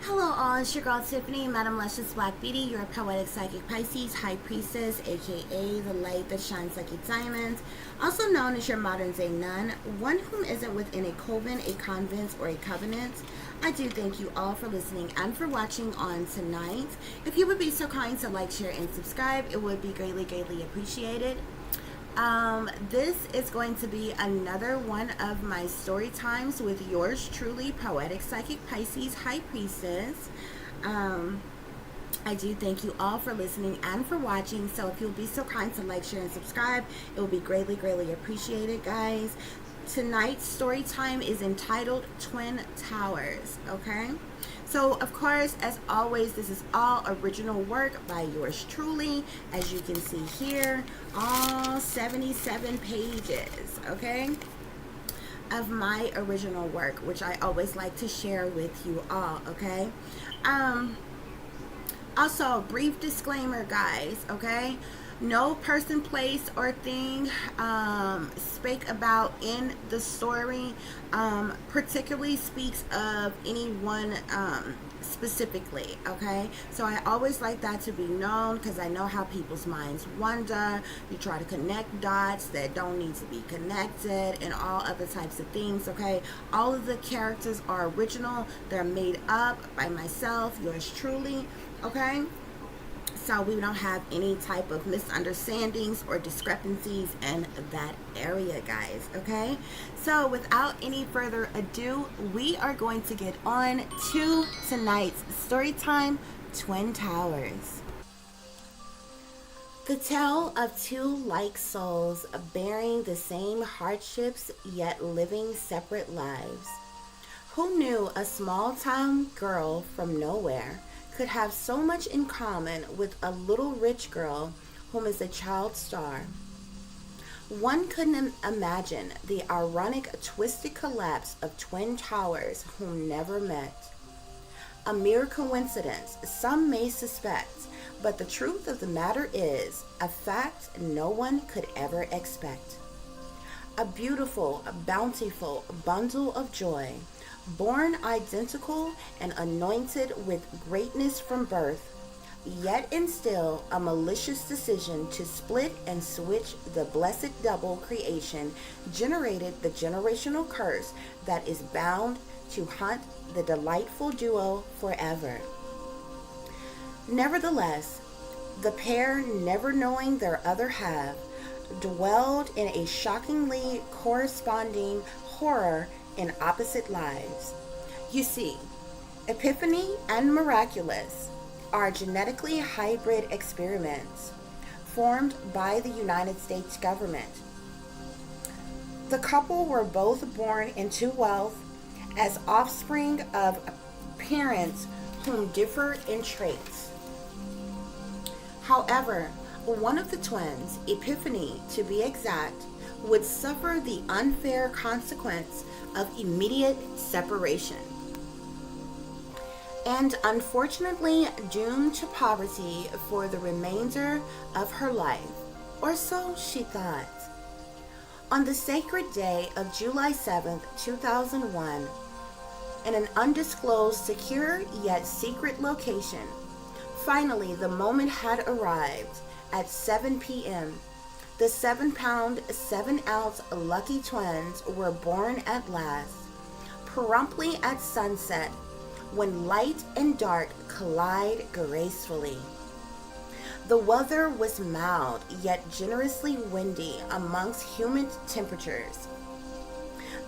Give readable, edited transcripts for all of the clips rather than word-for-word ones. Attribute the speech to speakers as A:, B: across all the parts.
A: Hello all, it's your girl Tiffany, Madam Luscious Black Beauty, your poetic psychic Pisces, High Priestess, aka the light that shines like a diamond, also known as your modern day nun, one whom isn't within a coven, a convent, or a covenant. I do thank you all for listening and for watching on tonight. If you would be so kind to like, share, and subscribe, it would be greatly appreciated. This is going to be another one of my story times with yours truly, poetic psychic Pisces, High Priestess. I do thank you all for listening and for watching. So if you'll be so kind to like, share, and subscribe, it will be greatly appreciated, guys. Tonight's story time is entitled Twin Towers. Okay, so of course, as always, this is all original work by yours truly, as you can see here, all 77 pages, okay, of my original work, which I always like to share with you all. Okay, also, brief disclaimer, guys, okay? No person, place, or thing spake about in the story particularly speaks of anyone specifically, okay? So I always like that to be known, because I know how people's minds wander. You try to connect dots that don't need to be connected and all other types of things, okay? All of the characters are original. They're made up by myself, yours truly, okay? So we don't have any type of misunderstandings or discrepancies in that area, guys, okay? So without any further ado, we are going to get on to tonight's story time, Twin Towers. The tale of two like souls bearing the same hardships yet living separate lives. Who knew a small town girl from nowhere could have so much in common with a little rich girl whom is a child star? One couldn't imagine the ironic, twisted collapse of twin towers whom never met. A mere coincidence, some may suspect, but the truth of the matter is a fact no one could ever expect. A beautiful, bountiful bundle of joy, born identical and anointed with greatness from birth, yet instill a malicious decision to split and switch the blessed double creation generated the generational curse that is bound to haunt the delightful duo forever. Nevertheless, the pair, never knowing their other half, dwelled in a shockingly corresponding horror in opposite lives. You see, Epiphany and Miraculous are genetically hybrid experiments formed by the United States government. The couple were both born into wealth as offspring of parents whom differ in traits. However, one of the twins, Epiphany to be exact, would suffer the unfair consequence of immediate separation, and unfortunately doomed to poverty for the remainder of her life, or so she thought. On the sacred day of July 7th, 2001, in an undisclosed, secure yet secret location, finally the moment had arrived. At 7 p.m., the 7-pound, 7-ounce lucky twins were born at last, promptly at sunset, when light and dark collide gracefully. The weather was mild, yet generously windy amongst humid temperatures.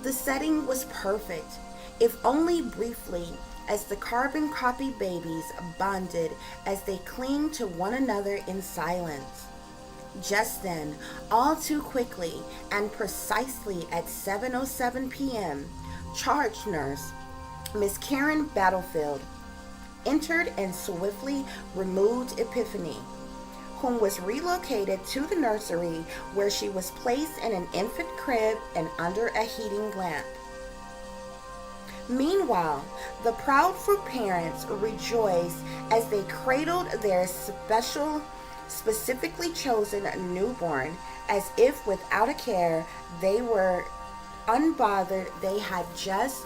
A: The setting was perfect, if only briefly, as the carbon copy babies bonded as they cling to one another in silence. Just then, all too quickly and precisely at 7:07 p.m., charge nurse Miss Karen Battlefield entered and swiftly removed Epiphany, whom was relocated to the nursery, where she was placed in an infant crib and under a heating lamp. Meanwhile, the proudful parents rejoiced as they cradled their specifically chosen newborn, as if without a care they were unbothered. They had just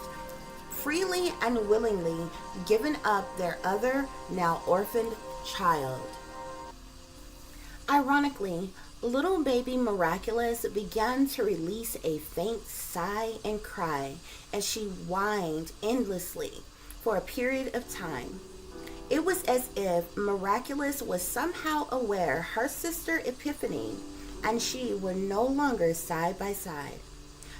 A: freely and willingly given up their other, now orphaned child. Ironically, little baby Miraculous began to release a faint sigh and cry as she whined endlessly for a period of time. It was as if Miraculous was somehow aware her sister Epiphany and she were no longer side by side.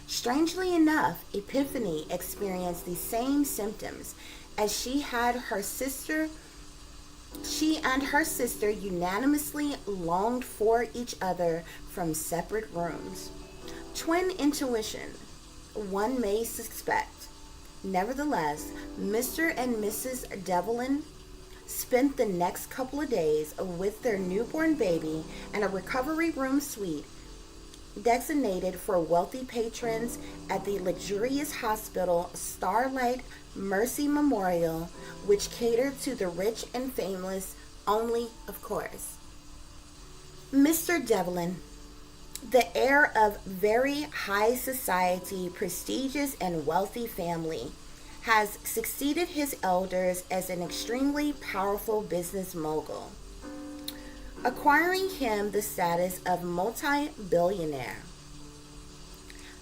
A: Strangely enough, Epiphany experienced the same symptoms as she and her sister unanimously longed for each other from separate rooms. Twin intuition, one may suspect. Nevertheless, Mr. and Mrs. Devlin spent the next couple of days with their newborn baby in a recovery room suite designated for wealthy patrons at the luxurious hospital Starlight Mercy Memorial, which catered to the rich and famous only, of course. Mr. Devlin, the heir of very high society, prestigious and wealthy family, has succeeded his elders as an extremely powerful business mogul, acquiring him the status of multi-billionaire.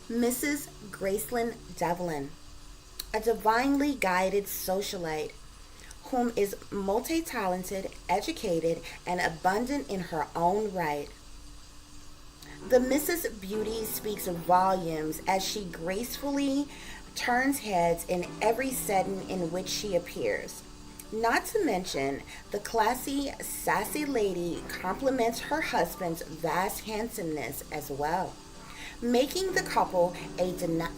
A: Mrs. Gracelyn Devlin, a divinely guided socialite whom is multi-talented, educated, and abundant in her own right. The Mrs. Beauty speaks volumes as she gracefully turns heads in every setting in which she appears. Not to mention, the classy, sassy lady compliments her husband's vast handsomeness as well, making the couple a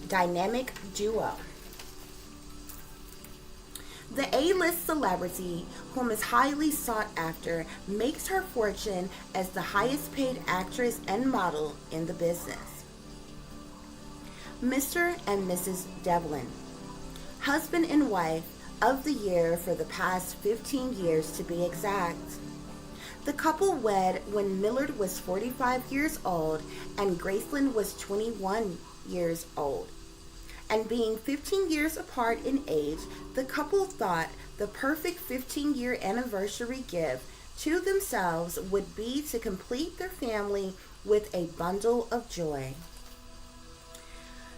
A: dynamic duo. The A-list celebrity, whom is highly sought after, makes her fortune as the highest paid actress and model in the business. Mr. and Mrs. Devlin, husband and wife of the year for the past 15 years to be exact. The couple wed when Millard was 45 years old and Gracelyn was 21 years old. And being 15 years apart in age, the couple thought the perfect 15-year anniversary gift to themselves would be to complete their family with a bundle of joy.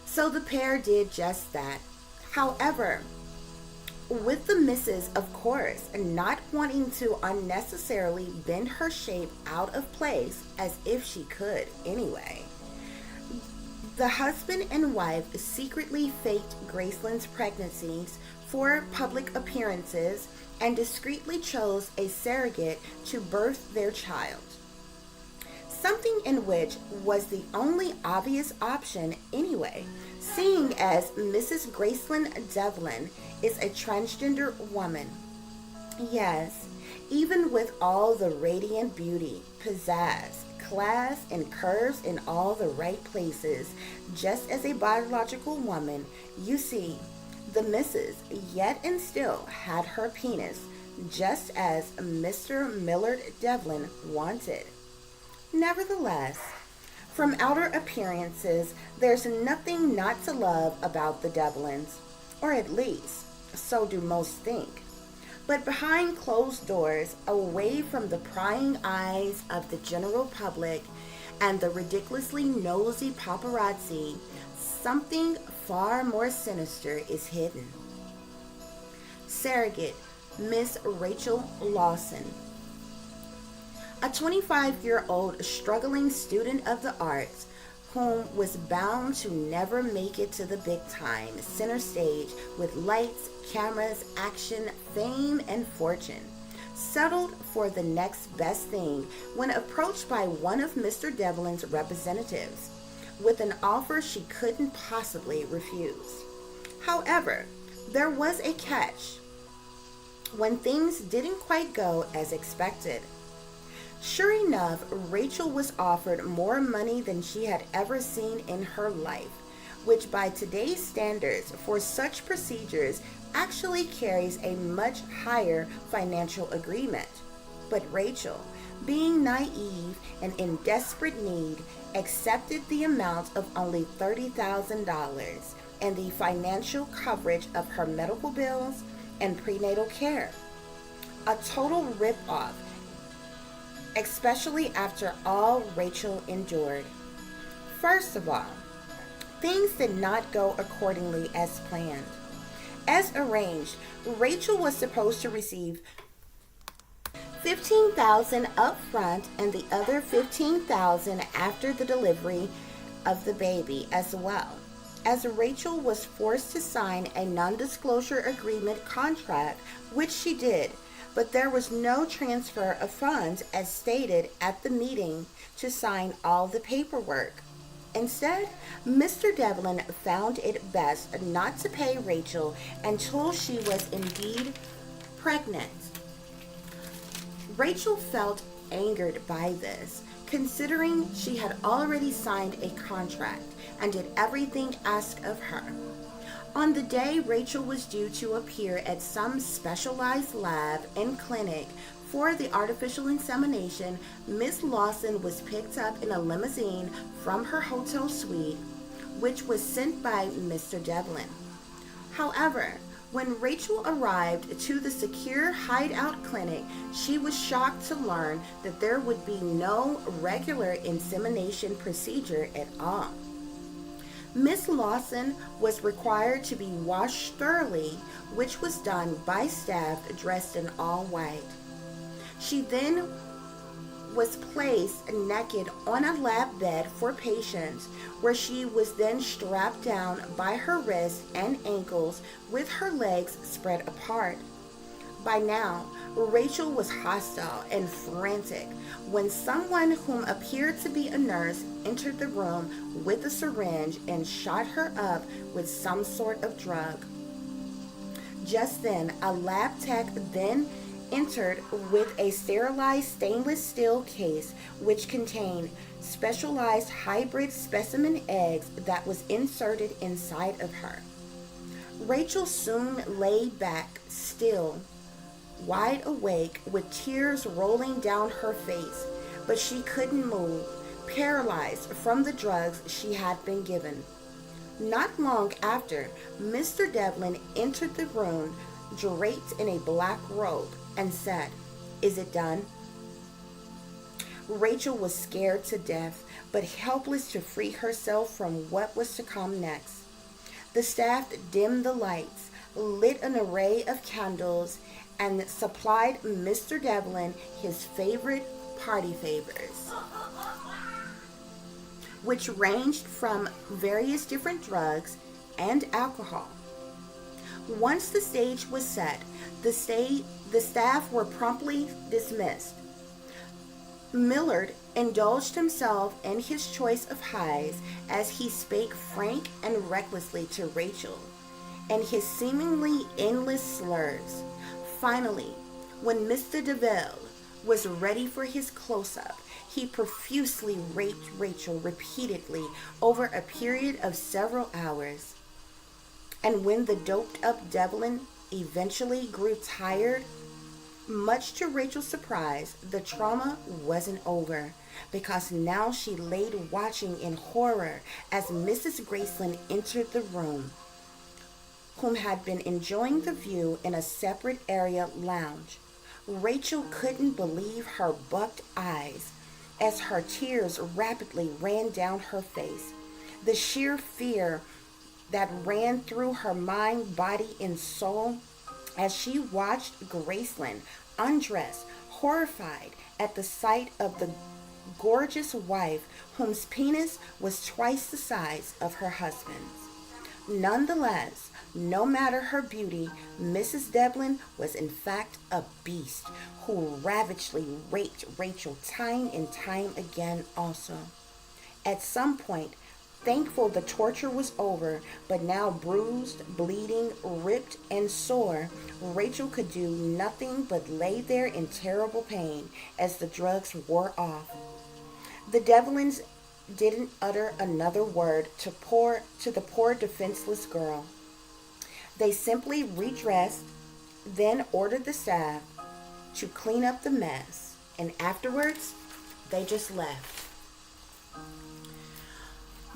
A: So the pair did just that. However, with the missus, of course, not wanting to unnecessarily bend her shape out of place, as if she could anyway, the husband and wife secretly faked Gracelyn's pregnancies for public appearances and discreetly chose a surrogate to birth their child. Something in which was the only obvious option anyway, seeing as Mrs. Gracelyn Devlin is a transgender woman. Yes, even with all the radiant beauty, pizzazz, class, and curves in all the right places, just as a biological woman, you see, the missus yet and still had her penis, just as Mr. Millard Devlin wanted. Nevertheless, from outer appearances, there's nothing not to love about the Devlins, or at least, so do most think. But behind closed doors, away from the prying eyes of the general public and the ridiculously nosy paparazzi, something far more sinister is hidden. Surrogate Miss Rachel Lawson, a 25-year-old struggling student of the arts whom was bound to never make it to the big time center stage with lights, cameras, action, fame, and fortune, settled for the next best thing when approached by one of Mr. Devlin's representatives with an offer she couldn't possibly refuse. However, there was a catch when things didn't quite go as expected. Sure enough, Rachel was offered more money than she had ever seen in her life, which by today's standards for such procedures actually carries a much higher financial agreement. But Rachel, being naive and in desperate need, accepted the amount of only $30,000, and the financial coverage of her medical bills and prenatal care. A total rip-off, especially after all Rachel endured. First of all, things did not go accordingly as planned. As arranged, Rachel was supposed to receive $15,000 up front and the other $15,000 after the delivery of the baby as well, as Rachel was forced to sign a non-disclosure agreement contract, which she did, but there was no transfer of funds as stated at the meeting to sign all the paperwork. Instead, Mr. Devlin found it best not to pay Rachel until she was indeed pregnant. Rachel felt angered by this, considering she had already signed a contract and did everything asked of her. On the day Rachel was due to appear at some specialized lab and clinic for the artificial insemination, Miss Lawson was picked up in a limousine from her hotel suite, which was sent by Mr. Devlin. However, when Rachel arrived to the secure hideout clinic, she was shocked to learn that there would be no regular insemination procedure at all. Miss Lawson was required to be washed thoroughly, which was done by staff dressed in all white. She then was placed naked on a lab bed for patients, where she was then strapped down by her wrists and ankles with her legs spread apart. By now, Rachel was hostile and frantic when someone whom appeared to be a nurse entered the room with a syringe and shot her up with some sort of drug. Just then, a lab tech then entered with a sterilized stainless steel case which contained specialized hybrid specimen eggs that was inserted inside of her. Rachel soon lay back still, wide awake with tears rolling down her face, but she couldn't move, paralyzed from the drugs she had been given. Not long after, Mr. Devlin entered the room draped in a black robe and said, "Is it done?" Rachel was scared to death, but helpless to free herself from what was to come next. The staff dimmed the lights, lit an array of candles, and supplied Mr. Devlin his favorite party favors, which ranged from various different drugs and alcohol. Once the stage was set, the staff were promptly dismissed. Millard indulged himself in his choice of highs as he spake frank and recklessly to Rachel, and his seemingly endless slurs. Finally, when Mr. DeVille was ready for his close-up, he profusely raped Rachel repeatedly over a period of several hours. And when the doped-up Devlin eventually grew tired, much to Rachel's surprise, the trauma wasn't over, because now she laid watching in horror as Mrs. Graceland entered the room, whom had been enjoying the view in a separate area lounge. Rachel couldn't believe her bucked eyes as her tears rapidly ran down her face. The sheer fear that ran through her mind, body, and soul as she watched Graceland undress, horrified at the sight of the gorgeous wife whose penis was twice the size of her husband's. Nonetheless, no matter her beauty, Mrs. Devlin was in fact a beast who ravagely raped Rachel time and time again also. At some point, thankful the torture was over, but now bruised, bleeding, ripped, and sore, Rachel could do nothing but lay there in terrible pain as the drugs wore off. The Devlins didn't utter another word to the poor defenseless girl. They simply redressed, then ordered the staff to clean up the mess, and afterwards, they just left.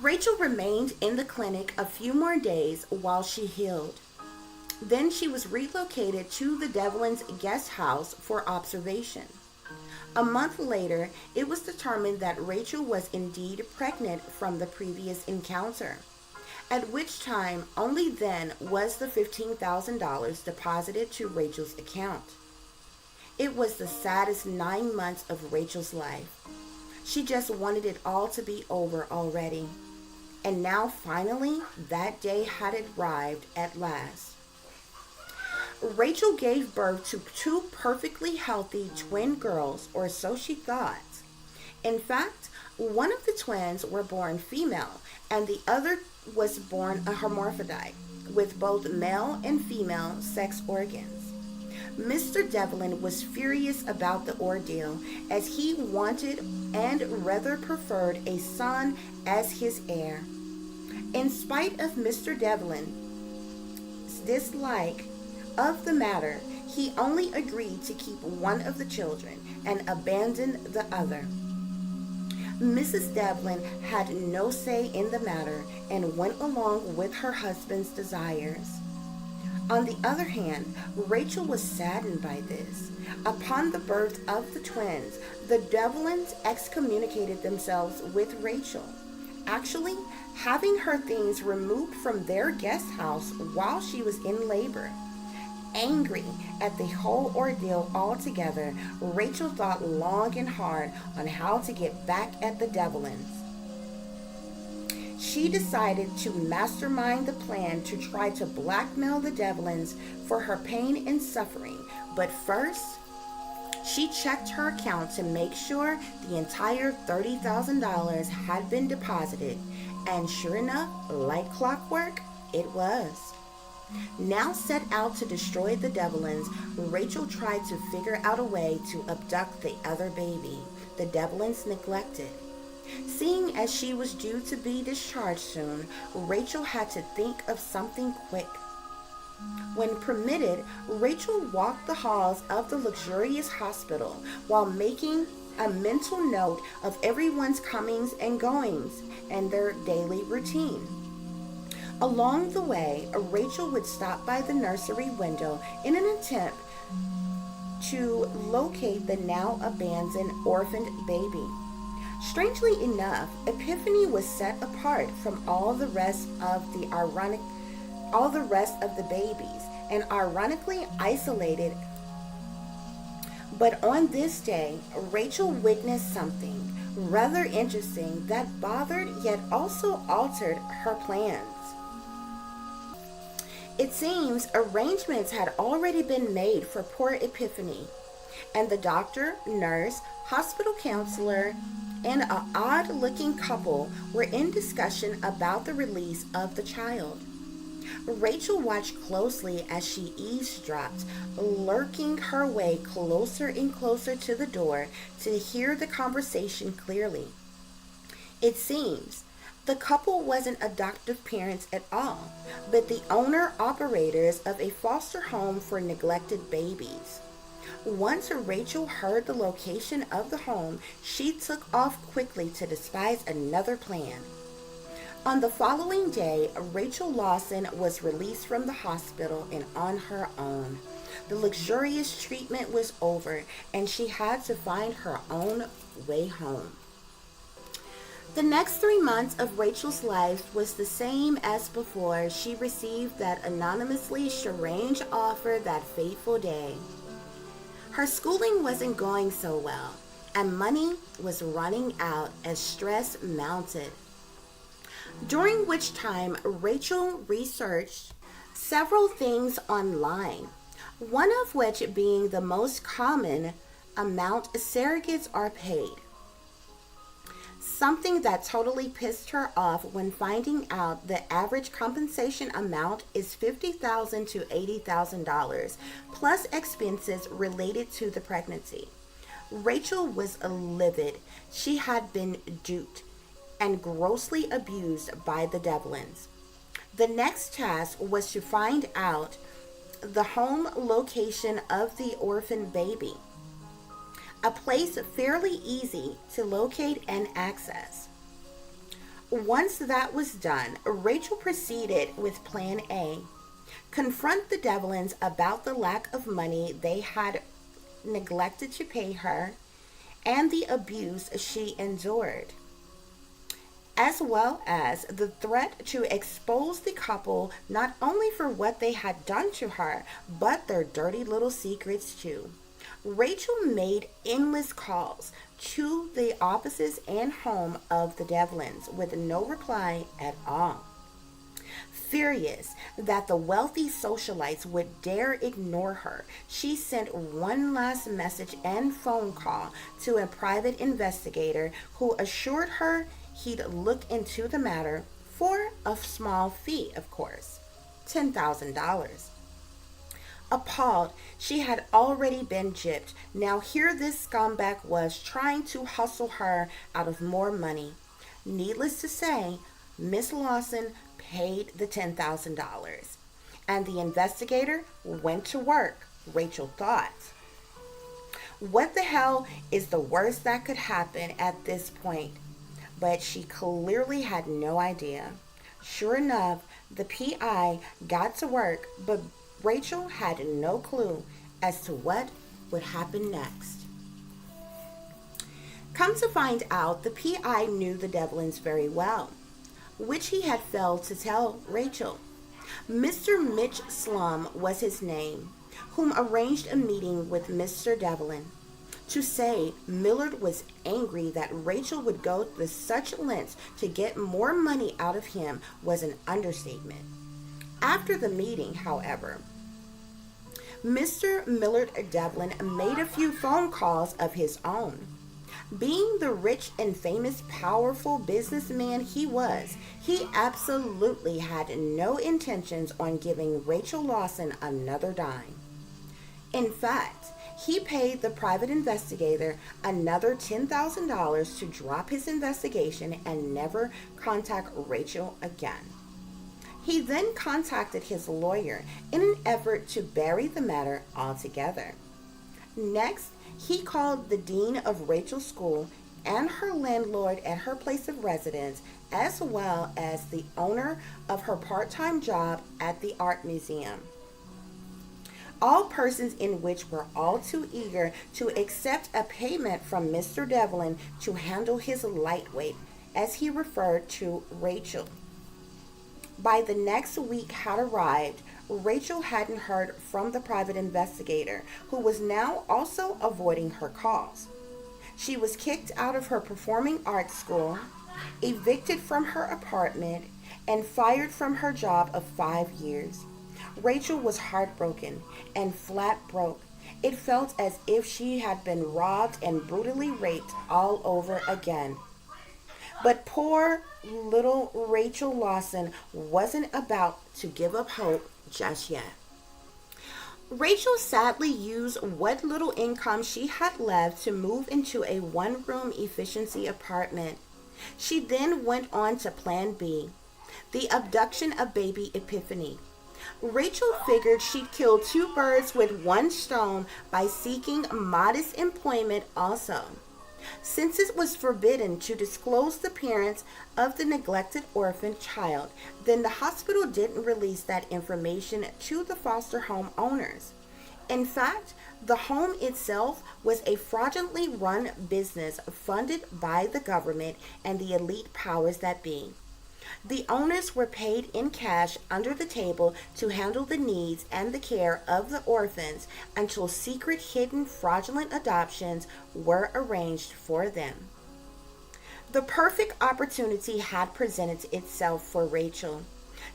A: Rachel remained in the clinic a few more days while she healed. Then she was relocated to the Devlin's guest house for observation. A month later, it was determined that Rachel was indeed pregnant from the previous encounter, at which time only then was the $15,000 deposited to Rachel's account. It was the saddest 9 months of Rachel's life. She just wanted it all to be over already. And now finally, that day had arrived at last. Rachel gave birth to 2 perfectly healthy twin girls, or so she thought. In fact, one of the twins were born female, and the other was born a hermaphrodite, with both male and female sex organs. Mr. Devlin was furious about the ordeal, as he wanted and rather preferred a son as his heir. In spite of Mr. Devlin's dislike of the matter, he only agreed to keep one of the children and abandon the other. Mrs. Devlin had no say in the matter and went along with her husband's desires. On the other hand, Rachel was saddened by this. Upon the birth of the twins, the Devlins excommunicated themselves with Rachel, actually having her things removed from their guest house while she was in labor. Angry at the whole ordeal altogether, Rachel thought long and hard on how to get back at the Devlins. She decided to mastermind the plan to try to blackmail the Devlins for her pain and suffering, but first, she checked her account to make sure the entire $30,000 had been deposited, and sure enough, like clockwork, it was. Now set out to destroy the Devlins, Rachel tried to figure out a way to abduct the other baby the Devlins neglected. Seeing as she was due to be discharged soon, Rachel had to think of something quick. When permitted, Rachel walked the halls of the luxurious hospital while making a mental note of everyone's comings and goings and their daily routine. Along the way, Rachel would stop by the nursery window in an attempt to locate the now abandoned orphaned baby. Strangely enough, Epiphany was set apart from all the rest of the babies and ironically isolated. But on this day, Rachel witnessed something rather interesting that bothered yet also altered her plans. It seems arrangements had already been made for poor Epiphany, and the doctor, nurse, hospital counselor, and an odd-looking couple were in discussion about the release of the child. Rachel watched closely as she eavesdropped, lurking her way closer and closer to the door to hear the conversation clearly. It seems the couple wasn't adoptive parents at all, but the owner-operators of a foster home for neglected babies. Once Rachel heard the location of the home, she took off quickly to devise another plan. On the following day, Rachel Lawson was released from the hospital and on her own. The luxurious treatment was over, and she had to find her own way home. The next 3 months of Rachel's life was the same as before she received that anonymously strange offer that fateful day. Her schooling wasn't going so well, and money was running out as stress mounted. During which time, Rachel researched several things online, one of which being the most common amount surrogates are paid. Something that totally pissed her off when finding out the average compensation amount is $50,000 to $80,000 plus expenses related to the pregnancy. Rachel was livid. She had been duped and grossly abused by the Devlins. The next task was to find out the home location of the orphan baby, a place fairly easy to locate and access. Once that was done, Rachel proceeded with Plan A. Confront the Devlins about the lack of money they had neglected to pay her and the abuse she endured, as well as the threat to expose the couple not only for what they had done to her, but their dirty little secrets too. Rachel made endless calls to the offices and home of the Devlins with no reply at all. Furious that the wealthy socialites would dare ignore her, she sent one last message and phone call to a private investigator who assured her he'd look into the matter for a small fee, of course, $10,000. Appalled, she had already been gypped. Now here this scumbag was trying to hustle her out of more money. Needless to say, Miss Lawson paid the $10,000, and the investigator went to work, Rachel thought. What the hell is the worst that could happen at this point? But she clearly had no idea. Sure enough, the PI got to work, but Rachel had no clue as to what would happen next. Come to find out, the PI knew the Devlins very well, which he had failed to tell Rachel. Mr. Mitch Slum was his name, whom arranged a meeting with Mr. Devlin. To say Millard was angry that Rachel would go to such lengths to get more money out of him was an understatement. After the meeting, however, Mr. Millard Devlin made a few phone calls of his own. Being the rich and famous, powerful businessman he was, he absolutely had no intentions on giving Rachel Lawson another dime. In fact, he paid the private investigator another $10,000 to drop his investigation and never contact Rachel again. He then contacted his lawyer in an effort to bury the matter altogether. Next, he called the dean of Rachel's school and her landlord at her place of residence, as well as the owner of her part-time job at the art museum. All persons in which were all too eager to accept a payment from Mr. Devlin to handle his lightweight, as he referred to Rachel. By the next week had arrived, Rachel hadn't heard from the private investigator, who was now also avoiding her calls. She was kicked out of her performing arts school, evicted from her apartment, and fired from her job of 5 years. Rachel was heartbroken and flat broke. It felt as if she had been robbed and brutally raped all over again. But poor little Rachel Lawson wasn't about to give up hope just yet. Rachel sadly used what little income she had left to move into a one-room efficiency apartment. She then went on to Plan B, the abduction of baby Epiphany. Rachel figured she'd kill 2 birds with 1 stone by seeking modest employment also. Since it was forbidden to disclose the parents of the neglected orphan child, then the hospital didn't release that information to the foster home owners. In fact, the home itself was a fraudulently run business funded by the government and the elite powers that be. The owners were paid in cash under the table to handle the needs and the care of the orphans until secret, hidden, fraudulent adoptions were arranged for them. The perfect opportunity had presented itself for Rachel.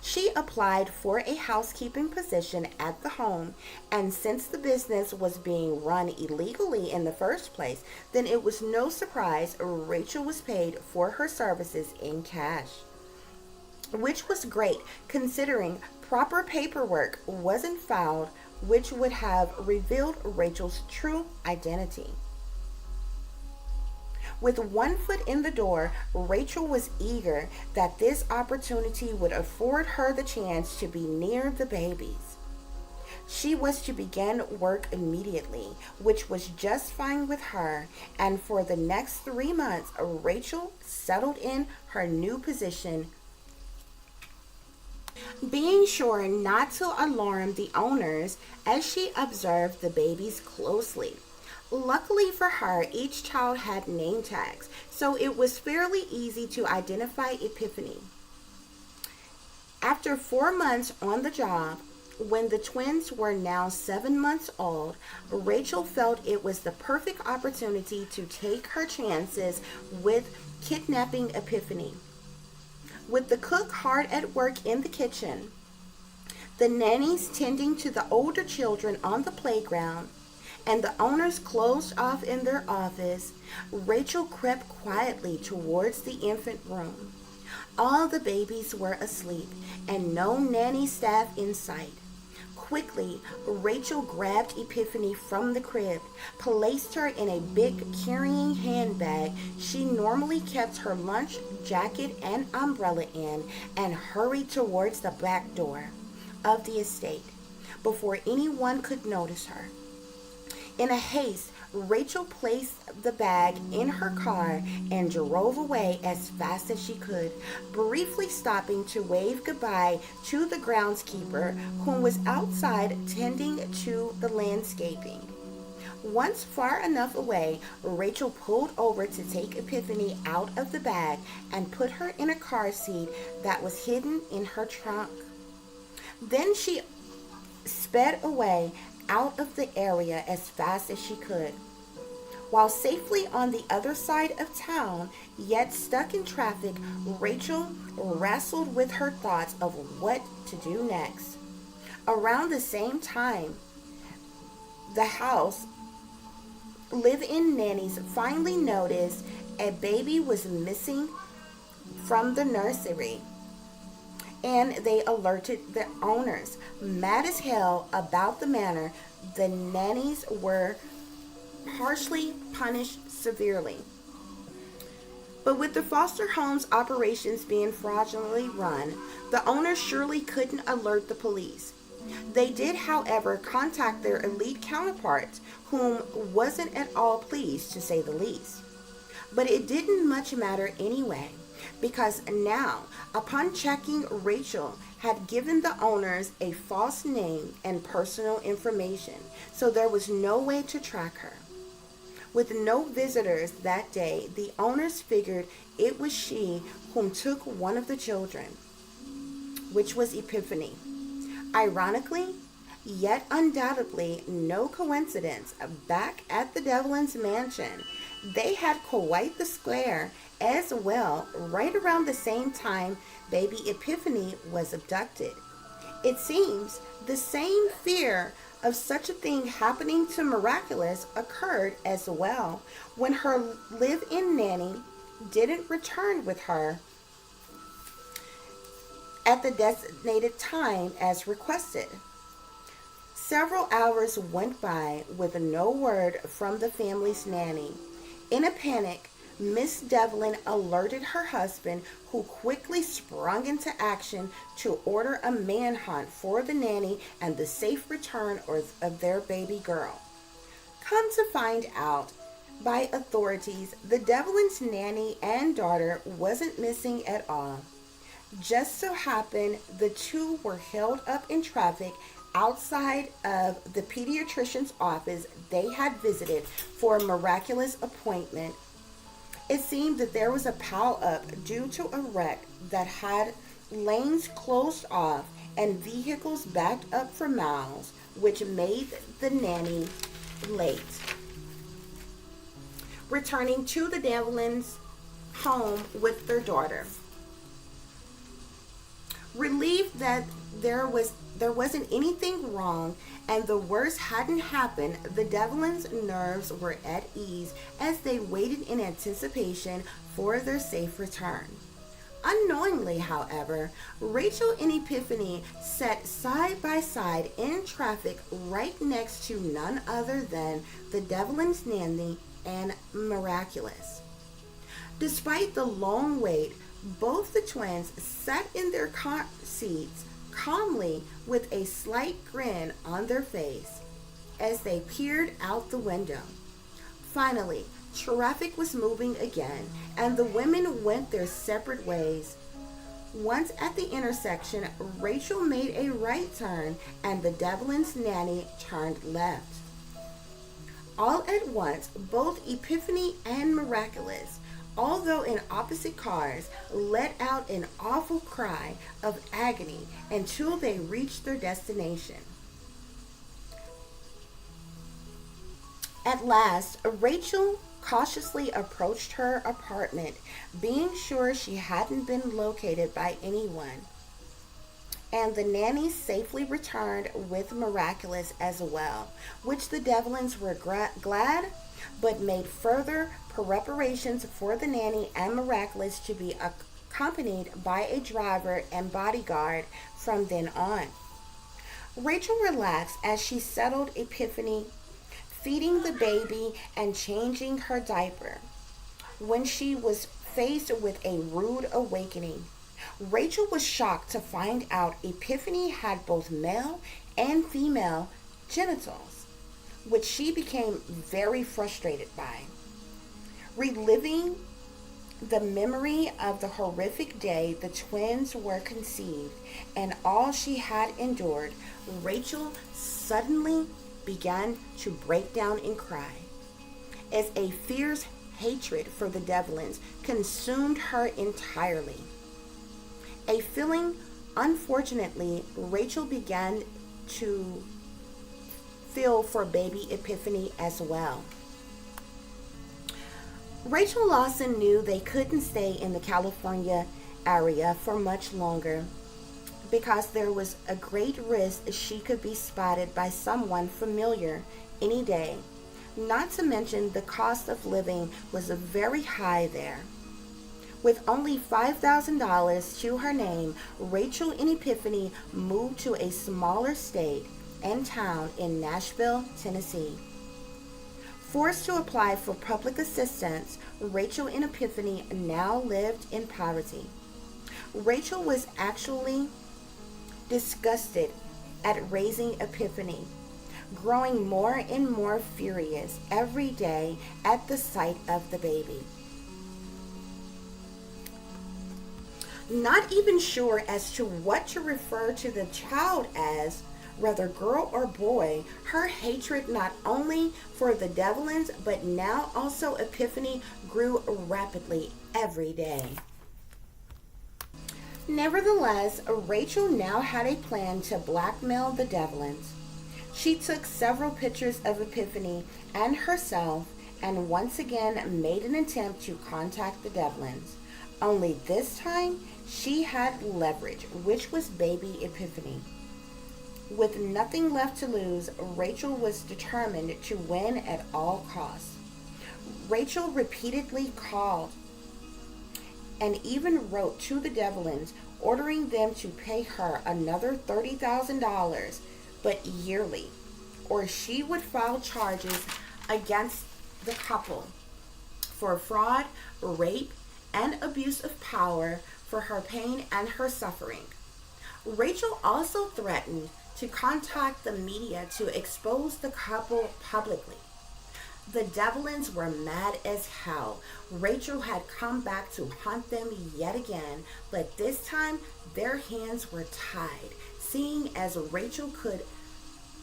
A: She applied for a housekeeping position at the home, and since the business was being run illegally in the first place, then it was no surprise Rachel was paid for her services in cash. Which was great, considering proper paperwork wasn't filed, which would have revealed Rachel's true identity. With 1 foot in the door, Rachel was eager that this opportunity would afford her the chance to be near the babies. She was to begin work immediately, which was just fine with her, and for the next 3 months, Rachel settled in her new position, being sure not to alarm the owners as she observed the babies closely. Luckily for her, each child had name tags, so it was fairly easy to identify Epiphany. After 4 months on the job, when the twins were now 7 months old, Rachel felt it was the perfect opportunity to take her chances with kidnapping Epiphany. With the cook hard at work in the kitchen, the nannies tending to the older children on the playground, and the owners closed off in their office, Rachel crept quietly towards the infant room. All the babies were asleep and no nanny staff in sight. Quickly, Rachel grabbed Epiphany from the crib, placed her in a big carrying handbag she normally kept her lunch, jacket, and umbrella in, and hurried towards the back door of the estate before anyone could notice her. In a haste, Rachel placed the bag in her car and drove away as fast as she could, briefly stopping to wave goodbye to the groundskeeper who was outside tending to the landscaping. Once far enough away, Rachel pulled over to take Epiphany out of the bag and put her in a car seat that was hidden in her trunk. Then she sped away out of the area as fast as she could. While safely on the other side of town, yet stuck in traffic, Rachel wrestled with her thoughts of what to do next. Around the same time, the house live-in nannies finally noticed a baby was missing from the nursery, and they alerted the owners. Mad as hell about the manner, the nannies were harshly punished severely. But with the foster home's operations being fraudulently run, the owners surely couldn't alert the police. They did, however, contact their elite counterparts, whom wasn't at all pleased, to say the least. But it didn't much matter anyway, because now, upon checking, Rachel had given the owners a false name and personal information, so there was no way to track her. With no visitors that day, the owners figured it was she whom took one of the children, which was Epiphany. Ironically, yet undoubtedly no coincidence, back at the Devlin's mansion, they had quite the scare as well, right around the same time baby Epiphany was abducted. It seems the same fear of such a thing happening to Miraculous occurred as well when her live-in nanny didn't return with her at the designated time as requested. Several hours went by with no word from the family's nanny. In a panic, Miss Devlin alerted her husband, who quickly sprung into action to order a manhunt for the nanny and the safe return of their baby girl. Come to find out, by authorities, the Devlin's nanny and daughter wasn't missing at all. Just so happened the two were held up in traffic outside of the pediatrician's office they had visited for a miraculous appointment. It seemed that there was a pileup due to a wreck that had lanes closed off and vehicles backed up for miles, which made the nanny late returning to the Devlin's home with their daughter. Relieved that there wasn't anything wrong and the worst hadn't happened, the Devlin's nerves were at ease as they waited in anticipation for their safe return. Unknowingly, however, Rachel and Epiphany sat side by side in traffic right next to none other than the Devlin's nanny and Miraculous. Despite the long wait, both the twins sat in their car seats calmly with a slight grin on their face as they peered out the window. Finally, traffic was moving again, and the women went their separate ways. Once at the intersection, Rachel made a right turn, and the Devlin's nanny turned left. All at once, both Epiphany and Miraculous, although in opposite cars, let out an awful cry of agony until they reached their destination. At last, Rachel cautiously approached her apartment, being sure she hadn't been located by anyone. And the nanny safely returned with Miraculous as well, which the Devlins were glad, but made further preparations for the nanny and Miraculous to be accompanied by a driver and bodyguard from then on. Rachel relaxed as she settled Epiphany, feeding the baby and changing her diaper. When she was faced with a rude awakening, Rachel was shocked to find out Epiphany had both male and female genitals, which she became very frustrated by. Reliving the memory of the horrific day the twins were conceived and all she had endured, Rachel suddenly began to break down and cry as a fierce hatred for the Devlins consumed her entirely. A feeling, unfortunately, Rachel began to feel for baby Epiphany as well. Rachel Lawson knew they couldn't stay in the California area for much longer because there was a great risk she could be spotted by someone familiar any day. Not to mention the cost of living was very high there. With only $5,000 to her name, Rachel and Epiphany moved to a smaller state and town in Nashville, Tennessee. Forced to apply for public assistance, Rachel and Epiphany now lived in poverty. Rachel was actually disgusted at raising Epiphany, growing more and more furious every day at the sight of the baby. Not even sure as to what to refer to the child as, whether girl or boy, her hatred not only for the Devlins but now also Epiphany grew rapidly every day. Nevertheless, Rachel now had a plan to blackmail the Devlins. She took several pictures of Epiphany and herself and once again made an attempt to contact the Devlins. Only this time, she had leverage, which was baby Epiphany. With nothing left to lose, Rachel was determined to win at all costs. Rachel repeatedly called and even wrote to the Devlins, ordering them to pay her another $30,000, but yearly, or she would file charges against the couple for fraud, rape, and abuse of power for her pain and her suffering. Rachel also threatened to contact the media to expose the couple publicly. The Devlins were mad as hell. Rachel had come back to haunt them yet again, but this time their hands were tied, seeing as Rachel could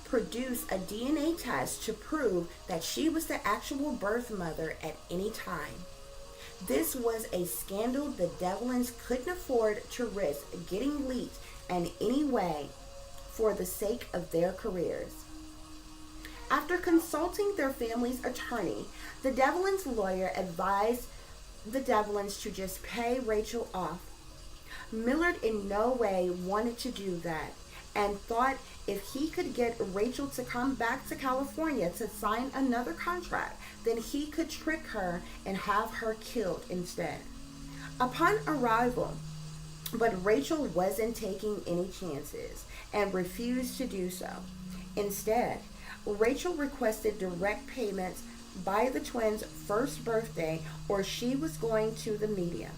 A: produce a DNA test to prove that she was the actual birth mother at any time. This was a scandal the Devlins couldn't afford to risk getting leaked in any way for the sake of their careers. After consulting their family's attorney, the Devlins' lawyer advised the Devlins to just pay Rachel off. Millard in no way wanted to do that and thought if he could get Rachel to come back to California to sign another contract, then he could trick her and have her killed instead. Upon arrival, but Rachel wasn't taking any chances and refused to do so. Instead, Rachel requested direct payments by the twins' first birthday or she was going to the media.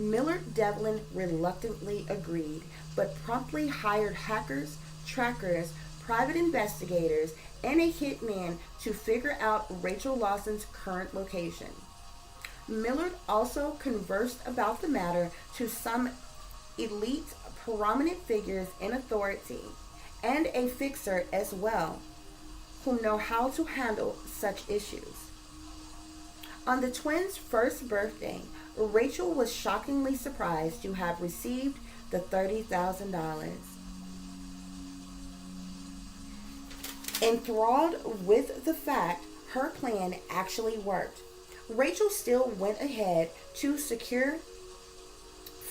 A: Millard Devlin reluctantly agreed, but promptly hired hackers, trackers, private investigators, and a hitman to figure out Rachel Lawson's current location. Millard also conversed about the matter to some elite prominent figures in authority and a fixer as well who know how to handle such issues. On the twins' first birthday, Rachel was shockingly surprised to have received the $30,000. Enthralled with the fact her plan actually worked, Rachel still went ahead to secure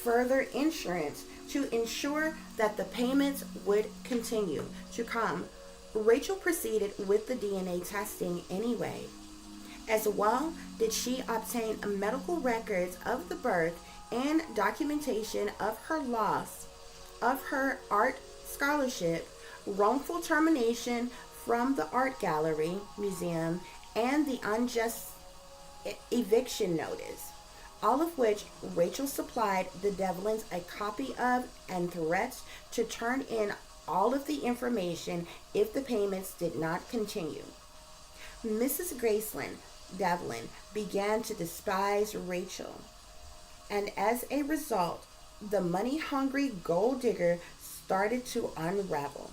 A: further insurance to ensure that the payments would continue to come. Rachel proceeded with the DNA testing anyway. As well did she obtain medical records of the birth and documentation of her loss of her art scholarship, wrongful termination from the art gallery museum, and the unjust eviction notice, all of which Rachel supplied the Devlins a copy of and threats to turn in all of the information if the payments did not continue. Mrs. Graceland Devlin began to despise Rachel, and as a result, the money-hungry gold digger started to unravel.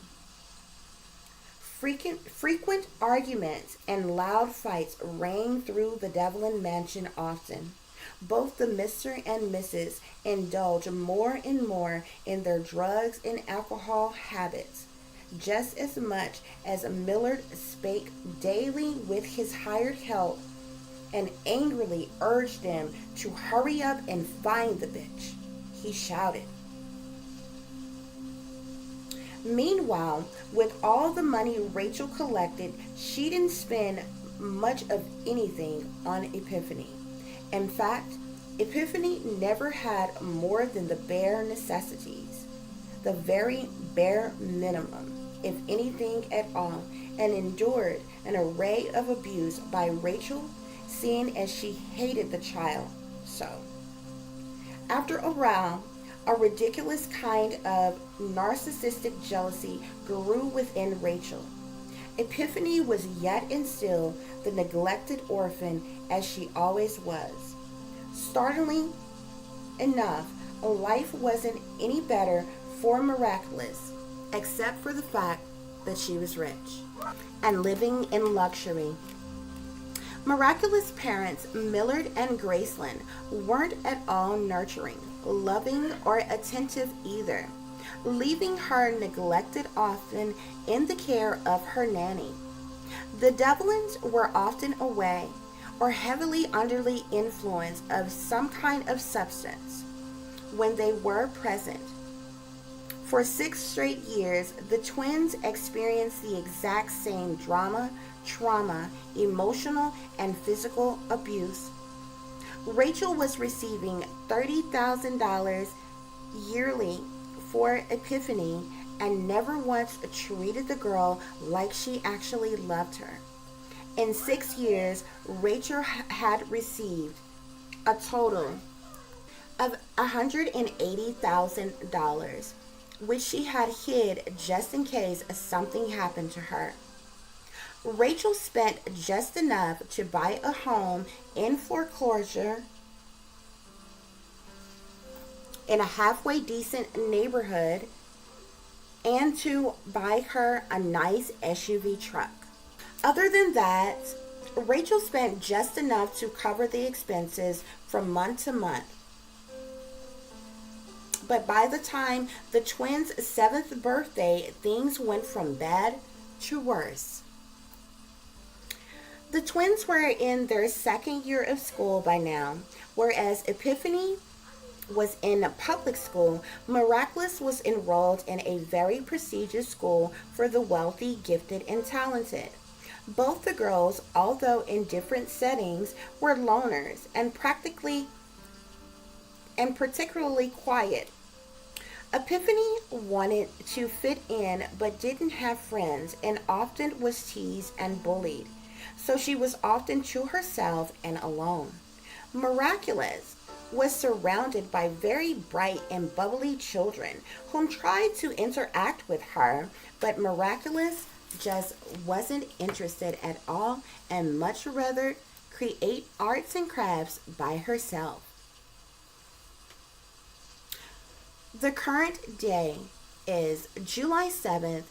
A: Frequent arguments and loud fights rang through the Devlin mansion often. Both the Mr. and Mrs. indulged more and more in their drugs and alcohol habits, just as much as Millard spake daily with his hired help and angrily urged them to hurry up and find the bitch. He shouted. Meanwhile, with all the money Rachel collected, she didn't spend much of anything on Epiphany. In fact, Epiphany never had more than the bare necessities, the very bare minimum, if anything at all, and endured an array of abuse by Rachel, seeing as she hated the child so. After a while, a ridiculous kind of narcissistic jealousy grew within Rachel. Epiphany was yet and still the neglected orphan as she always was. Startlingly enough, life wasn't any better for Miraculous, except for the fact that she was rich and living in luxury. Miraculous parents, Millard and Graceland, weren't at all nurturing, loving, or attentive either, leaving her neglected often in the care of her nanny. The Devlins were often away or heavily under the influence of some kind of substance when they were present. For 6 straight years, the twins experienced the exact same drama, trauma, emotional, and physical abuse. Rachel was receiving $30,000 yearly for Epiphany and never once treated the girl like she actually loved her. In 6 years, Rachel had received a total of $180,000, which she had hid just in case something happened to her. Rachel spent just enough to buy a home in foreclosure in a halfway decent neighborhood and to buy her a nice SUV truck. Other than that, Rachel spent just enough to cover the expenses from month to month. But by the time the twins' 7th birthday, things went from bad to worse. The twins were in their 2nd year of school by now, whereas Epiphany was in a public school. Miraculous was enrolled in a very prestigious school for the wealthy, gifted, and talented. Both the girls, although in different settings, were loners and particularly quiet. Epiphany wanted to fit in but didn't have friends and often was teased and bullied, so she was often to herself and alone. Miraculous was surrounded by very bright and bubbly children whom tried to interact with her, but Miraculous just wasn't interested at all and much rather create arts and crafts by herself. The current day is July 7th,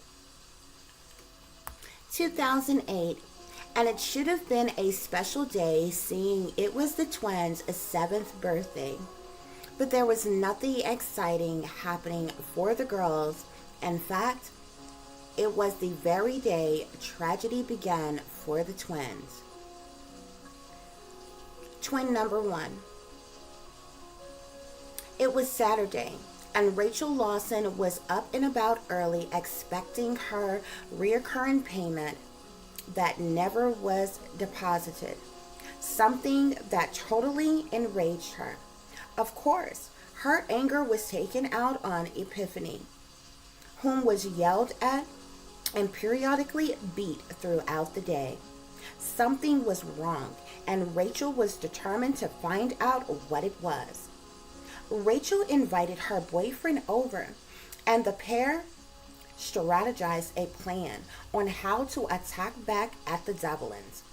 A: 2008, and it should have been a special day seeing it was the twins' 7th birthday. But there was nothing exciting happening for the girls. In fact, it was the very day tragedy began for the twins. Twin number one. It was Saturday, and Rachel Lawson was up and about early expecting her recurring payment that never was deposited, something that totally enraged her. Of course, her anger was taken out on Epiphany, whom was yelled at and periodically beat throughout the day. Something was wrong, and Rachel was determined to find out what it was. Rachel invited her boyfriend over, and the pair strategized a plan on how to attack back at the Devlins.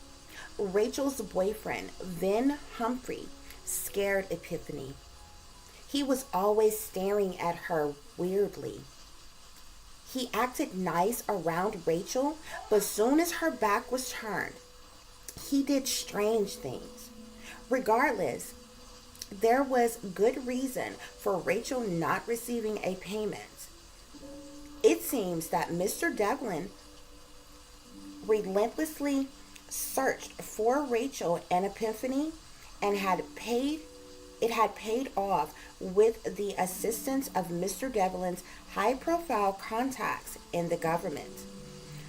A: Rachel's boyfriend, Vin Humphrey, scared Epiphany. He was always staring at her weirdly. He acted nice around Rachel, but soon as her back was turned, he did strange things. Regardless, there was good reason for Rachel not receiving a payment. It seems that Mr. Devlin relentlessly searched for Rachel and Epiphany and it had paid off with the assistance of Mr. Devlin's high-profile contacts in the government.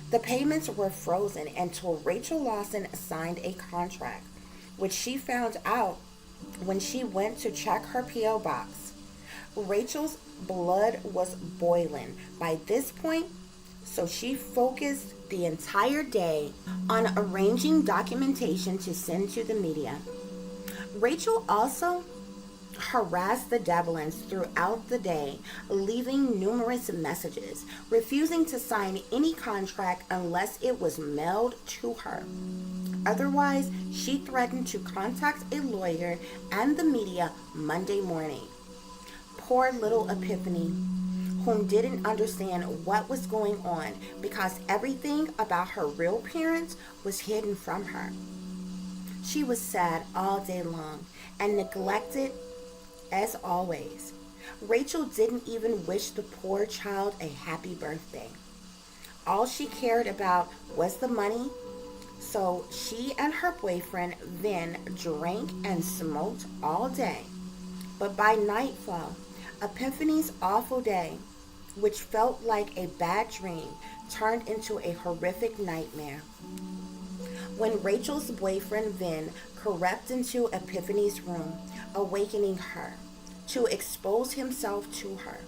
A: The payments were frozen until Rachel Lawson signed a contract, which she found out when she went to check her P.O. box. Rachel's blood was boiling by this point, so she focused the entire day on arranging documentation to send to the media. Rachel also harassed the Devlins throughout the day, leaving numerous messages, refusing to sign any contract unless it was mailed to her. Otherwise, she threatened to contact a lawyer and the media Monday morning. Poor little Epiphany, whom didn't understand what was going on because everything about her real parents was hidden from her. She was sad all day long and neglected as always. Rachel didn't even wish the poor child a happy birthday. All she cared about was the money, so she and her boyfriend Vin drank and smoked all day. But by nightfall, Epiphany's awful day, which felt like a bad dream, turned into a horrific nightmare. When Rachel's boyfriend Vin crept into Epiphany's room, awakening her, to expose himself to her,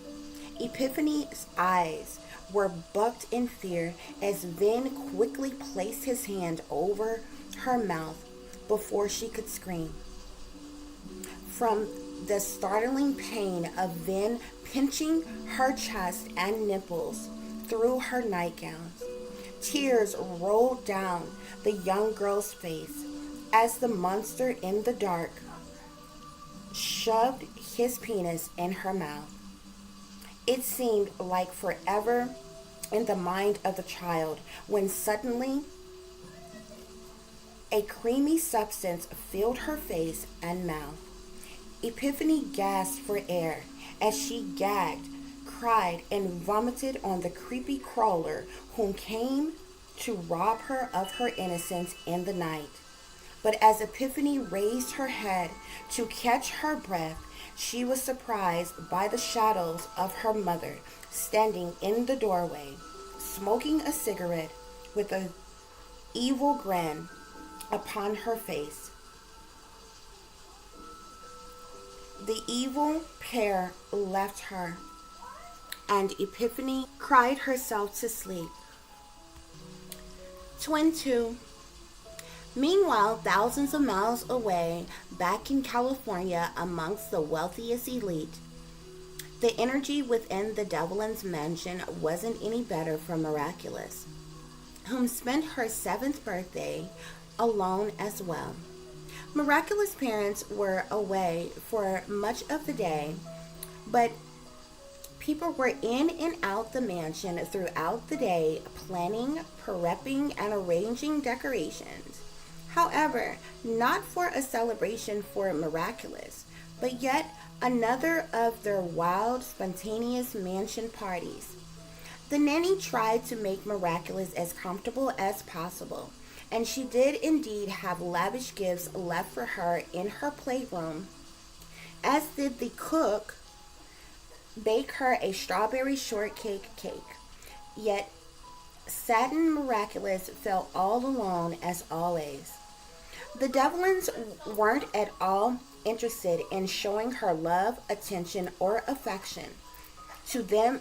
A: Epiphany's eyes were bucked in fear as Vin quickly placed his hand over her mouth before she could scream. From the startling pain of Vin pinching her chest and nipples through her nightgown, tears rolled down the young girl's face as the monster in the dark shoved his penis in her mouth. It seemed like forever in the mind of the child when suddenly a creamy substance filled her face and mouth. Epiphany gasped for air as she gagged, cried, and vomited on the creepy crawler whom came to rob her of her innocence in the night. But as Epiphany raised her head to catch her breath, she was surprised by the shadows of her mother standing in the doorway, smoking a cigarette with an evil grin upon her face. The evil pair left her, and Epiphany cried herself to sleep. Twin 2. Meanwhile, thousands of miles away, back in California, amongst the wealthiest elite, the energy within the Devlin's mansion wasn't any better for Miraculous, whom spent her 7th birthday alone as well. Miraculous' parents were away for much of the day, but people were in and out the mansion throughout the day, planning, prepping, and arranging decorations. However, not for a celebration for Miraculous, but yet another of their wild, spontaneous mansion parties. The nanny tried to make Miraculous as comfortable as possible, and she did indeed have lavish gifts left for her in her playroom, as did the cook bake her a strawberry shortcake cake. Yet, saddened Miraculous felt all alone as always. The Devlins weren't at all interested in showing her love, attention, or affection to their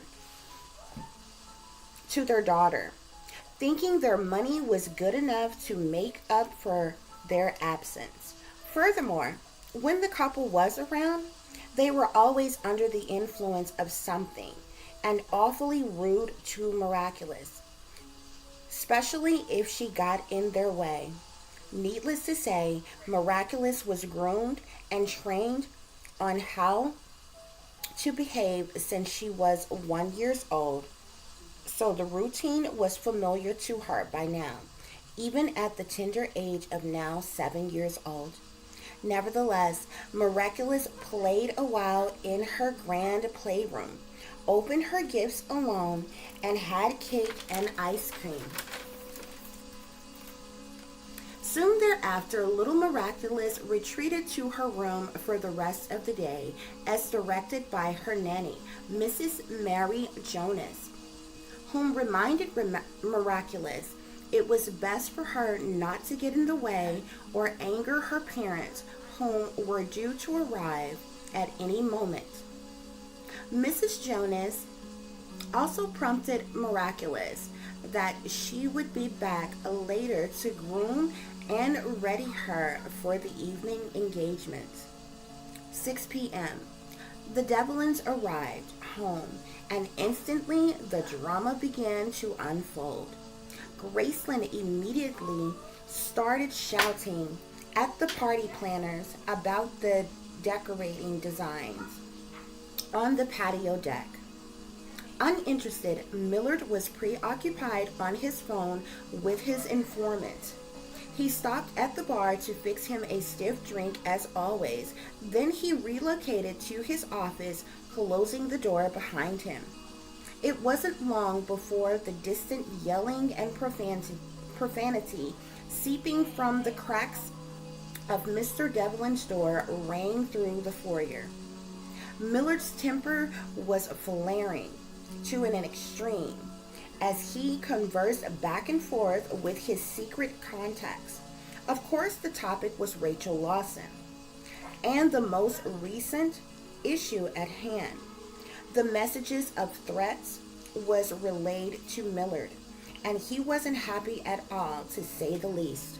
A: daughter, thinking their money was good enough to make up for their absence. Furthermore, when the couple was around, they were always under the influence of something and awfully rude to Miraculous, especially if she got in their way. Needless to say, Miraculous was groomed and trained on how to behave since she was 1 year old, so the routine was familiar to her by now, even at the tender age of now 7 years old. Nevertheless, Miraculous played a while in her grand playroom, opened her gifts alone, and had cake and ice cream. Soon thereafter, little Miraculous retreated to her room for the rest of the day, as directed by her nanny, Mrs. Mary Jonas, whom reminded Miraculous it was best for her not to get in the way or anger her parents, whom were due to arrive at any moment. Mrs. Jonas also prompted Miraculous that she would be back later to groom and ready her for the evening engagement. 6 p.m. The Devlins arrived home, and instantly the drama began to unfold. Graceland immediately started shouting at the party planners about the decorating designs on the patio deck. Uninterested, Millard was preoccupied on his phone with his informant. He stopped at the bar to fix him a stiff drink as always. Then he relocated to his office, closing the door behind him. It wasn't long before the distant yelling and profanity seeping from the cracks of Mr. Devlin's door rang through the foyer. Millard's temper was flaring to an extreme as he conversed back and forth with his secret contacts. Of course, the topic was Rachel Lawson and the most recent issue at hand. The messages of threats was relayed to Millard, and he wasn't happy at all, to say the least.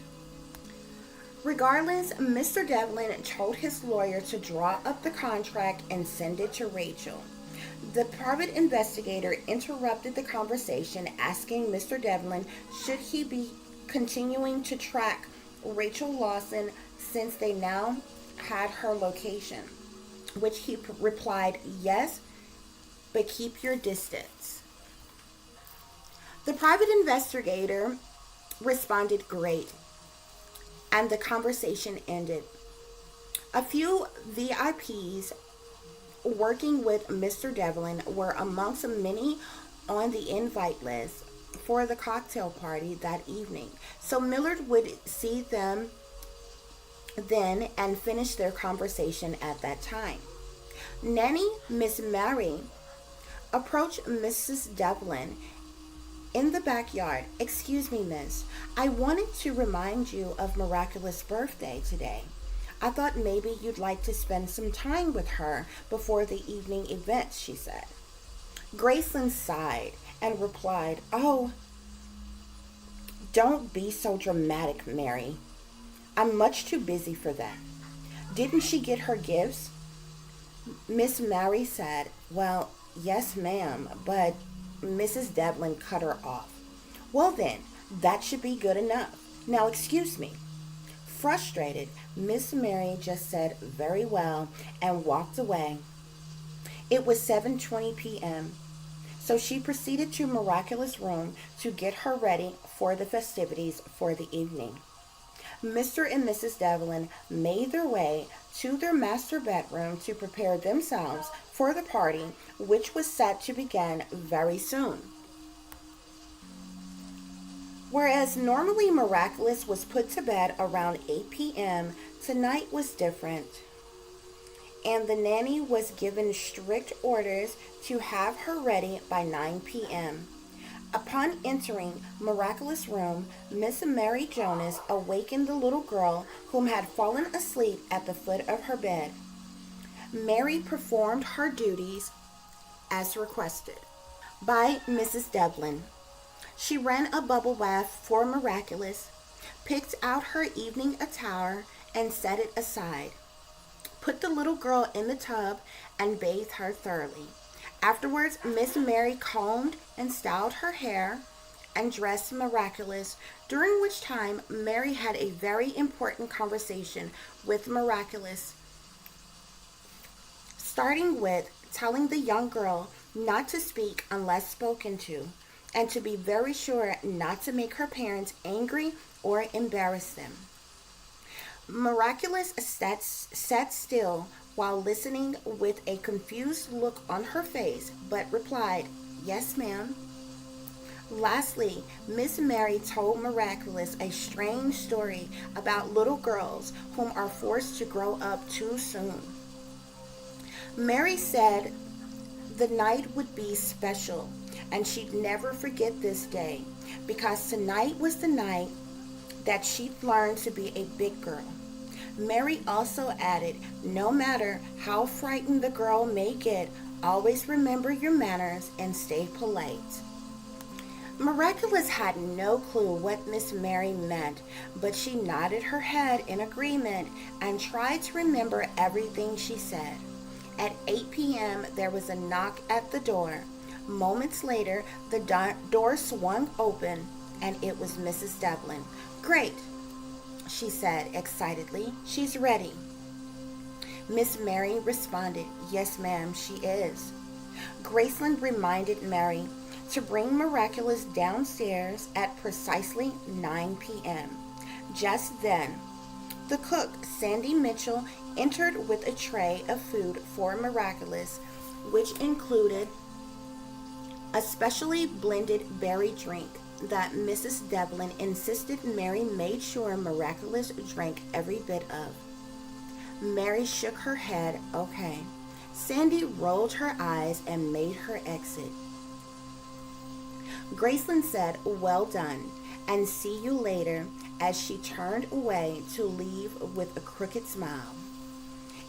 A: Regardless, Mr. Devlin told his lawyer to draw up the contract and send it to Rachel. The private investigator interrupted the conversation, asking Mr. Devlin should he be continuing to track Rachel Lawson since they now had her location, which he replied, yes, but keep your distance. The private investigator responded, great, and the conversation ended. A few VIPs working with Mr. Devlin were amongst many on the invite list for the cocktail party that evening, so Millard would see them then and finish their conversation at that time. Nanny, Miss Mary, approached Mrs. Devlin in the backyard. Excuse me, miss, I wanted to remind you of Miraculous' birthday today. I thought maybe you'd like to spend some time with her before the evening event, she said. Graceland sighed and replied, oh, don't be so dramatic, Mary. I'm much too busy for that. Didn't she get her gifts? Miss Mary said, well, yes, ma'am, but Mrs. Devlin cut her off. Well, then, that should be good enough. Now, excuse me. Frustrated, Miss Mary just said, very well, and walked away. It was 7:20 p.m., so she proceeded to Miraculous' room to get her ready for the festivities for the evening. Mr. and Mrs. Devlin made their way to their master bedroom to prepare themselves for the party, which was set to begin very soon. Whereas normally Miraculous was put to bed around 8 p.m., tonight was different, and the nanny was given strict orders to have her ready by 9 p.m. Upon entering Miraculous' room, Miss Mary Jonas awakened the little girl whom had fallen asleep at the foot of her bed. Mary performed her duties as requested by Mrs. Devlin. She ran a bubble bath for Miraculous, picked out her evening attire, and set it aside. Put the little girl in the tub and bathed her thoroughly. Afterwards, Miss Mary combed and styled her hair and dressed Miraculous, during which time Mary had a very important conversation with Miraculous, starting with telling the young girl not to speak unless spoken to, and to be very sure not to make her parents angry or embarrass them. Miraculous sat still while listening with a confused look on her face, but replied, yes, ma'am. Lastly, Miss Mary told Miraculous a strange story about little girls whom are forced to grow up too soon. Mary said the night would be special, and she'd never forget this day, because tonight was the night that she'd learned to be a big girl. Mary also added, no matter how frightened the girl may get, always remember your manners and stay polite. Miraculous had no clue what Miss Mary meant, but she nodded her head in agreement and tried to remember everything she said. At 8 p.m., there was a knock at the door. Moments later, the door swung open, and it was Mrs. Devlin. Great, she said excitedly. She's ready. Miss Mary responded, yes, ma'am, she is. Graceland reminded Mary to bring Miraculous downstairs at precisely 9 p.m. Just then, the cook, Sandy Mitchell, entered with a tray of food for Miraculous, which included a specially blended berry drink that Mrs. Devlin insisted Mary made sure Miraculous drank every bit of. Mary shook her head, okay. Sandy rolled her eyes and made her exit. Graceland said, well done, and see you later, as she turned away to leave with a crooked smile.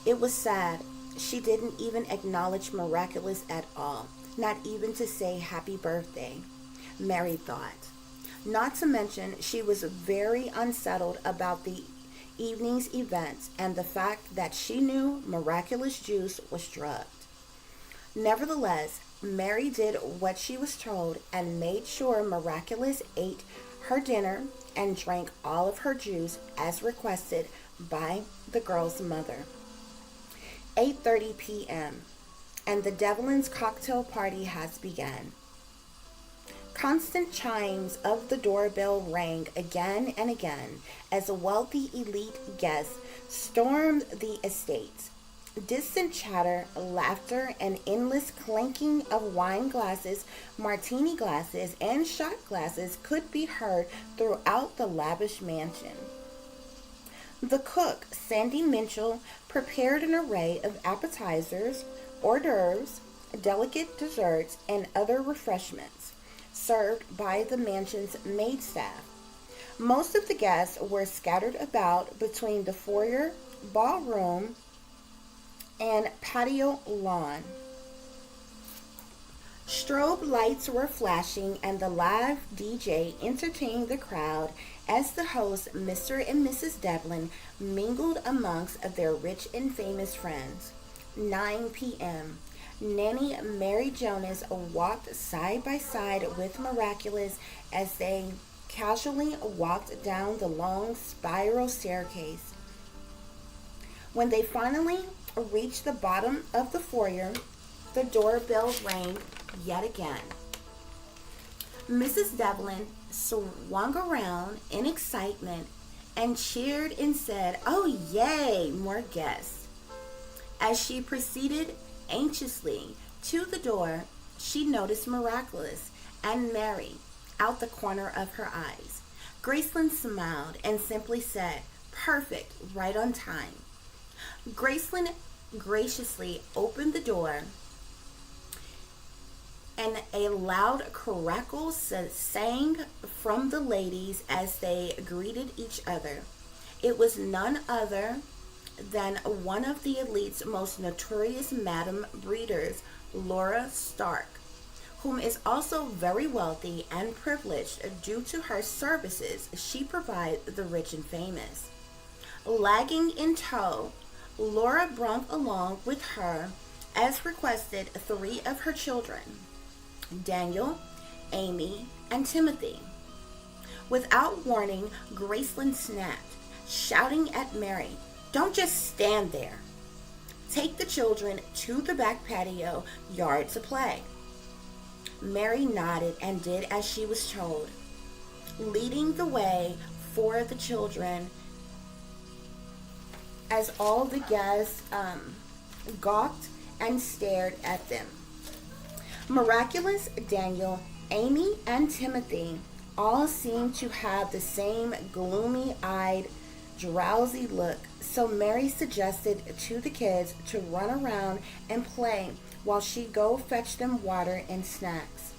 A: It was sad. She didn't even acknowledge Miraculous at all, not even to say happy birthday, Mary thought. Not to mention, she was very unsettled about the evening's events and the fact that she knew Miraculous juice was drugged. Nevertheless, Mary did what she was told and made sure Miraculous ate her dinner and drank all of her juice as requested by the girl's mother. 8:30 p.m. and the Devlin's cocktail party has begun. Constant chimes of the doorbell rang again and again as a wealthy elite guest stormed the estate. Distant chatter, laughter, and endless clanking of wine glasses, martini glasses, and shot glasses could be heard throughout the lavish mansion. The cook, Sandy Mitchell, prepared an array of appetizers, hors d'oeuvres, delicate desserts, and other refreshments, served by the mansion's maid staff. Most of the guests were scattered about between the foyer, ballroom, and patio lawn. Strobe lights were flashing and the live DJ entertained the crowd as the host, Mr. and Mrs. Devlin, mingled amongst their rich and famous friends. 9 p.m. Nanny Mary Jonas walked side by side with Miraculous as they casually walked down the long spiral staircase. When they finally reached the bottom of the foyer, the doorbell rang yet again. Mrs. Devlin swung around in excitement and cheered and said, "Oh, yay, more guests." As she proceeded anxiously to the door, she noticed Miraculous and Mary out the corner of her eyes. Graceland smiled and simply said, "Perfect, right on time." Graceland graciously opened the door and a loud crackle sang from the ladies as they greeted each other. It was none other than one of the elite's most notorious Madam Breeders, Laura Stark, whom is also very wealthy and privileged due to her services she provides the rich and famous. Lagging in tow, Laura brought along with her, as requested, 3 of her children, Daniel, Amy, and Timothy. Without warning, Graceland snapped, shouting at Mary, "Don't just stand there. Take the children to the back patio yard to play." Mary nodded and did as she was told, leading the way for the children as all the guests gawked and stared at them. Miraculous, Daniel, Amy, and Timothy all seemed to have the same gloomy-eyed, drowsy look, so Mary suggested to the kids to run around and play while she go fetch them water and snacks.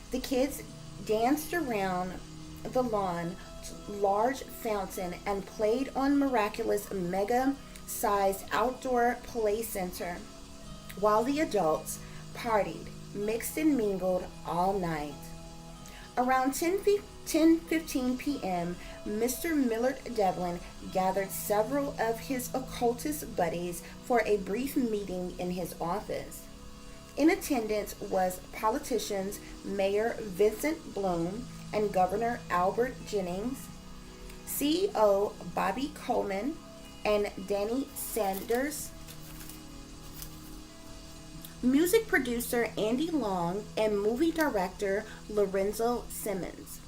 A: The kids danced around the lawn large fountain and played on Miraculous mega-sized outdoor play center, while the adults partied, mixed and mingled all night. Around 10:15 p.m., Mr. Millard Devlin gathered several of his occultist buddies for a brief meeting in his office. In attendance was politicians Mayor Vincent Bloom and Governor Albert Jennings, CEO Bobby Coleman, and Danny Sanders, music producer Andy Long, and movie director Lorenzo Simmons.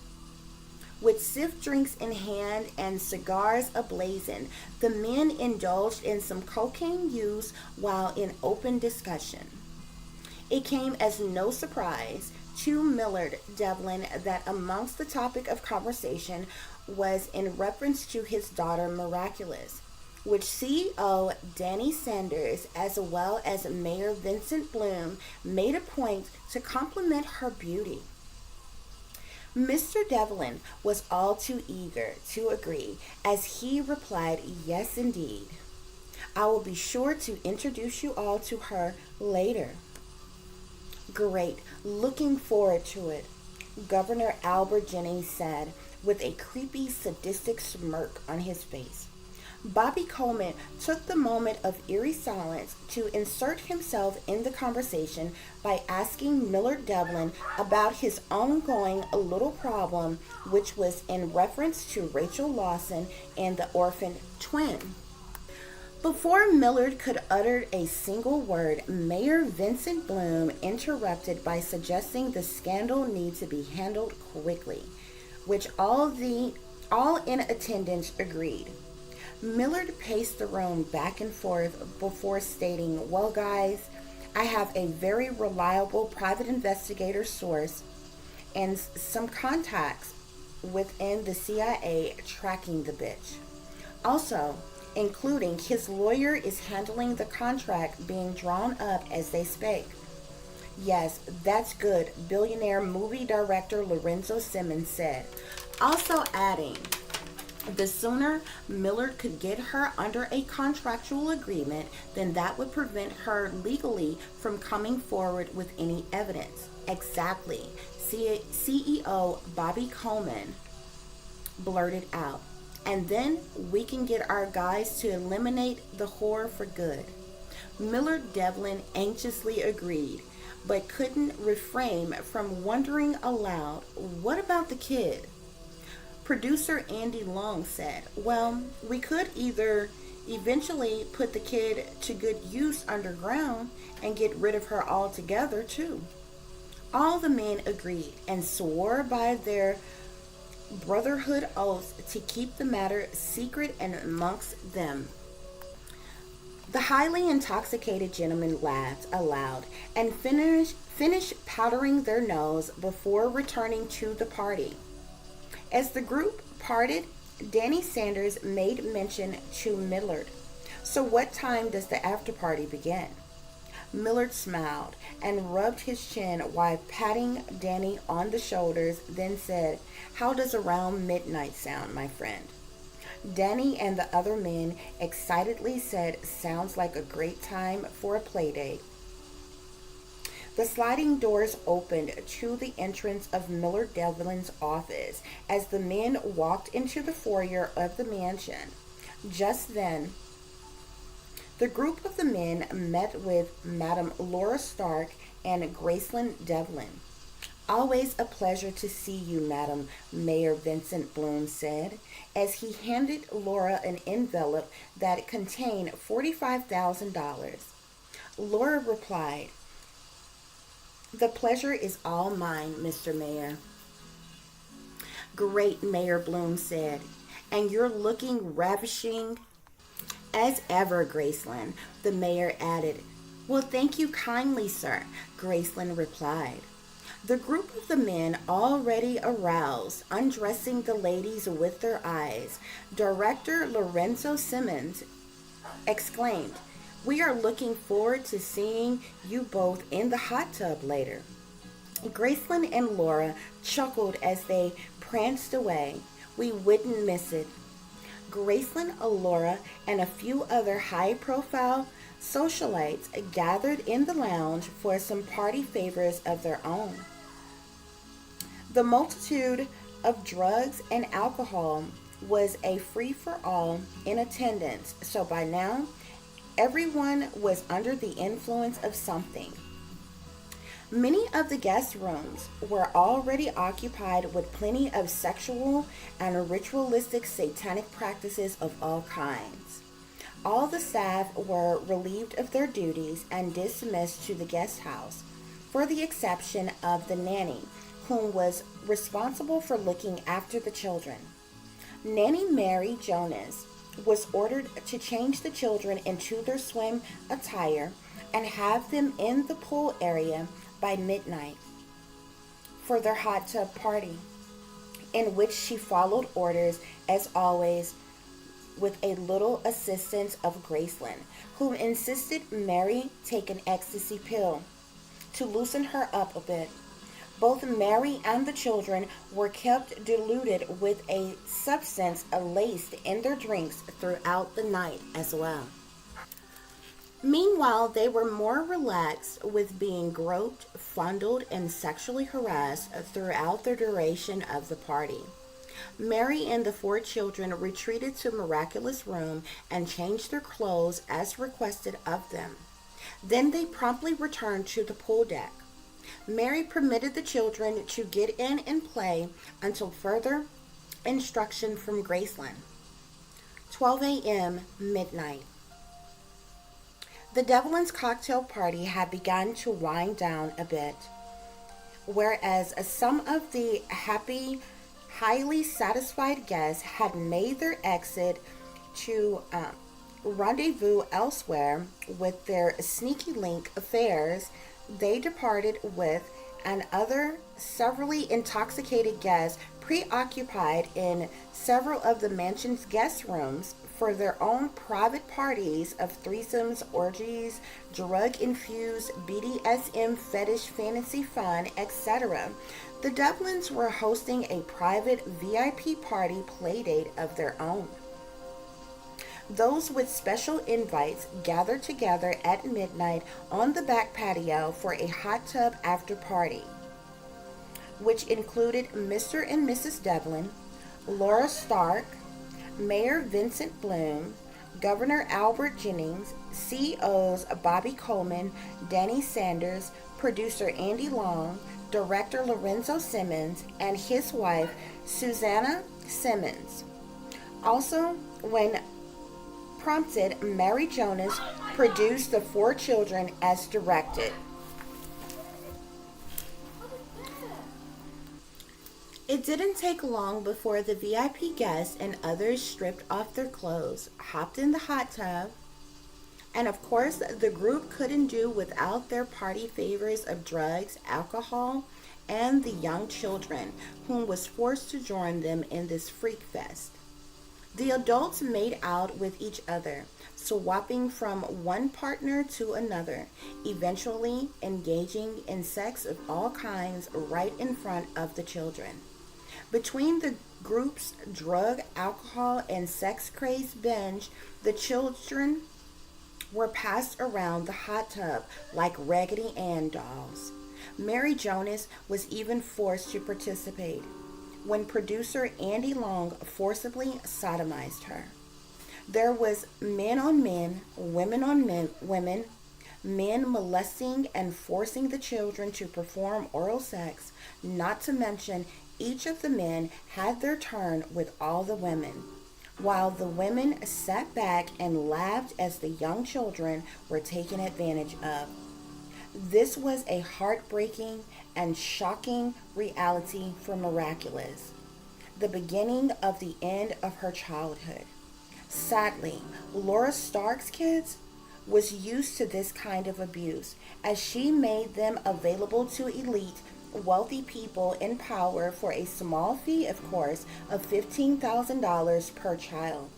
A: With stiff drinks in hand and cigars ablazing, the men indulged in some cocaine use while in open discussion. It came as no surprise to Millard Devlin that amongst the topic of conversation was in reference to his daughter Miraculous, which CEO Danny Sanders, as well as Mayor Vincent Bloom, made a point to compliment her beauty. Mr. Devlin was all too eager to agree as he replied, "Yes, indeed. I will be sure to introduce you all to her later." "Great, looking forward to it," Governor Albert Jennings said with a creepy, sadistic smirk on his face. Bobby Coleman took the moment of eerie silence to insert himself in the conversation by asking Millard Devlin about his ongoing little problem, which was in reference to Rachel Lawson and the orphaned twin. Before Millard could utter a single word, Mayor Vincent Bloom interrupted by suggesting the scandal need to be handled quickly, which all in attendance agreed. Millard paced the room back and forth before stating, "Well, guys, I have a very reliable private investigator source and some contacts within the CIA tracking the bitch. Also, including his lawyer is handling the contract being drawn up as they speak." "Yes, that's good," billionaire movie director Lorenzo Simmons said, also adding, The sooner Millard could get her under a contractual agreement, then that would prevent her legally from coming forward with any evidence. Exactly, CEO Bobby Coleman blurted out. And then we can get our guys to eliminate the whore for good. Millard Devlin anxiously agreed, but couldn't refrain from wondering aloud, what about the kid? Producer Andy Long said, well, we could either eventually put the kid to good use underground and get rid of her altogether, too. All the men agreed and swore by their brotherhood oaths to keep the matter secret and amongst them. The highly intoxicated gentlemen laughed aloud and finished powdering their nose before returning to the party. As the group parted, Danny Sanders made mention to Millard. So what time does the after party begin? Millard smiled and rubbed his chin while patting Danny on the shoulders, then said, how does around midnight sound, my friend? Danny and the other men excitedly said, sounds like a great time for a play date. The sliding doors opened to the entrance of Millard Devlin's office as the men walked into the foyer of the mansion. Just then, the group of the men met with Madame Laura Stark and Graceland Devlin. Always a pleasure to see you, Madam, Mayor Vincent Bloom said, as he handed Laura an envelope that contained $45,000. Laura replied, the pleasure is all mine, Mr. Mayor. Great, Mayor Bloom said, and you're looking ravishing as ever, Graceland, the mayor added. Well, thank you kindly, sir, Graceland replied. The group of the men already aroused, undressing the ladies with their eyes. Director Lorenzo Simmons exclaimed, we are looking forward to seeing you both in the hot tub later. Graceland and Laura chuckled as they pranced away. We wouldn't miss it. Graceland, Laura, and a few other high-profile socialites gathered in the lounge for some party favors of their own. The multitude of drugs and alcohol was a free-for-all in attendance, so by now, everyone was under the influence of something. Many of the guest rooms were already occupied with plenty of sexual and ritualistic satanic practices of all kinds. All the staff were relieved of their duties and dismissed to the guest house, for the exception of the nanny, whom was responsible for looking after the children. Nanny Mary Jonas was ordered to change the children into their swim attire and have them in the pool area by midnight for their hot tub party, in which she followed orders as always with a little assistance of Graceland, who insisted Mary take an ecstasy pill to loosen her up a bit. Both Mary and the children were kept diluted with a substance laced in their drinks throughout the night as well. Meanwhile, they were more relaxed with being groped, fondled, and sexually harassed throughout the duration of the party. Mary and the 4 children retreated to Miraculous Room and changed their clothes as requested of them. Then they promptly returned to the pool deck. Mary permitted the children to get in and play until further instruction from Graceland. 12 a.m. midnight. The Devlin's cocktail party had begun to wind down a bit, whereas some of the happy, highly satisfied guests had made their exit to rendezvous elsewhere with their sneaky link affairs. They departed with and other severely intoxicated guests preoccupied in several of the mansion's guest rooms for their own private parties of threesomes, orgies, drug-infused BDSM fetish fantasy fun, etc., the Devlins were hosting a private VIP party playdate of their own. Those with special invites gathered together at midnight on the back patio for a hot tub after party, which included Mr. and Mrs. Devlin, Laura Stark, Mayor Vincent Bloom, Governor Albert Jennings, CEOs Bobby Coleman, Danny Sanders, producer Andy Long, director Lorenzo Simmons, and his wife Susanna Simmons. Also, when prompted, Mary Jonas produced the 4 children as directed. It didn't take long before the VIP guests and others stripped off their clothes, hopped in the hot tub, and of course the group couldn't do without their party favors of drugs, alcohol, and the young children, whom was forced to join them in this freak fest. The adults made out with each other, swapping from one partner to another, eventually engaging in sex of all kinds right in front of the children. Between the group's drug, alcohol, and sex-crazed binge, the children were passed around the hot tub like Raggedy Ann dolls. Mary Jonas was even forced to participate when producer Andy Long forcibly sodomized her. There was men on men, women on women, men molesting and forcing the children to perform oral sex, not to mention each of the men had their turn with all the women, while the women sat back and laughed as the young children were taken advantage of. This was a heartbreaking and shocking reality for Miraculous, the beginning of the end of her childhood. Sadly, Laura Stark's kids was used to this kind of abuse, as she made them available to elite, wealthy people in power for a small fee, of course, of $15,000 per child.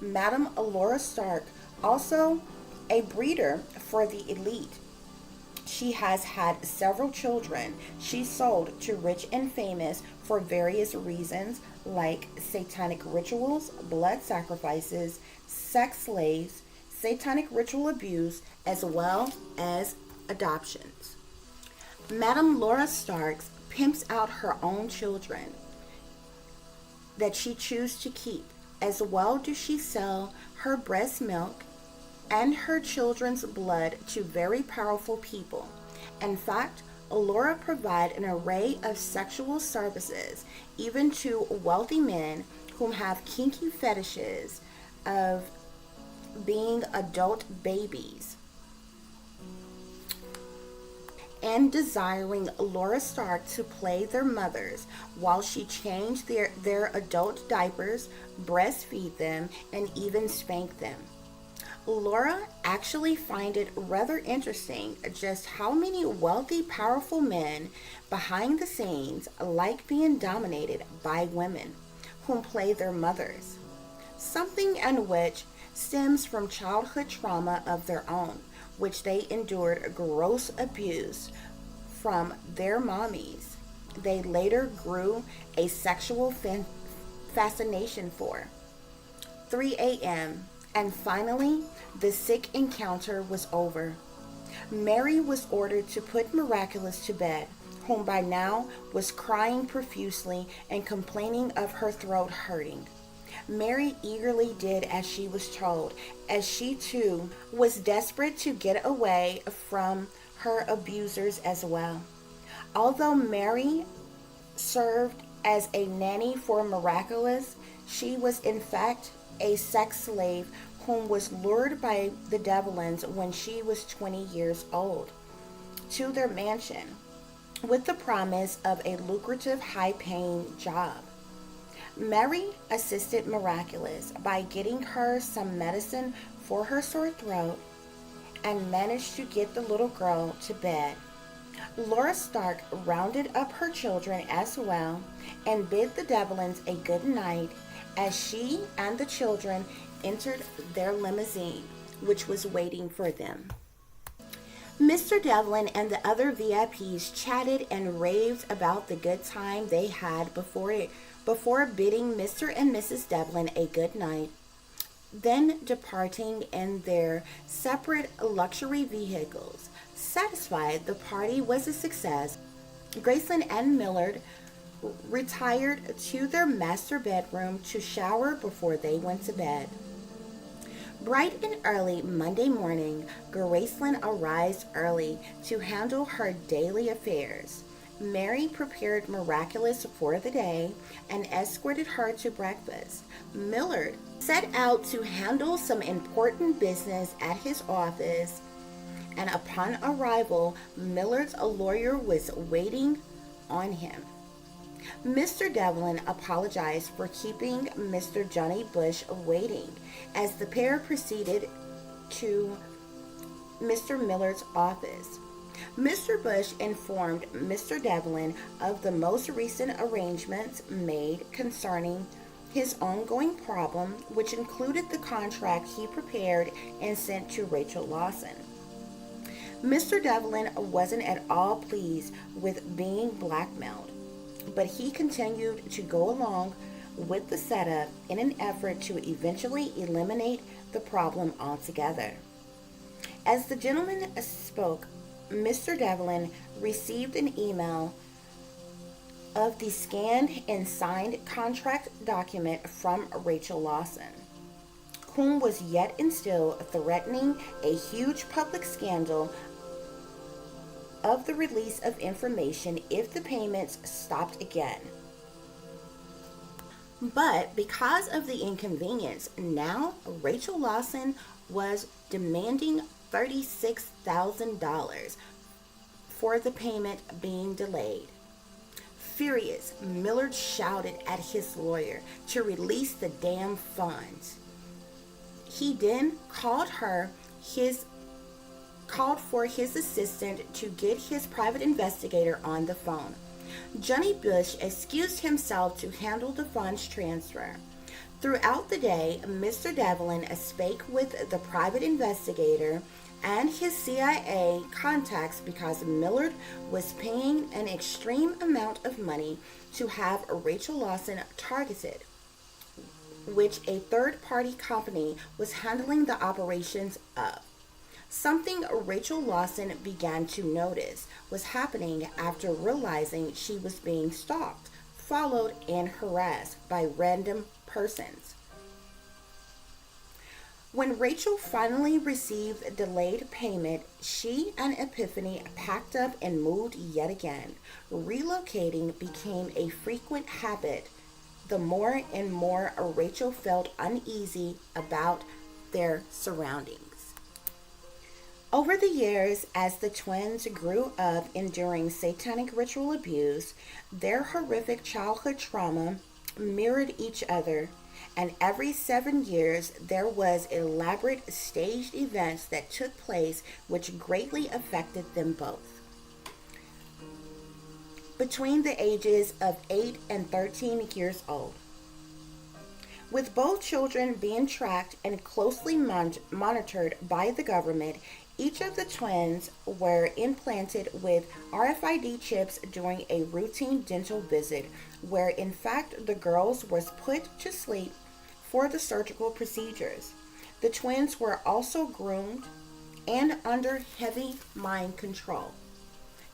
A: Madame Laura Stark, also a breeder for the elite. She has had several children she sold to rich and famous for various reasons, like satanic rituals, blood sacrifices, sex slaves, satanic ritual abuse, as well as adoptions. Madame Laura Stark pimps out her own children that she chooses to keep. As well does she sell her breast milk and her children's blood to very powerful people. In fact, Laura provides an array of sexual services, even to wealthy men whom have kinky fetishes of being adult babies and desiring Laura Stark to play their mothers while she changed their adult diapers, breastfeed them, and even spank them. Laura actually find it rather interesting just how many wealthy, powerful men behind the scenes like being dominated by women whom play their mothers, something in which stems from childhood trauma of their own, which they endured gross abuse from their mommies. They later grew a sexual fascination for. 3 a.m. And finally, the sick encounter was over. Mary was ordered to put Miraculous to bed, whom by now was crying profusely and complaining of her throat hurting. Mary eagerly did as she was told, as she too was desperate to get away from her abusers as well. Although Mary served as a nanny for Miraculous, she was in fact a sex slave whom was lured by the Devlins when she was 20 years old to their mansion with the promise of a lucrative, high-paying job. Mary assisted Miraculous by getting her some medicine for her sore throat and managed to get the little girl to bed. Laura Stark rounded up her children as well and bid the Devlins a good night as she and the children entered their limousine, which was waiting for them. Mr. Devlin and the other VIPs chatted and raved about the good time they had before bidding Mr. and Mrs. Devlin a good night, then departing in their separate luxury vehicles. Satisfied the party was a success, Graceland and Millard retired to their master bedroom to shower before they went to bed. Bright and early Monday morning, Graceland arose early to handle her daily affairs. Mary prepared miraculous for the day and escorted her to breakfast. Millard set out to handle some important business at his office, and upon arrival, Millard's lawyer was waiting on him. Mr. Devlin apologized for keeping Mr. Johnny Bush waiting as the pair proceeded to Mr. Millard's office. Mr. Bush informed Mr. Devlin of the most recent arrangements made concerning his ongoing problem, which included the contract he prepared and sent to Rachel Lawson. Mr. Devlin wasn't at all pleased with being blackmailed, but he continued to go along with the setup in an effort to eventually eliminate the problem altogether. As the gentleman spoke, Mr. Devlin received an email of the scanned and signed contract document from Rachel Lawson, whom was yet and still threatening a huge public scandal of the release of information if the payments stopped again. But because of the inconvenience, now Rachel Lawson was demanding $36,000 for the payment being delayed. Furious, Millard shouted at his lawyer to release the damn funds. He then called for his assistant to get his private investigator on the phone. Johnny Bush excused himself to handle the funds transfer. Throughout the day, Mr. Devlin spoke with the private investigator and his CIA contacts because Millard was paying an extreme amount of money to have Rachel Lawson targeted, which a third-party company was handling the operations of. Something Rachel Lawson began to notice was happening after realizing she was being stalked, followed, and harassed by random persons. When Rachel finally received delayed payment, she and Epiphany packed up and moved yet again. Relocating became a frequent habit. The more and more Rachel felt uneasy about their surroundings. Over the years, as the twins grew up enduring satanic ritual abuse, their horrific childhood trauma mirrored each other, and every 7 years there was elaborate staged events that took place which greatly affected them both. Between the ages of 8 and 13 years old, with both children being tracked and closely monitored by the government, each of the twins were implanted with RFID chips during a routine dental visit, where in fact the girls was put to sleep for the surgical procedures. The twins were also groomed and under heavy mind control,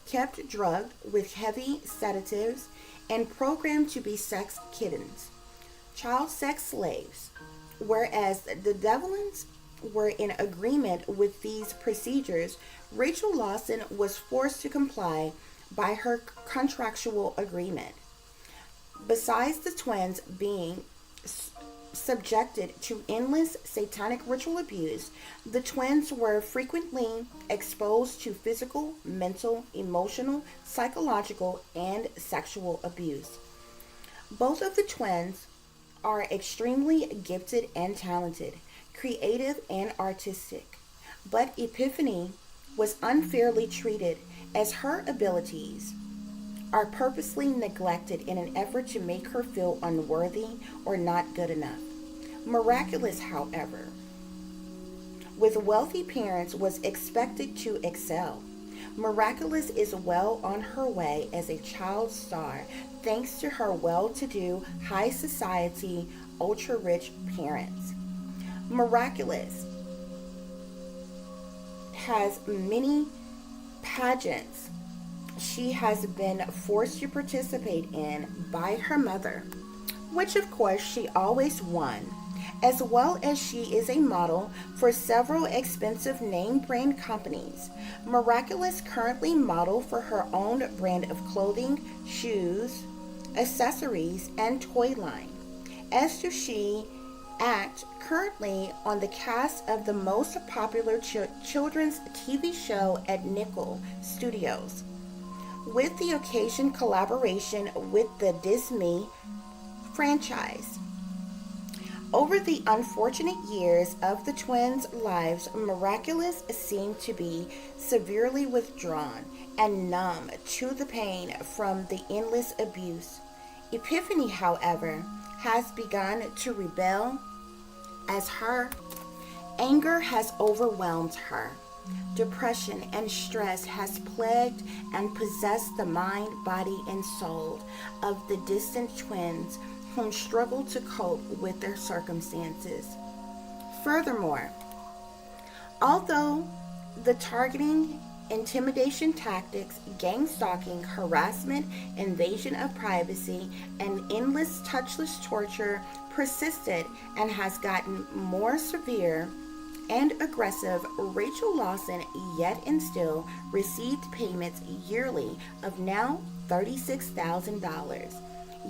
A: kept drugged with heavy sedatives, and programmed to be sex kittens, child sex slaves, whereas the Devlins were in agreement with these procedures. Rachel Lawson was forced to comply by her contractual agreement. Besides the twins being subjected to endless satanic ritual abuse, the twins were frequently exposed to physical, mental, emotional, psychological, and sexual abuse. Both of the twins are extremely gifted and talented, creative and artistic, but Epiphany was unfairly treated as her abilities are purposely neglected in an effort to make her feel unworthy or not good enough. Miraculous, however, with wealthy parents, was expected to excel. Miraculous is well on her way as a child star thanks to her well-to-do, high society, ultra-rich parents. Miraculous has many pageants she has been forced to participate in by her mother, which of course she always won, as well as she is a model for several expensive name brand companies. Miraculous currently model for her own brand of clothing, shoes, accessories, and toy line. As to she act currently on the cast of the most popular children's TV show at Nickel Studios, with the occasion collaboration with the Disney franchise. Over the unfortunate years of the twins' lives, Miraculous seemed to be severely withdrawn and numb to the pain from the endless abuse. Epiphany, however, has begun to rebel as her anger has overwhelmed her. Depression and stress has plagued and possessed the mind, body, and soul of the distant twins whom struggle to cope with their circumstances. Furthermore, although the targeting, intimidation tactics, gang stalking, harassment, invasion of privacy, and endless touchless torture persisted and has gotten more severe and aggressive, Rachel Lawson yet and still received payments yearly of now $36,000.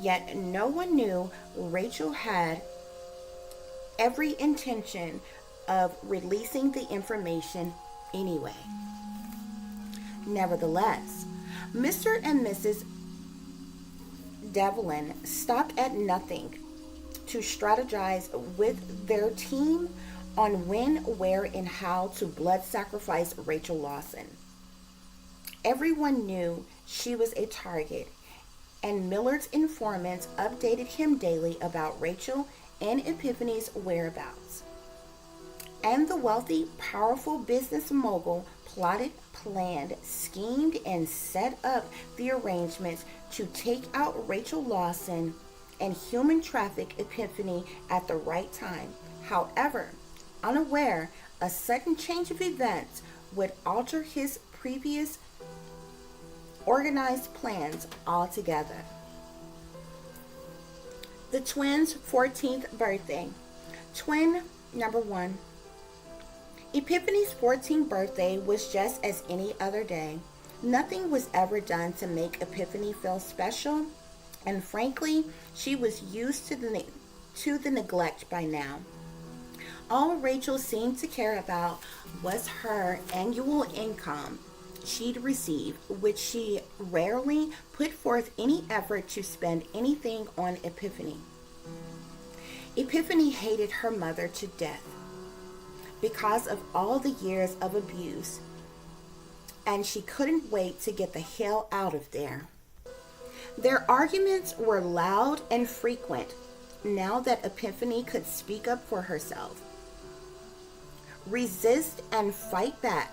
A: Yet no one knew Rachel had every intention of releasing the information anyway. Nevertheless, Mr. and Mrs. Devlin stopped at nothing to strategize with their team on when, where, and how to blood sacrifice Rachel Lawson. Everyone knew she was a target, and Millard's informants updated him daily about Rachel and Epiphany's whereabouts. And the wealthy, powerful business mogul plotted, planned, schemed, and set up the arrangements to take out Rachel Lawson and human traffic Epiphany at the right time. However, unaware, a sudden change of events would alter his previous organized plans altogether. The twins' 14th birthday. Twin number 1. Epiphany's 14th birthday was just as any other day. Nothing was ever done to make Epiphany feel special, and frankly, she was used to the neglect by now. All Rachel seemed to care about was her annual income she'd receive, which she rarely put forth any effort to spend anything on Epiphany. Epiphany hated her mother to death because of all the years of abuse, and she couldn't wait to get the hell out of there. Their arguments were loud and frequent now that Epiphany could speak up for herself, resist and fight back.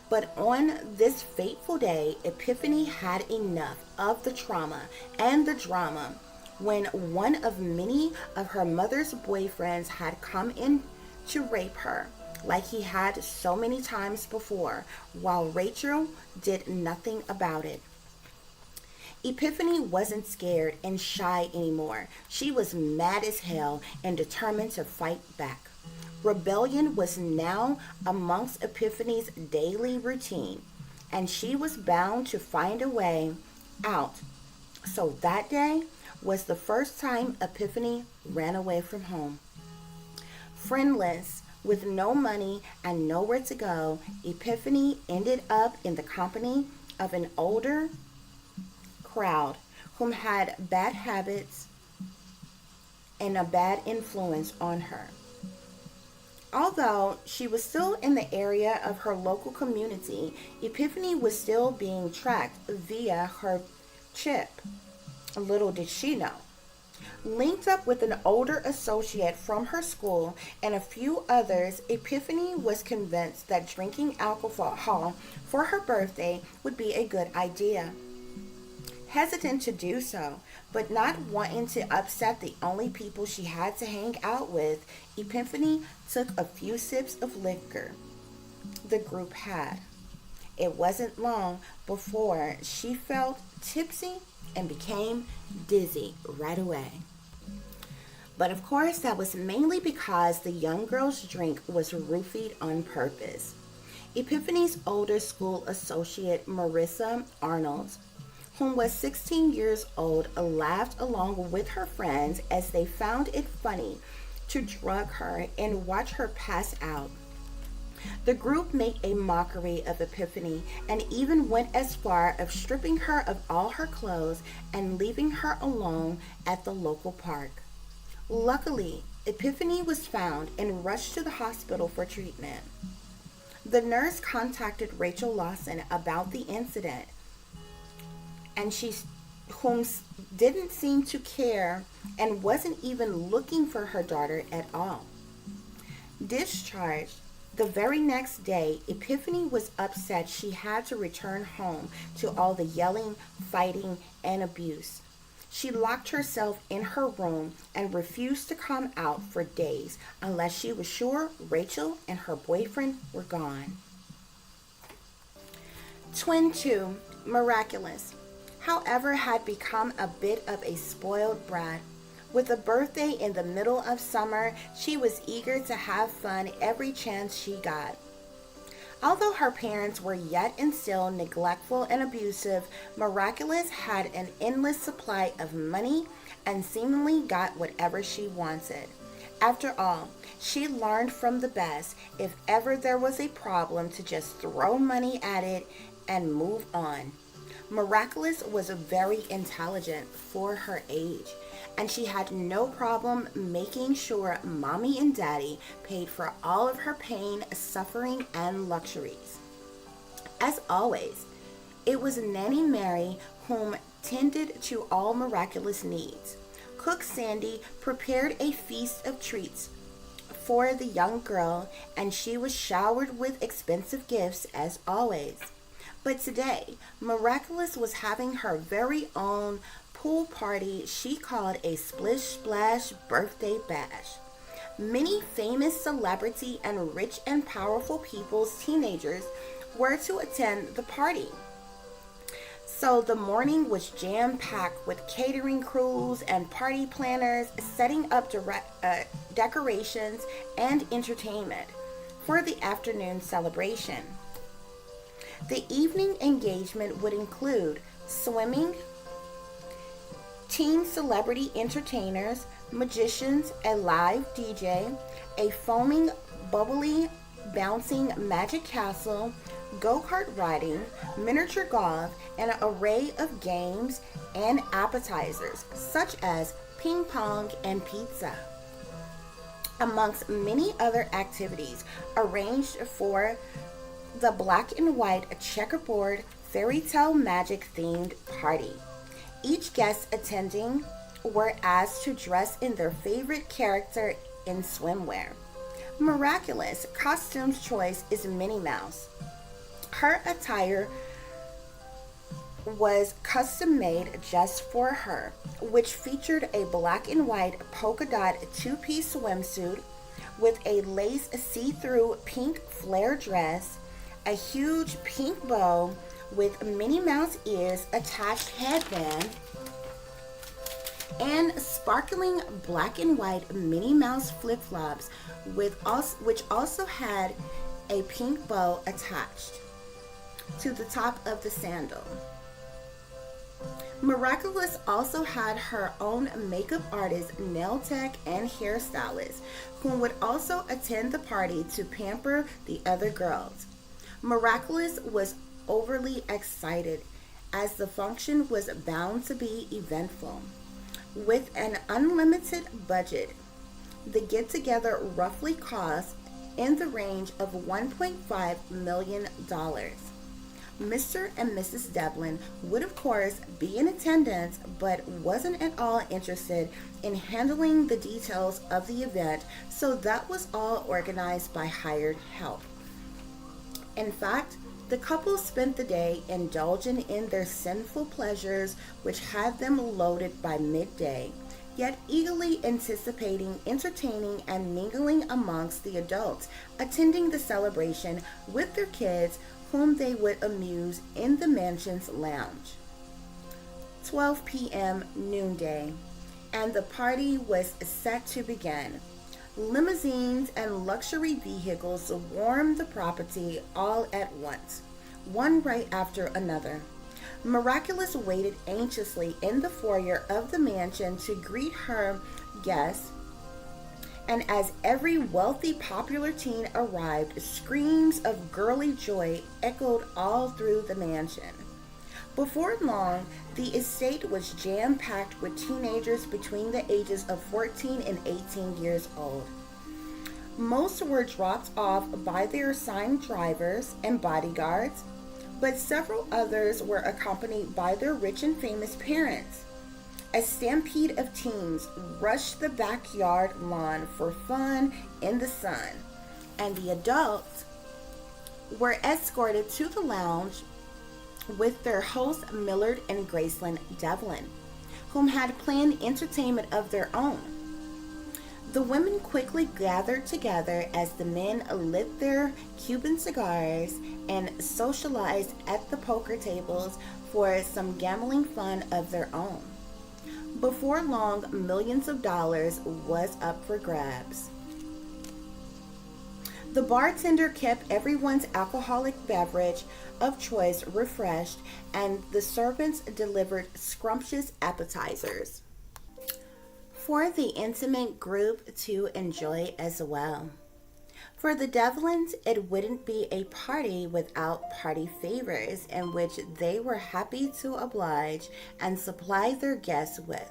A: But on this fateful day, Epiphany had enough of the trauma and the drama when one of many of her mother's boyfriends had come in to rape her, like he had so many times before, while Rachel did nothing about it. Epiphany wasn't scared and shy anymore. She was mad as hell and determined to fight back. Rebellion was now amongst Epiphany's daily routine, and she was bound to find a way out. So that day was the first time Epiphany ran away from home. Friendless, with no money and nowhere to go, Epiphany ended up in the company of an older crowd whom had bad habits and a bad influence on her. Although she was still in the area of her local community, Epiphany was still being tracked via her chip. Little did she know, Linked up with an older associate from her school and a few others, Epiphany was convinced that drinking alcohol for her birthday would be a good idea. Hesitant to do so, but not wanting to upset the only people she had to hang out with, Epiphany took a few sips of liquor the group had. It wasn't long before she felt tipsy and became dizzy right away. But of course, that was mainly because the young girl's drink was roofied on purpose. Epiphany's older school associate, Marissa Arnold, whom was 16 years old, laughed along with her friends as they found it funny to drug her and watch her pass out. The group made a mockery of Epiphany and even went as far as stripping her of all her clothes and leaving her alone at the local park. Luckily, Epiphany was found and rushed to the hospital for treatment. The nurse contacted Rachel Lawson about the incident, and whom didn't seem to care and wasn't even looking for her daughter at all. Discharged the very next day, Epiphany was upset she had to return home to all the yelling, fighting, and abuse. She locked herself in her room and refused to come out for days unless she was sure Rachel and her boyfriend were gone. Twin 2, Miraculous, however, had become a bit of a spoiled brat. With a birthday in the middle of summer, she was eager to have fun every chance she got. Although her parents were yet and still neglectful and abusive, Miraculous had an endless supply of money and seemingly got whatever she wanted. After all, she learned from the best, if ever there was a problem, to just throw money at it and move on. Miraculous was very intelligent for her age, and she had no problem making sure mommy and daddy paid for all of her pain, suffering, and luxuries. As always, it was Nanny Mary whom tended to all Miraculous needs. Cook Sandy prepared a feast of treats for the young girl, and she was showered with expensive gifts as always. But today, Miraculous was having her very own pool party she called a Splish Splash Birthday Bash. Many famous celebrity and rich and powerful people's teenagers were to attend the party. So the morning was jam-packed with catering crews and party planners setting up decorations and entertainment for the afternoon celebration. The evening engagement would include swimming, teen celebrity entertainers, magicians, a live DJ, a foaming, bubbly, bouncing magic castle, go-kart riding, miniature golf, and an array of games and appetizers such as ping pong and pizza, amongst many other activities arranged for the black and white checkerboard fairy tale magic themed party. Each guest attending were asked to dress in their favorite character in swimwear. Miraculous costume's choice is Minnie Mouse. Her attire was custom made just for her, which featured a black and white polka dot two-piece swimsuit with a lace see-through pink flare dress, a huge pink bow with Minnie Mouse ears attached headband, and sparkling black and white Minnie Mouse flip-flops which also had a pink bow attached to the top of the sandal. Miraculous also had her own makeup artist, nail tech, and hairstylist who would also attend the party to pamper the other girls. Miraculous was overly excited as the function was bound to be eventful. With an unlimited budget, the get-together roughly cost in the range of $1.5 million. Mr. and Mrs. Devlin would, of course, be in attendance, but wasn't at all interested in handling the details of the event, so that was all organized by hired help. In fact, the couple spent the day indulging in their sinful pleasures, which had them loaded by midday, yet eagerly anticipating entertaining and mingling amongst the adults attending the celebration with their kids, whom they would amuse in the mansion's lounge. 12 p.m. noonday, and the party was set to begin. Limousines and luxury vehicles swarmed the property all at once, one right after another. Miraculous waited anxiously in the foyer of the mansion to greet her guests, and as every wealthy popular teen arrived, screams of girly joy echoed all through the mansion. Before long, the estate was jam-packed with teenagers between the ages of 14 and 18 years old. Most were dropped off by their assigned drivers and bodyguards, but several others were accompanied by their rich and famous parents. A stampede of teens rushed the backyard lawn for fun in the sun, and the adults were escorted to the lounge with their hosts Millard and Graceland Devlin, whom had planned entertainment of their own. The women quickly gathered together as the men lit their Cuban cigars and socialized at the poker tables for some gambling fun of their own. Before long, millions of dollars was up for grabs. The bartender kept everyone's alcoholic beverage of choice refreshed, and the servants delivered scrumptious appetizers for the intimate group to enjoy as well. For the Devlins, it wouldn't be a party without party favors, in which they were happy to oblige and supply their guests with.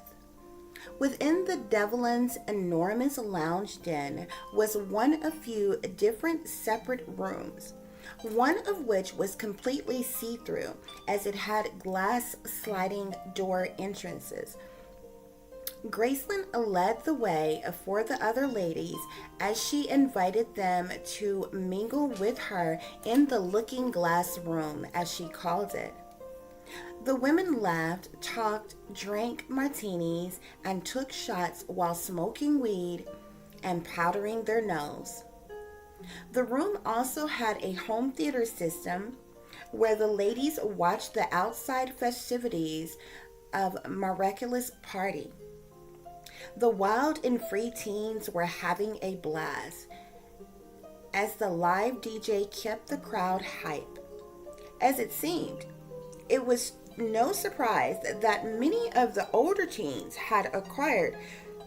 A: Within the Devlins' enormous lounge den was one of few different separate rooms, one of which was completely see-through, as it had glass sliding door entrances. Graceland led the way for the other ladies as she invited them to mingle with her in the looking glass room, as she called it. The women laughed, talked, drank martinis, and took shots while smoking weed and powdering their nose. The room also had a home theater system where the ladies watched the outside festivities of Miraculous Party. The wild and free teens were having a blast as the live DJ kept the crowd hype. As it seemed, it was no surprise that many of the older teens had acquired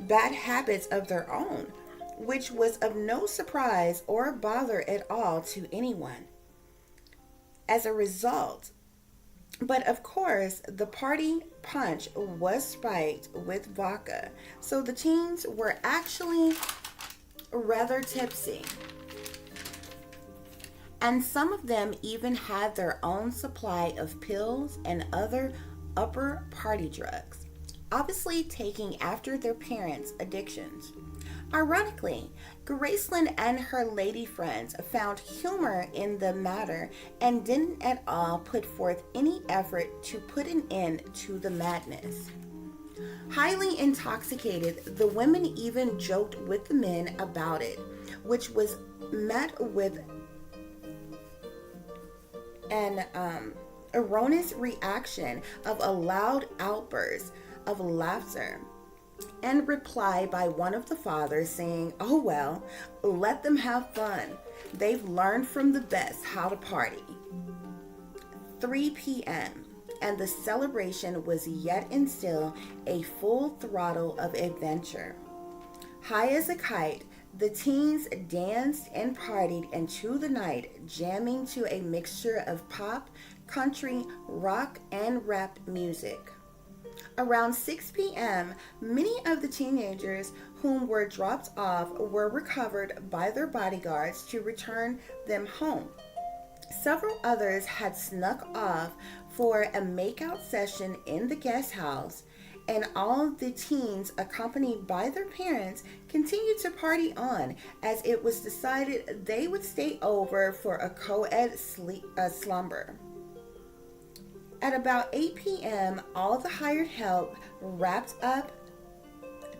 A: bad habits of their own, which was of no surprise or bother at all to anyone. As a result, but of course, the party punch was spiked with vodka, so the teens were actually rather tipsy. And some of them even had their own supply of pills and other upper party drugs, obviously taking after their parents' addictions. Ironically, Graceland and her lady friends found humor in the matter and didn't at all put forth any effort to put an end to the madness. Highly intoxicated, the women even joked with the men about it, which was met with an erroneous reaction of a loud outburst of laughter and reply by one of the fathers saying, "Oh well, let them have fun. They've learned from the best how to party." 3 p.m. and the celebration was yet and still a full throttle of adventure. High as a kite, the teens danced and partied into the night, jamming to a mixture of pop, country, rock, and rap music. Around 6 p.m., many of the teenagers whom were dropped off were recovered by their bodyguards to return them home. Several others had snuck off for a makeout session in the guest house, and all the teens, accompanied by their parents, continued to party on as it was decided they would stay over for a co-ed slumber. At about 8 p.m., all the hired help wrapped up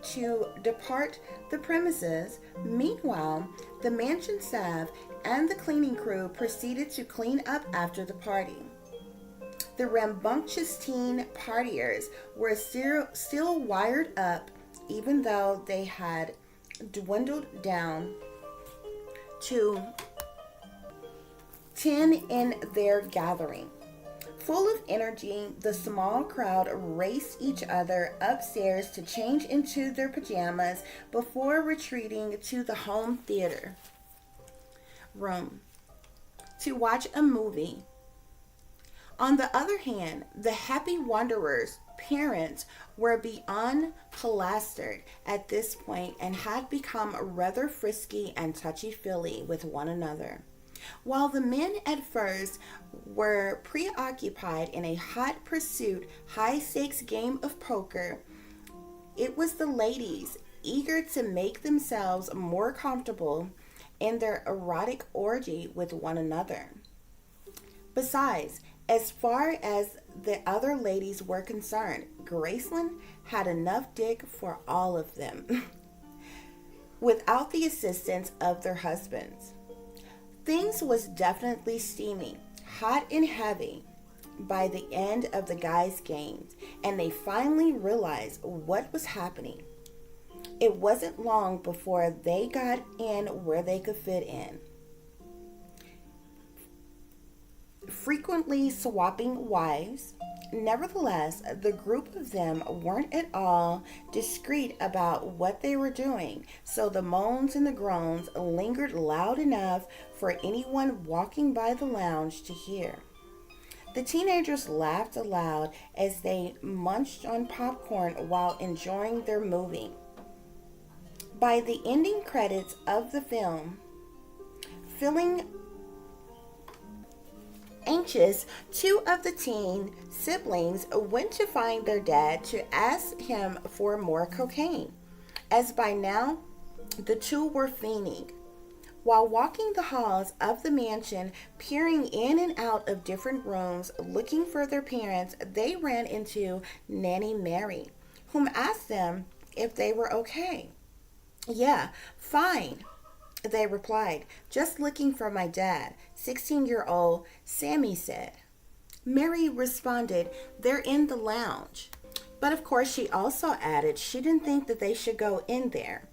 A: to depart the premises. Meanwhile, the mansion staff and the cleaning crew proceeded to clean up after the party. The rambunctious teen partiers were still wired up, even though they had dwindled down to 10 in their gathering. Full of energy, the small crowd raced each other upstairs to change into their pajamas before retreating to the home theater room to watch a movie. On the other hand, the happy wanderers' parents were beyond plastered at this point and had become rather frisky and touchy-feely with one another. While the men at first were preoccupied in a hot pursuit, high-stakes game of poker, it was the ladies, eager to make themselves more comfortable in their erotic orgy with one another. Besides, as far as the other ladies were concerned, Graceland had enough dick for all of them, without the assistance of their husbands. Things was definitely steamy, hot and heavy by the end of the guys' games, and they finally realized what was happening. It wasn't long before they got in where they could fit in, frequently swapping wives. Nevertheless, the group of them weren't at all discreet about what they were doing, so the moans and the groans lingered loud enough for anyone walking by the lounge to hear. The teenagers laughed aloud as they munched on popcorn while enjoying their movie. By the ending credits of the film, feeling anxious, two of the teen siblings went to find their dad to ask him for more cocaine, as by now the two were fiending. While walking the halls of the mansion, peering in and out of different rooms, looking for their parents, they ran into Nanny Mary, whom asked them if they were okay. "Yeah, fine," they replied. "Just looking for my dad," 16-year-old Sammy said. Mary responded, "They're in the lounge." But of course, she also added she didn't think that they should go in there.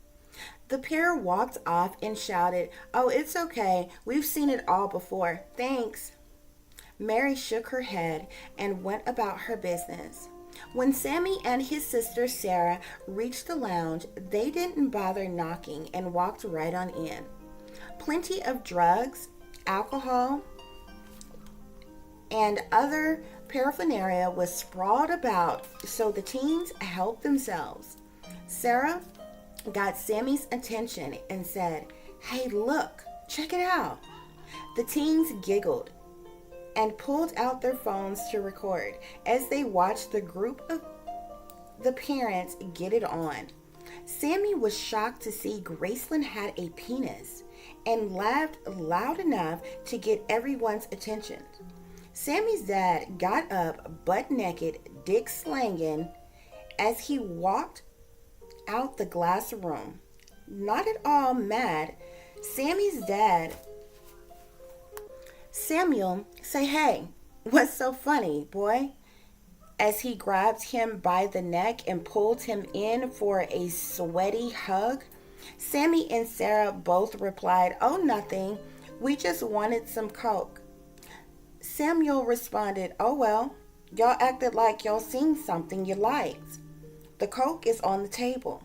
A: The pair walked off and shouted, "Oh, it's okay. We've seen it all before. Thanks." Mary shook her head and went about her business. When Sammy and his sister Sarah reached the lounge, they didn't bother knocking and walked right on in. Plenty of drugs, alcohol, and other paraphernalia was sprawled about, so the teens helped themselves. Sarah got Sammy's attention and said, "Hey, look, check it out." The teens giggled and pulled out their phones to record as they watched the group of the parents get it on. Sammy was shocked to see Graceland had a penis and laughed loud enough to get everyone's attention. Sammy's dad got up butt naked, dick slanging, as he walked out the glass room. Not at all mad, Sammy's dad, Samuel, say, "Hey, what's so funny, boy?" as he grabbed him by the neck and pulled him in for a sweaty hug. Sammy and Sarah both replied, "Oh, nothing. We just wanted some coke." Samuel responded, "Oh, well, y'all acted like y'all seen something you liked. The coke is on the table."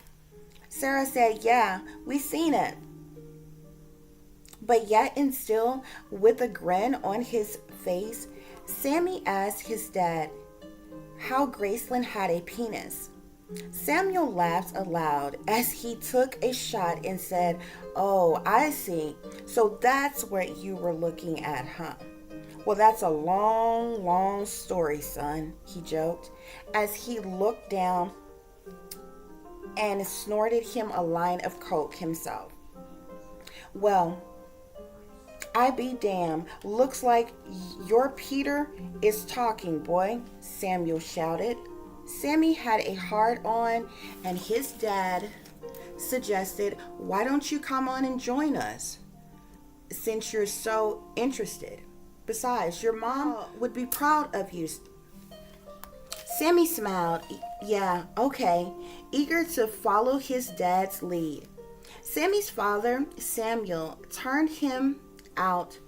A: Sarah said, "Yeah, we seen it." But yet and still, with a grin on his face, Sammy asked his dad how Graceland had a penis. Samuel laughed aloud as he took a shot and said, "Oh, I see. So that's what you were looking at, huh?" Well, that's a long, long story, son, he joked as he looked down and snorted him a line of coke himself. Well, I be damned. Looks like your Peter is talking, boy, Samuel shouted. Sammy had a hard on, and his dad suggested, why don't you come on and join us since you're so interested? Besides, your mom would be proud of you. Sammy smiled. Yeah, okay, eager to follow his dad's lead. Sammy's father, Samuel, turned him out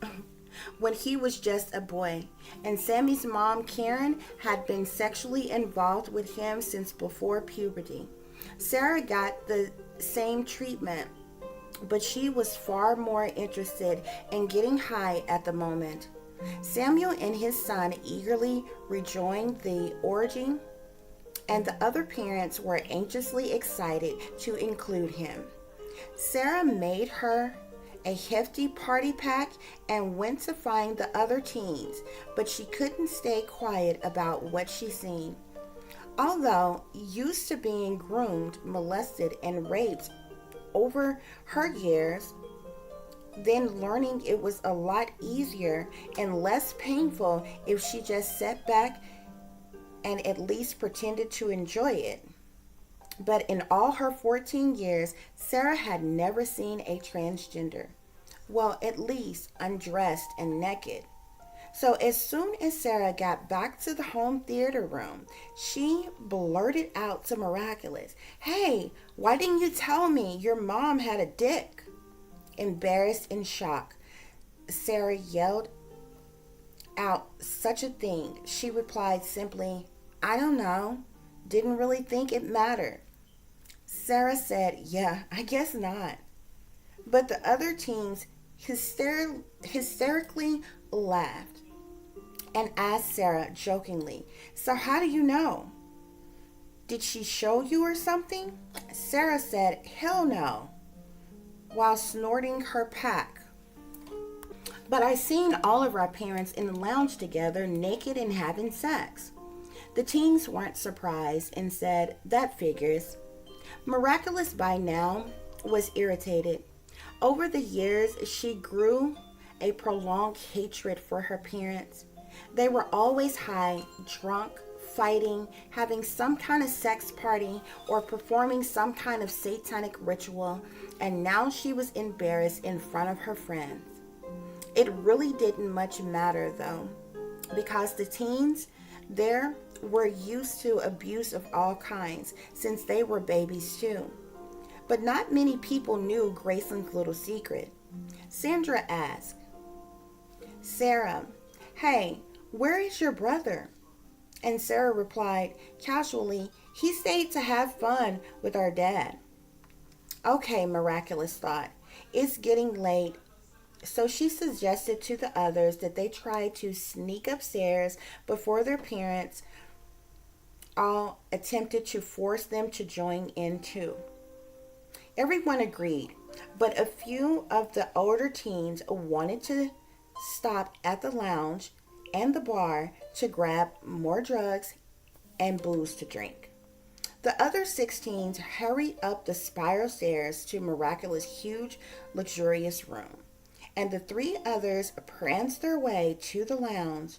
A: when he was just a boy, and Sammy's mom, Karen, had been sexually involved with him since before puberty. Sarah got the same treatment, but she was far more interested in getting high at the moment. Samuel and his son eagerly rejoined the orgy, and the other parents were anxiously excited to include him. Sarah made her a hefty party pack and went to find the other teens, but she couldn't stay quiet about what she seen. Although used to being groomed, molested, and raped over her years, then learning it was a lot easier and less painful if she just sat back and at least pretended to enjoy it. But in all her 14 years, Sarah had never seen a transgender. Well, at least undressed and naked. So as soon as Sarah got back to the home theater room, she blurted out to Miraculous, "Hey, why didn't you tell me your mom had a dick?" Embarrassed and shocked, Sarah yelled out such a thing. She replied simply, "I don't know. Didn't really think it mattered." Sarah said, "Yeah, I guess not." But the other teens hysterically laughed and asked Sarah jokingly, "So how do you know? Did she show you or something?" Sarah said, "Hell no," while snorting her pack. "But I seen all of our parents in the lounge together, naked and having sex." The teens weren't surprised and said, "That figures." Miraculous by now was irritated. Over the years, she grew a prolonged hatred for her parents. They were always high, drunk, fighting, having some kind of sex party, or performing some kind of satanic ritual, and now she was embarrassed in front of her friends. It really didn't much matter though, because the teens there were used to abuse of all kinds since they were babies too. But not many people knew Graceland's little secret. Sandra asked Sarah, "Hey, where is your brother?" And Sarah replied casually, "He stayed to have fun with our dad." Okay, Miraculous thought, it's getting late. So she suggested to the others that they try to sneak upstairs before their parents all attempted to force them to join in too. Everyone agreed, but a few of the older teens wanted to stop at the lounge and the bar to grab more drugs and booze to drink. The other 16s hurried up the spiral stairs to Miraculous' huge, luxurious room, and the three others pranced their way to the lounge.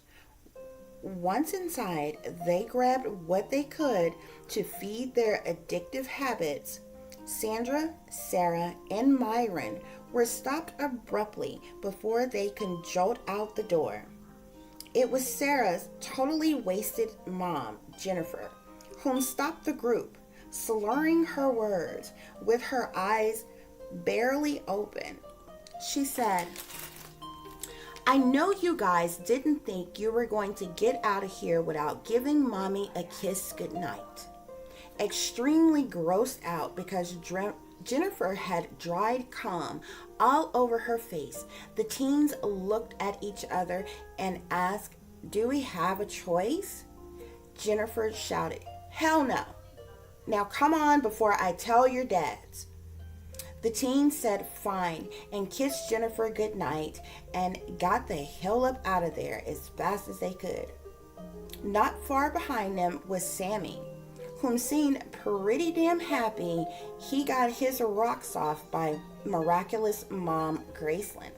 A: Once inside, they grabbed what they could to feed their addictive habits. Sandra, Sarah, and Myron were stopped abruptly before they could jolt out the door. It was Sarah's totally wasted mom, Jennifer, whom stopped the group, slurring her words with her eyes barely open. She said, "I know you guys didn't think you were going to get out of here without giving mommy a kiss goodnight." Extremely grossed out because Jennifer had dried cum all over her face, the teens looked at each other and asked, "Do we have a choice?" Jennifer shouted, "Hell no. Now come on before I tell your dads." The teen said fine and kissed Jennifer goodnight and got the hell up out of there as fast as they could. Not far behind them was Sammy, whom seemed pretty damn happy he got his rocks off by miraculous mom Graceland.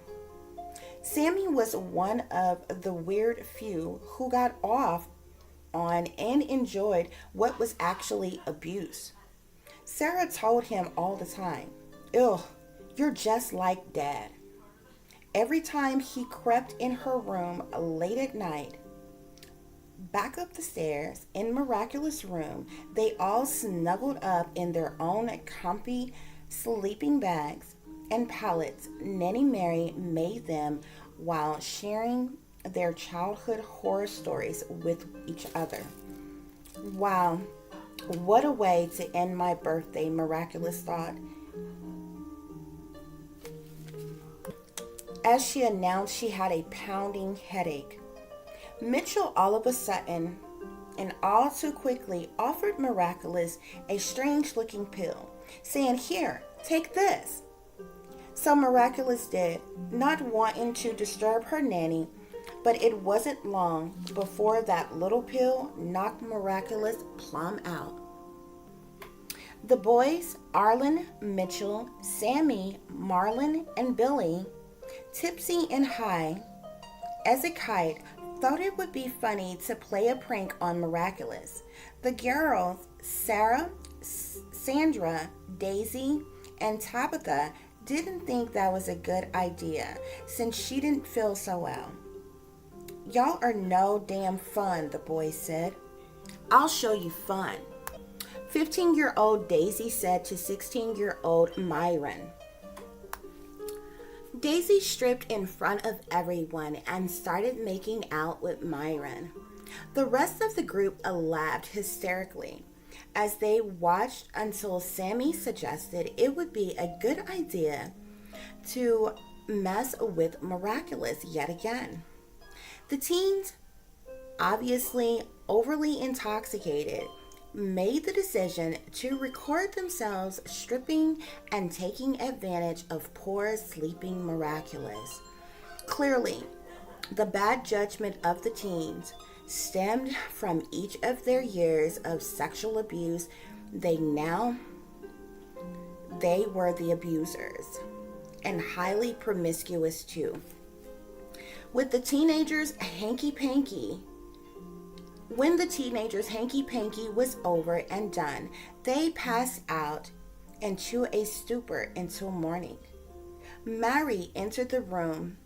A: Sammy was one of the weird few who got off on and enjoyed what was actually abuse. Sarah told him all the time, "Ugh, you're just like Dad." Every time he crept in her room late at night, back up the stairs in Miraculous' room, they all snuggled up in their own comfy sleeping bags and pallets Nanny Mary made them while sharing their childhood horror stories with each other. Wow, what a way to end my birthday, Miraculous thought, as she announced she had a pounding headache. Mitchell all of a sudden, and all too quickly, offered Miraculous a strange-looking pill, saying, "Here, take this." So Miraculous did, not wanting to disturb her nanny, but it wasn't long before that little pill knocked Miraculous plumb out. The boys, Arlen, Mitchell, Sammy, Marlon, and Billy, tipsy and high as a kite, thought it would be funny to play a prank on Miraculous. The girls, Sarah, Sandra, Daisy, and Tabitha, didn't think that was a good idea since she didn't feel so well. "Y'all are no damn fun," the boys said. "I'll show you fun," 15-year-old Daisy said to 16-year-old Myron. Daisy stripped in front of everyone and started making out with Myron. The rest of the group laughed hysterically as they watched until Sammy suggested it would be a good idea to mess with Miraculous yet again. The teens, obviously overly intoxicated, made the decision to record themselves stripping and taking advantage of poor sleeping Miraculous. Clearly, the bad judgment of the teens stemmed from each of their years of sexual abuse. They were the abusers, and highly promiscuous too. When the teenagers' hanky-panky was over and done, they passed out into a stupor until morning. Mary entered the room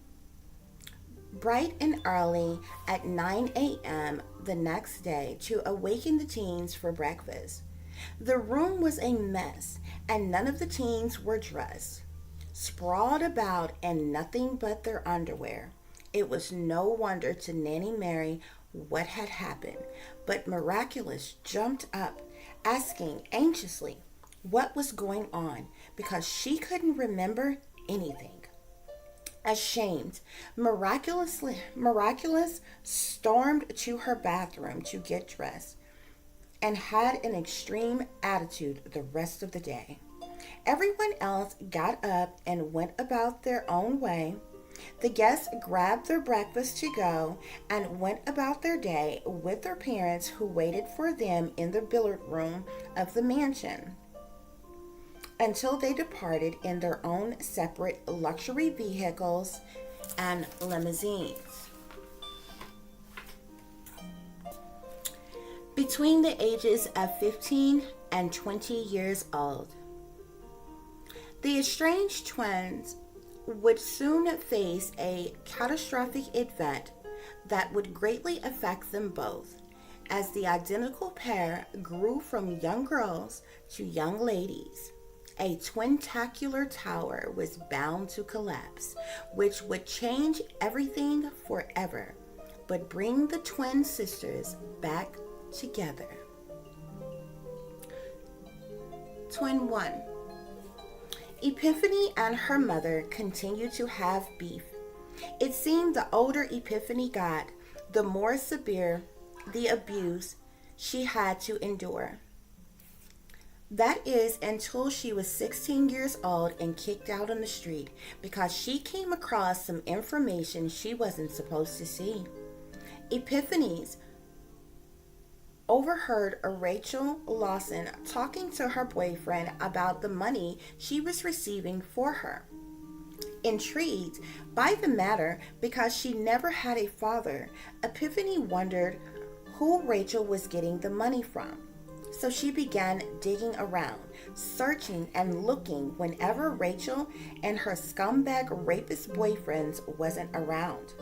A: bright and early at 9 a.m. the next day to awaken the teens for breakfast. The room was a mess, and none of the teens were dressed, sprawled about in nothing but their underwear. It was no wonder to Nanny Mary what had happened, but Miraculous jumped up, asking anxiously what was going on because she couldn't remember anything. Ashamed, Miraculous stormed to her bathroom to get dressed and had an extreme attitude the rest of the day. Everyone else got up and went about their own way. The guests grabbed their breakfast to go and went about their day with their parents, who waited for them in the billiard room of the mansion until they departed in their own separate luxury vehicles and limousines. Between the ages of 15 and 20 years old, the estranged twins would soon face a catastrophic event that would greatly affect them both, as the identical pair grew from young girls to young ladies. A twintacular tower was bound to collapse, which would change everything forever, but bring the twin sisters back together. Twin 1. Epiphany and her mother continued to have beef. It seemed the older Epiphany got, the more severe the abuse she had to endure. That is until she was 16 years old and kicked out on the street because she came across some information she wasn't supposed to see. Epiphanies overheard Rachel Lawson talking to her boyfriend about the money she was receiving for her. Intrigued by the matter because she never had a father, Epiphany wondered who Rachel was getting the money from. So she began digging around, searching and looking whenever Rachel and her scumbag rapist boyfriends wasn't around.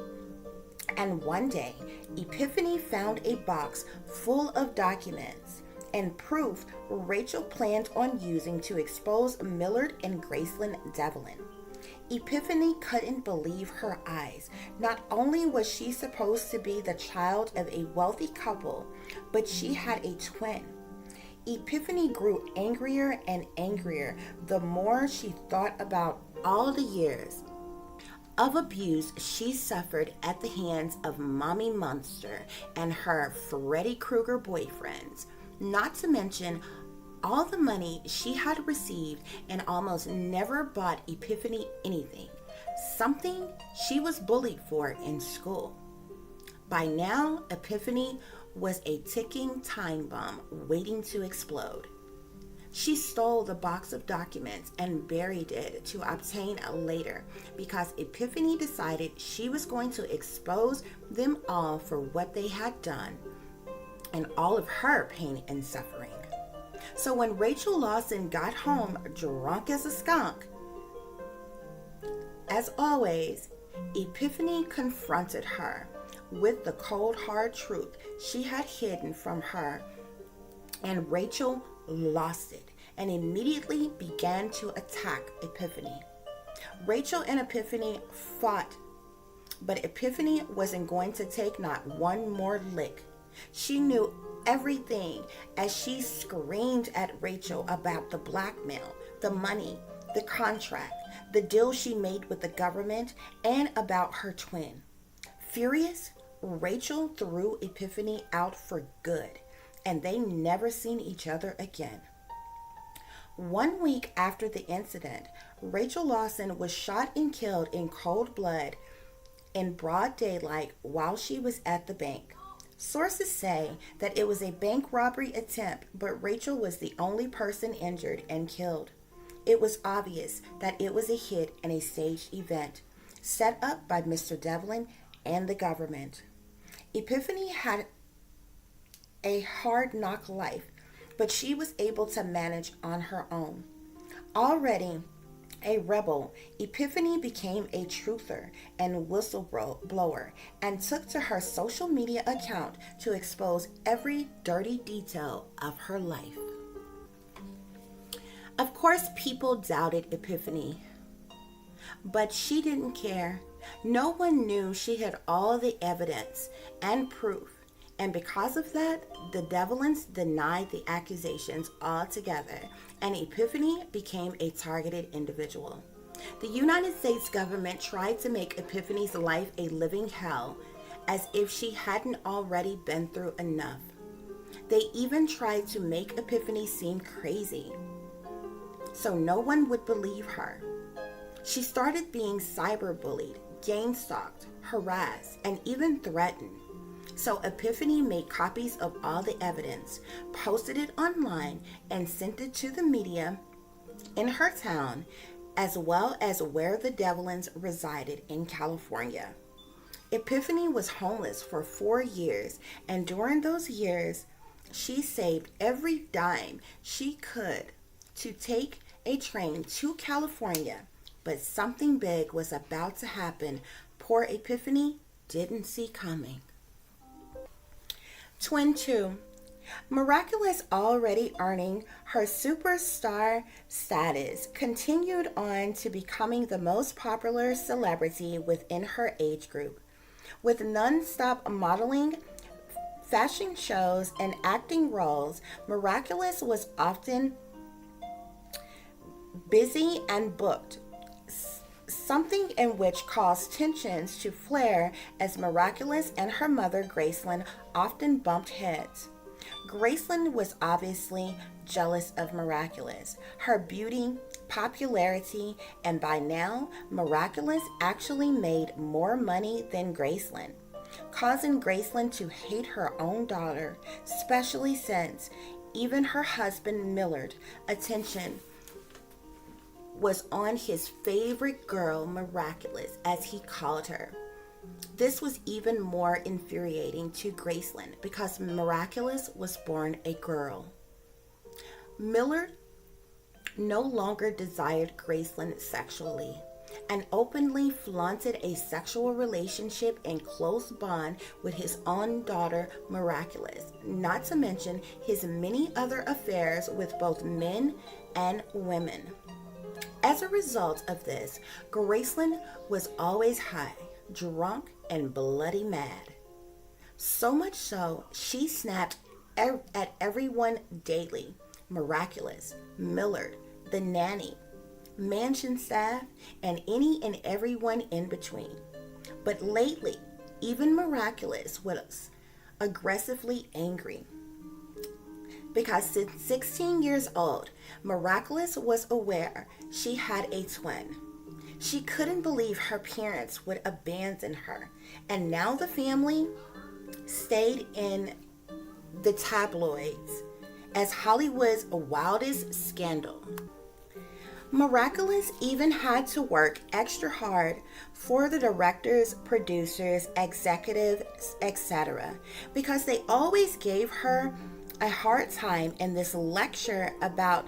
A: And one day, Epiphany found a box full of documents and proof Rachel planned on using to expose Millard and Graceland Devlin. Epiphany couldn't believe her eyes. Not only was she supposed to be the child of a wealthy couple, but she had a twin. Epiphany grew angrier and angrier the more she thought about all the years of abuse she suffered at the hands of Mommy Munster and her Freddy Krueger boyfriends, not to mention all the money she had received and almost never bought Epiphany anything, something she was bullied for in school. By now, Epiphany was a ticking time bomb waiting to explode. She stole the box of documents and buried it to obtain a later because Epiphany decided she was going to expose them all for what they had done and all of her pain and suffering. So when Rachel Lawson got home drunk as a skunk, as always, Epiphany confronted her with the cold hard truth she had hidden from her, and Rachel lost it and immediately began to attack Epiphany. Rachel and Epiphany fought, but Epiphany wasn't going to take not one more lick. She knew everything as she screamed at Rachel about the blackmail, the money, the contract, the deal she made with the government, and about her twin. Furious, Rachel threw Epiphany out for good, and they never seen each other again. 1 week after the incident, Rachel Lawson was shot and killed in cold blood in broad daylight while she was at the bank. Sources say that it was a bank robbery attempt, but Rachel was the only person injured and killed. It was obvious that it was a hit and a staged event, set up by Mr. Devlin and the government. Epiphany had a hard knock life, but she was able to manage on her own. Already a rebel, Epiphany became a truther and whistleblower and took to her social media account to expose every dirty detail of her life. Of course, people doubted Epiphany, but she didn't care. No one knew she had all the evidence and proof, and because of that, the Devlins denied the accusations altogether, and Epiphany became a targeted individual. The United States government tried to make Epiphany's life a living hell, as if she hadn't already been through enough. They even tried to make Epiphany seem crazy, so no one would believe her. She started being cyberbullied, gang-stalked, harassed, and even threatened. So Epiphany made copies of all the evidence, posted it online, and sent it to the media in her town, as well as where the Devlins resided in California. Epiphany was homeless for 4 years, and during those years, she saved every dime she could to take a train to California. But something big was about to happen poor Epiphany didn't see coming. Twin 2. Miraculous, already earning her superstar status, continued on to becoming the most popular celebrity within her age group. With non-stop modeling, fashion shows, and acting roles, Miraculous was often busy and booked, something in which caused tensions to flare as Miraculous and her mother Graceland often bumped heads. Graceland was obviously jealous of Miraculous, her beauty, popularity, and by now, Miraculous actually made more money than Graceland, causing Graceland to hate her own daughter, especially since even her husband Millard attention was on his favorite girl, Miraculous, as he called her. This was even more infuriating to Graceland because Miraculous was born a girl. Millard no longer desired Graceland sexually and openly flaunted a sexual relationship and close bond with his own daughter, Miraculous, not to mention his many other affairs with both men and women. As a result of this, Graceland was always high, drunk, and bloody mad. So much so, she snapped at everyone daily. Miraculous, Millard, the nanny, mansion staff, and any and everyone in between. But lately, even Miraculous was aggressively angry. Because since 16 years old, Miraculous was aware she had a twin. She couldn't believe her parents would abandon her, and now the family stayed in the tabloids as Hollywood's wildest scandal. Miraculous even had to work extra hard for the directors, producers, executives, etc., because they always gave her a hard time in this lecture about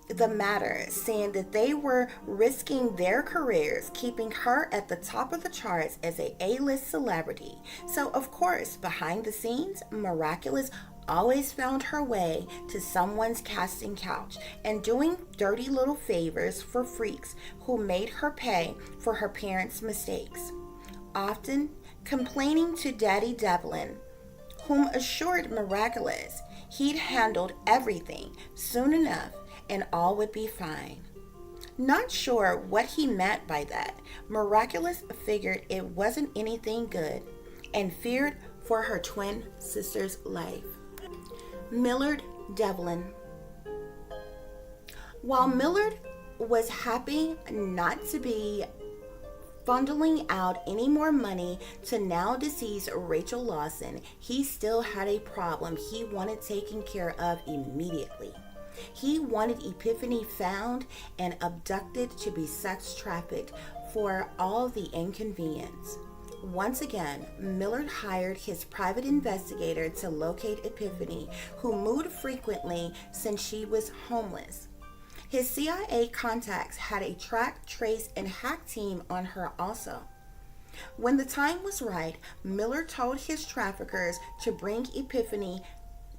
A: the matter, saying that they were risking their careers keeping her at the top of the charts as a A-list celebrity. So of course, behind the scenes, Miraculous always found her way to someone's casting couch and doing dirty little favors for freaks who made her pay for her parents' mistakes, often complaining to Daddy Devlin, whom assured Miraculous he'd handled everything soon enough and all would be fine. Not sure what he meant by that, Miraculous figured it wasn't anything good and feared for her twin sister's life. Millard Devlin. While Millard was happy not to be funneling out any more money to now deceased Rachel Lawson, he still had a problem he wanted taken care of immediately. He wanted Epiphany found and abducted to be sex trafficked for all the inconvenience. Once again, Millard hired his private investigator to locate Epiphany, who moved frequently since she was homeless. His CIA contacts had a track, trace, and hack team on her also. When the time was right, Millard told his traffickers to bring Epiphany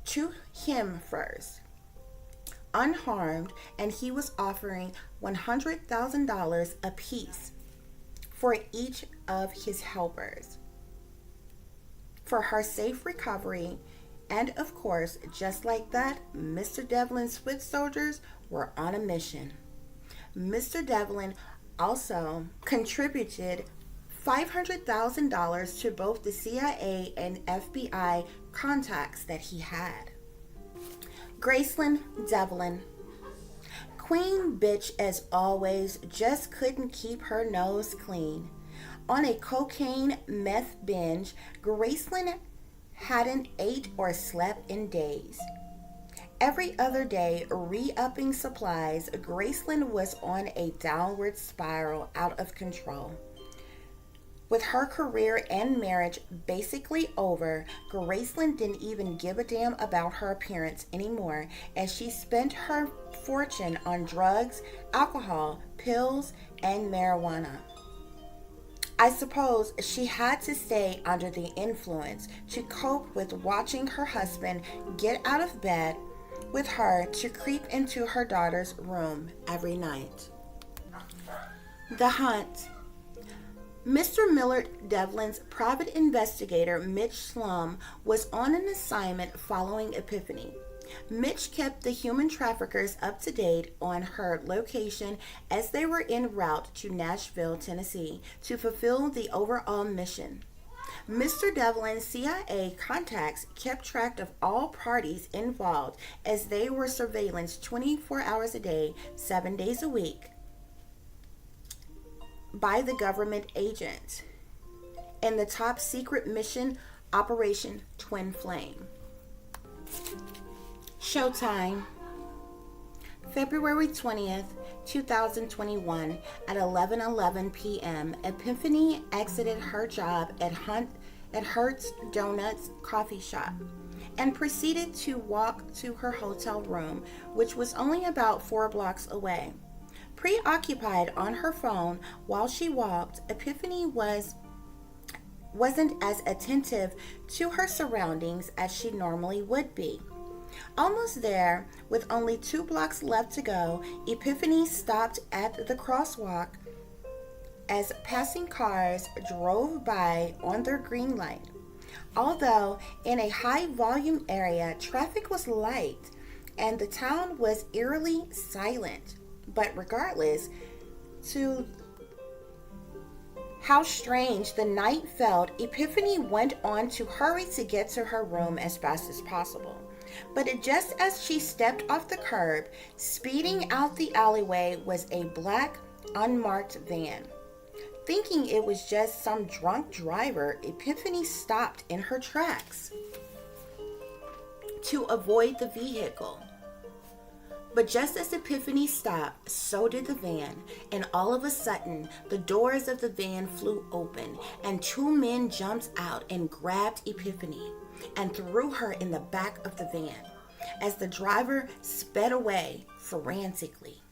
A: to him first, unharmed, and he was offering $100,000 apiece for each of his helpers for her safe recovery. And of course, just like that, Mr. Devlin's foot soldiers were on a mission. Mr. Devlin also contributed $500,000 to both the CIA and FBI contacts that he had. Graceland Devlin. Queen bitch as always, just couldn't keep her nose clean. On a cocaine meth binge, Graceland hadn't ate or slept in days. Every other day, re-upping supplies, Graceland was on a downward spiral out of control. With her career and marriage basically over, Graceland didn't even give a damn about her appearance anymore, as she spent her fortune on drugs, alcohol, pills, and marijuana. I suppose she had to stay under the influence to cope with watching her husband get out of bed with her to creep into her daughter's room every night. The Hunt. Mr. Millard Devlin's private investigator, Mitch Slum, was on an assignment following Epiphany. Mitch kept the human traffickers up to date on her location as they were en route to Nashville, Tennessee, to fulfill the overall mission. Mr. Devlin's CIA contacts kept track of all parties involved as they were surveillance 24 hours a day, 7 days a week by the government agents in the top secret mission Operation Twin Flame. Showtime, February 20th, 2021 at 11:11 p.m. Epiphany exited her job at Hurt's Donuts coffee shop and proceeded to walk to her hotel room, which was only about 4 blocks away. Preoccupied on her phone while she walked, Epiphany wasn't as attentive to her surroundings as she normally would be. Almost there, with only 2 blocks left to go, Epiphany stopped at the crosswalk as passing cars drove by on their green light. Although in a high volume area, traffic was light and the town was eerily silent. But regardless to how strange the night felt, Epiphany went on to hurry to get to her room as fast as possible. But just as she stepped off the curb, speeding out the alleyway was a black, unmarked van. Thinking it was just some drunk driver, Epiphany stopped in her tracks to avoid the vehicle. But just as Epiphany stopped, so did the van, and all of a sudden, the doors of the van flew open, and 2 men jumped out and grabbed Epiphany and threw her in the back of the van as the driver sped away frantically.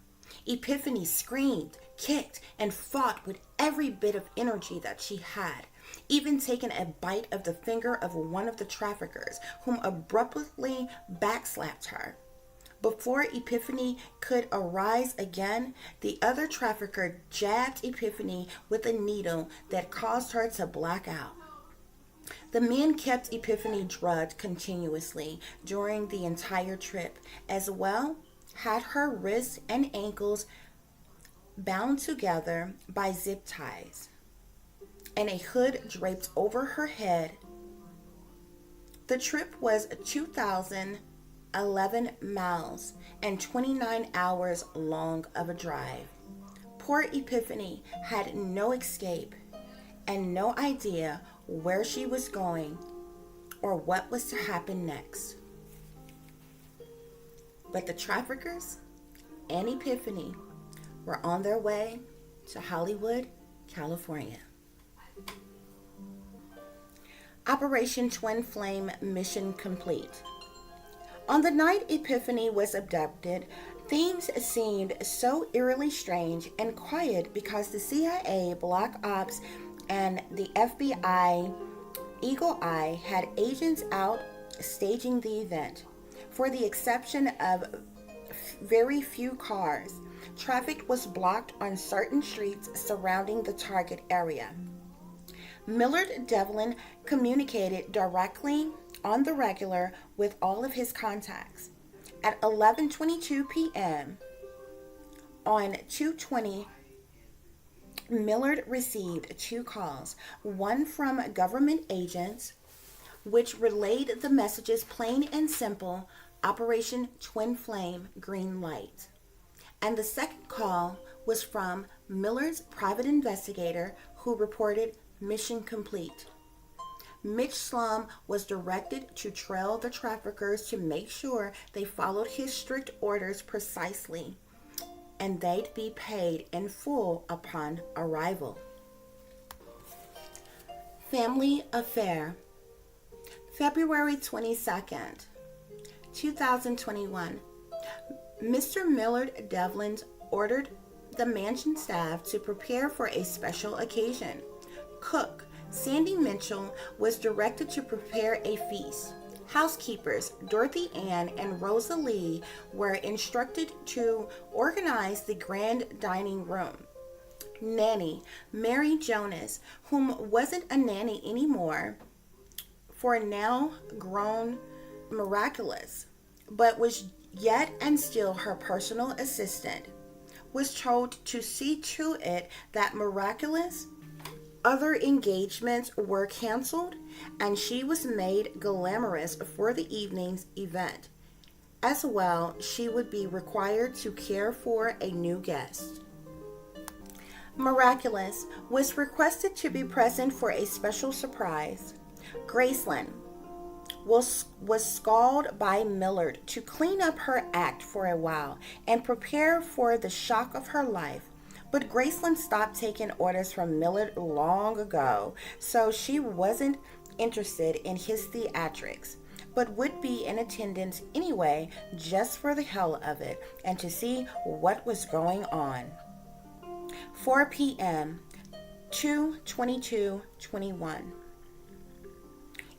A: Epiphany screamed, kicked, and fought with every bit of energy that she had, even taking a bite of the finger of one of the traffickers, whom abruptly backslapped her. Before Epiphany could arise again, the other trafficker jabbed Epiphany with a needle that caused her to black out. The men kept Epiphany drugged continuously during the entire trip, as well had her wrists and ankles bound together by zip ties and a hood draped over her head. The trip was 2,011 miles and 29 hours long of a drive. Poor Epiphany had no escape and no idea where she was going or what was to happen next. But the traffickers and Epiphany were on their way to Hollywood, California. Operation Twin Flame mission complete. On the night Epiphany was abducted, things seemed so eerily strange and quiet because the CIA, Black Ops, and the FBI, Eagle Eye, had agents out staging the event. For the exception of very few cars, traffic was blocked on certain streets surrounding the target area. Millard Devlin communicated directly on the regular with all of his contacts. At 11:22 p.m. on 2/20, Millard received 2 calls, one from government agents, which relayed the messages plain and simple, Operation Twin Flame, green light. And the second call was from Millard's private investigator, who reported mission complete. Mitch Slum was directed to trail the traffickers to make sure they followed his strict orders precisely, and they'd be paid in full upon arrival. Family Affair, February 22nd, 2021. Mr. Millard Devlin ordered the mansion staff to prepare for a special occasion. Cook Sandy Mitchell was directed to prepare a feast. Housekeepers Dorothy Ann and Rosa Lee were instructed to organize the grand dining room. Nanny Mary Jonas, whom wasn't a nanny anymore, for now grown Miraculous, but was yet and still her personal assistant, was told to see to it that Miraculous Other engagements were canceled, and she was made glamorous for the evening's event. As well, she would be required to care for a new guest. Miraculous was requested to be present for a special surprise. Graceland was scalded by Millard to clean up her act for a while and prepare for the shock of her life. But Graceland stopped taking orders from Millard long ago, so she wasn't interested in his theatrics, but would be in attendance anyway just for the hell of it and to see what was going on. 4 p.m. 2/22/21.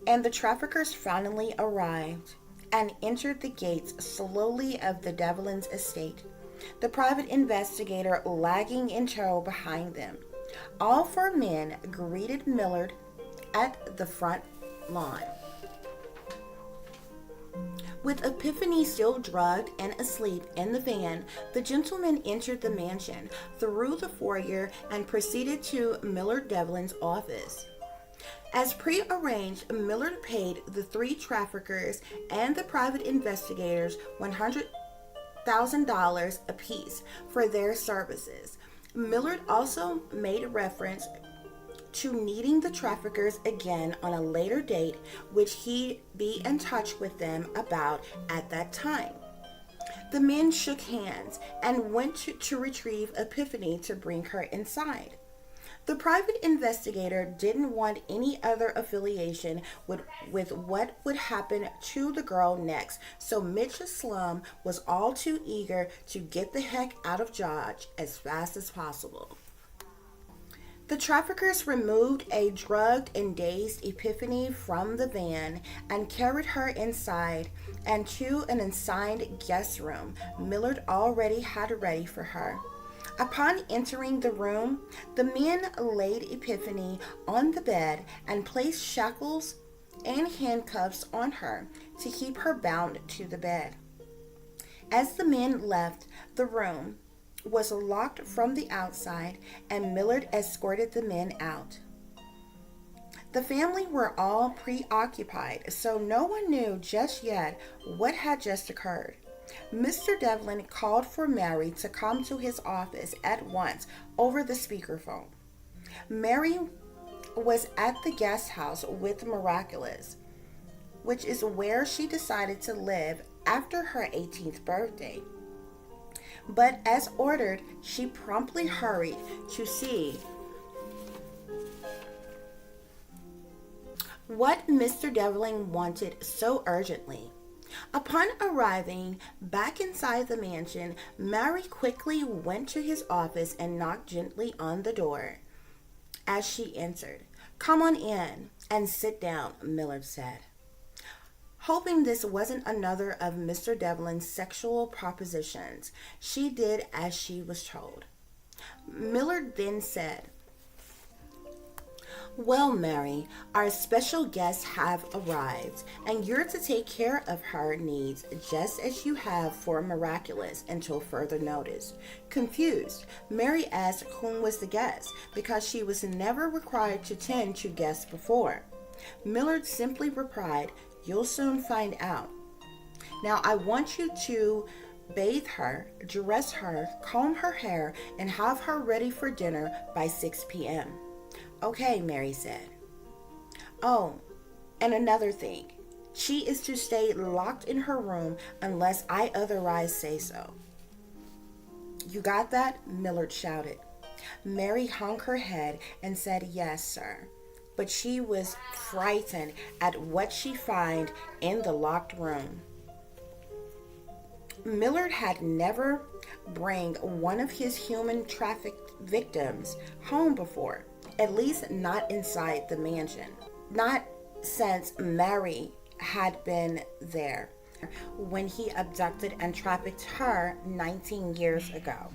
A: And the traffickers finally arrived and entered the gates slowly of the Devlin's estate, the private investigator lagging in tow behind them. All four men greeted Millard at the front lawn. With Epiphany still drugged and asleep in the van, the gentleman entered the mansion through the foyer and proceeded to Millard Devlin's office. As prearranged, Millard paid the three traffickers and the private investigators $100,000 apiece for their services. Millard also made reference to needing the traffickers again on a later date, which he'd be in touch with them about at that time. The men shook hands and went to retrieve Epiphany to bring her inside. The private investigator didn't want any other affiliation with what would happen to the girl next, so Mitch Slum was all too eager to get the heck out of Dodge as fast as possible. The traffickers removed a drugged and dazed Epiphany from the van and carried her inside and to an assigned guest room Millard already had ready for her. Upon entering the room, the men laid Epiphany on the bed and placed shackles and handcuffs on her to keep her bound to the bed. As the men left, the room was locked from the outside and Millard escorted the men out. The family were all preoccupied, so no one knew just yet what had just occurred. Mr. Devlin called for Mary to come to his office at once over the speakerphone. Mary was at the guest house with Miraculous, which is where she decided to live after her 18th birthday. But as ordered, she promptly hurried to see what Mr. Devlin wanted so urgently. Upon arriving back inside the mansion, Mary quickly went to his office and knocked gently on the door. As she entered, "Come on in and sit down," Millard said. Hoping this wasn't another of Mr. Devlin's sexual propositions, she did as she was told. Millard then said, "Well, Mary, our special guests have arrived, and you're to take care of her needs just as you have for Miraculous until further notice." Confused, Mary asked whom was the guest, because she was never required to tend to guests before. Millard simply replied, "You'll soon find out. Now I want you to bathe her, dress her, comb her hair, and have her ready for dinner by 6 p.m. "Okay," Mary said. "Oh, and another thing. She is to stay locked in her room unless I otherwise say so." "You got that?" Millard shouted. Mary hung her head and said, "Yes, sir." But she was frightened at what she found in the locked room. Millard had never bring one of his human trafficked victims home before, at least not inside the mansion. Not since Mary had been there when he abducted and trafficked her 19 years ago.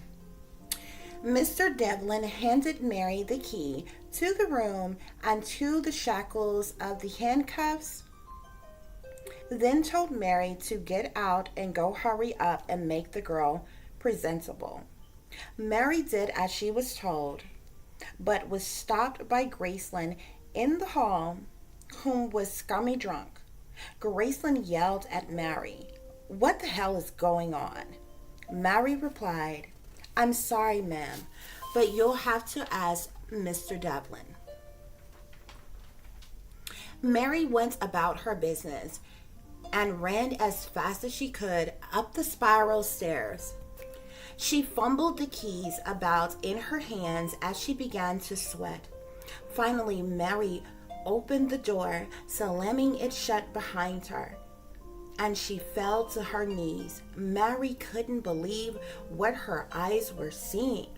A: Mr. Devlin handed Mary the key to the room and to the shackles of the handcuffs, then told Mary to get out and go hurry up and make the girl presentable. Mary did as she was told. but was stopped by Graceland in the hall, whom was scummy drunk. Graceland yelled at Mary, "What the hell is going on?" Mary replied, "I'm sorry, ma'am, but you'll have to ask Mr. Devlin." Mary went about her business and ran as fast as she could up the spiral stairs. She fumbled the keys about in her hands as she began to sweat. Finally, Mary opened the door, slamming it shut behind her, and she fell to her knees. Mary couldn't believe what her eyes were seeing.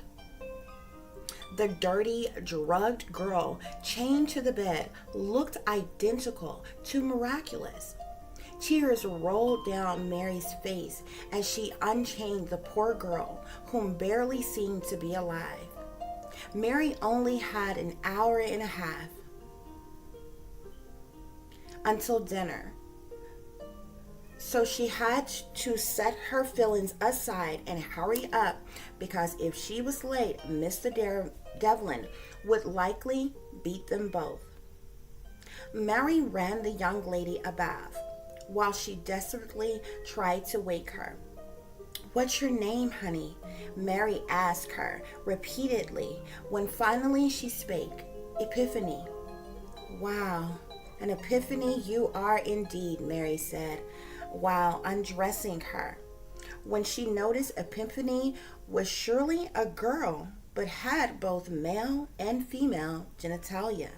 A: The dirty, drugged girl chained to the bed looked identical to Miraculous. Tears rolled down Mary's face as she unchained the poor girl, whom barely seemed to be alive. Mary only had an hour and a half until dinner, so she had to set her feelings aside and hurry up, because if she was late, Mr. Devlin would likely beat them both. Mary ran the young lady a bath while she desperately tried to wake her. "What's your name, honey?" Mary asked her repeatedly. When finally she spake, "Epiphany." "Wow, an epiphany you are indeed," Mary said while undressing her. When she noticed Epiphany was surely a girl, but had both male and female genitalia.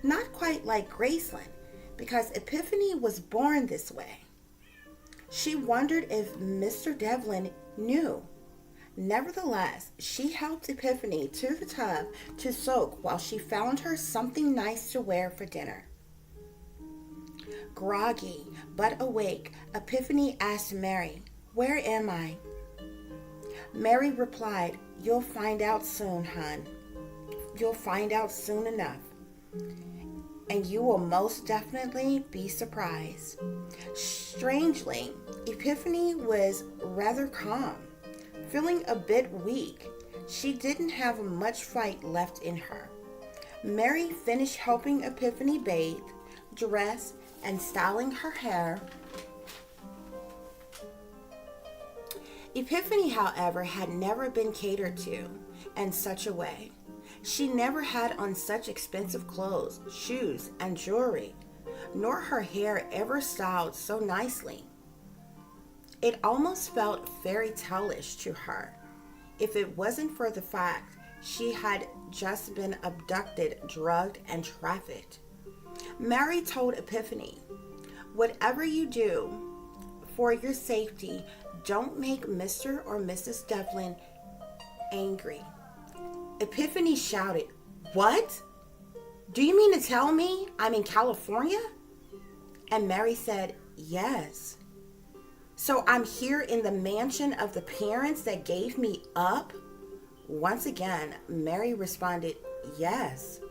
A: Not quite like Graceland, because Epiphany was born this way. She wondered if Mr. Devlin knew. Nevertheless, she helped Epiphany to the tub to soak while she found her something nice to wear for dinner. Groggy but awake, Epiphany asked Mary, "Where am I?" Mary replied, "You'll find out soon, hon. You'll find out soon enough. And you will most definitely be surprised." Strangely, Epiphany was rather calm, feeling a bit weak. She didn't have much fight left in her. Mary finished helping Epiphany bathe, dress, and styling her hair. Epiphany, however, had never been catered to in such a way. She never had on such expensive clothes, shoes, and jewelry, nor her hair ever styled so nicely. It almost felt fairy tale-ish to her, if it wasn't for the fact she had just been abducted, drugged, and trafficked. Mary told Epiphany, "Whatever you do, for your safety, don't make Mr. or Mrs. Devlin angry." Epiphany shouted, "What? Do you mean to tell me I'm in California?" And Mary said, "Yes. So I'm here in the mansion of the parents that gave me up?" Once again, Mary responded, "Yes.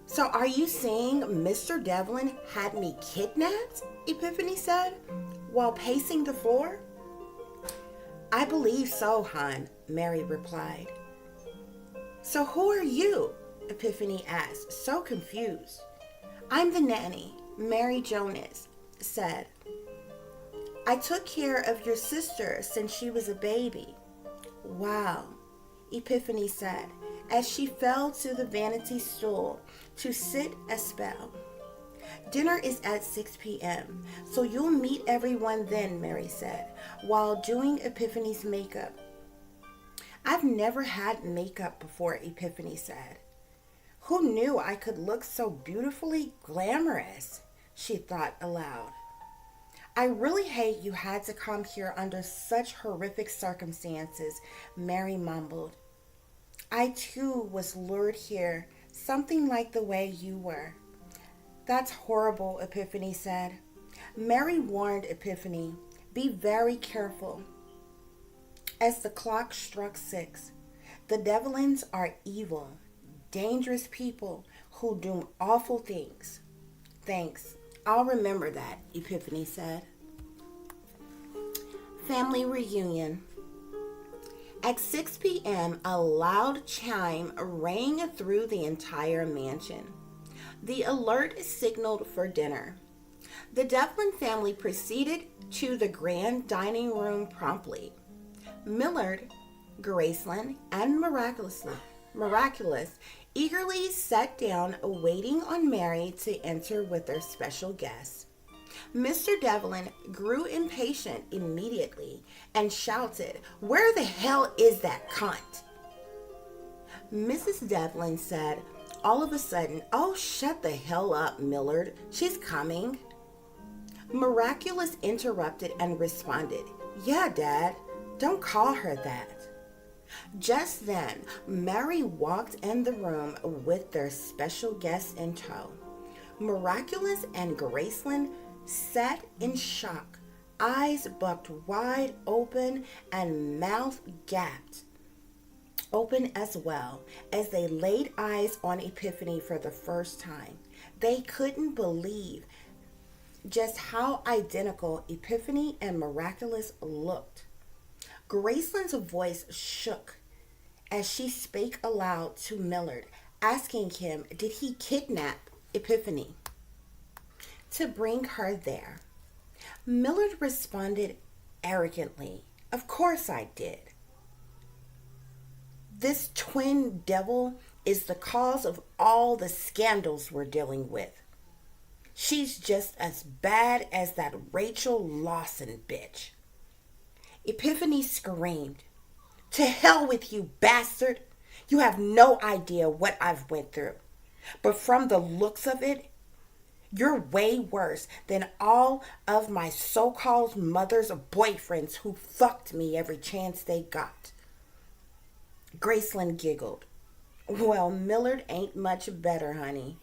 A: So are you saying Mr. Devlin had me kidnapped?" Epiphany said, while pacing the floor. "I believe so, hon," Mary replied. "So who are you?" Epiphany asked, so confused. "I'm the nanny," Mary Jonas said. "I took care of your sister since she was a baby." "Wow," Epiphany said, as she fell to the vanity stool to sit a spell. "Dinner is at 6 p.m., so you'll meet everyone then," Mary said, while doing Epiphany's makeup. "I've never had makeup before," Epiphany said. "Who knew I could look so beautifully glamorous?" she thought aloud. "I really hate you had to come here under such horrific circumstances," Mary mumbled. "I too was lured here, something like the way you were." "That's horrible," Epiphany said. Mary warned Epiphany, "Be very careful." As the clock struck 6, the Devlins are evil, dangerous people who do awful things. "Thanks. I'll remember that," Epiphany said. Family reunion. At 6 p.m., a loud chime rang through the entire mansion. The alert signaled for dinner. The Devlin family proceeded to the grand dining room promptly. Millard, Graceland, and Miraculous eagerly sat down, waiting on Mary to enter with their special guest. Mr. Devlin grew impatient immediately and shouted, "Where the hell is that cunt?" Mrs. Devlin said all of a sudden, "Oh, shut the hell up, Millard. She's coming." Miraculous interrupted and responded, "Yeah, Dad, don't call her that." Just then, Mary walked in the room with their special guest in tow. Miraculous and Graceland sat in shock, eyes bucked wide open and mouth gapped open as well, as they laid eyes on Epiphany for the first time. They couldn't believe just how identical Epiphany and Miraculous looked. Graceland's voice shook as she spake aloud to Millard, asking him, did he kidnap Epiphany to bring her there? Millard responded arrogantly, "Of course I did. This twin devil is the cause of all the scandals we're dealing with. She's just as bad as that Rachel Lawson bitch." Epiphany screamed, "To hell with you, bastard! You have no idea what I've went through. But from the looks of it, you're way worse than all of my so-called mother's boyfriends who fucked me every chance they got." Graceland giggled. "Well, Millard ain't much better, honey.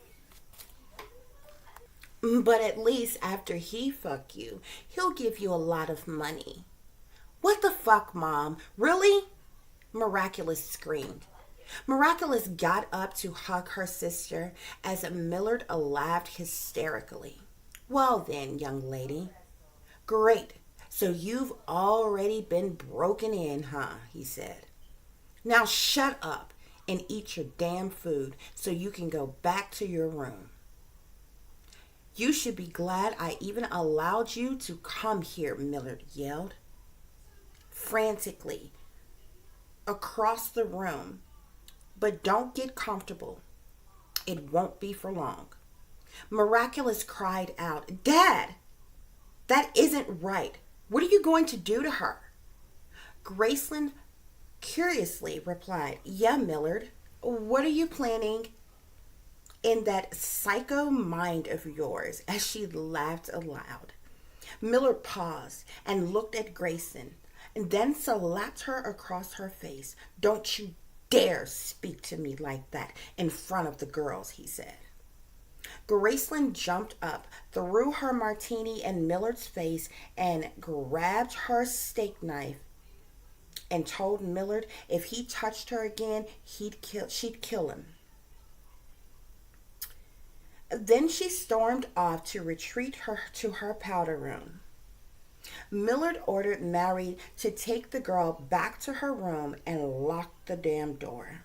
A: But at least after he fuck you, he'll give you a lot of money." "What the fuck, Mom? Really?" Miraculous screamed. Miraculous got up to hug her sister as Millard laughed hysterically. "Well then, young lady. Great. So you've already been broken in, huh?" he said. "Now shut up and eat your damn food so you can go back to your room." "You should be glad I even allowed you to come here," Millard yelled frantically across the room. "But don't get comfortable. It won't be for long." Miraculous cried out, "Dad, that isn't right. What are you going to do to her?" Graceland curiously replied, "Yeah, Millard, what are you planning in that psycho mind of yours?" as she laughed aloud. Millard paused and looked at Grayson, and then slapped her across her face. "Don't you dare speak to me like that in front of the girls," he said. Graceland jumped up, threw her martini in Millard's face, and grabbed her steak knife and told Millard if he touched her again, she'd kill him. Then she stormed off to retreat to her powder room. Millard ordered Mary to take the girl back to her room and lock the damn door.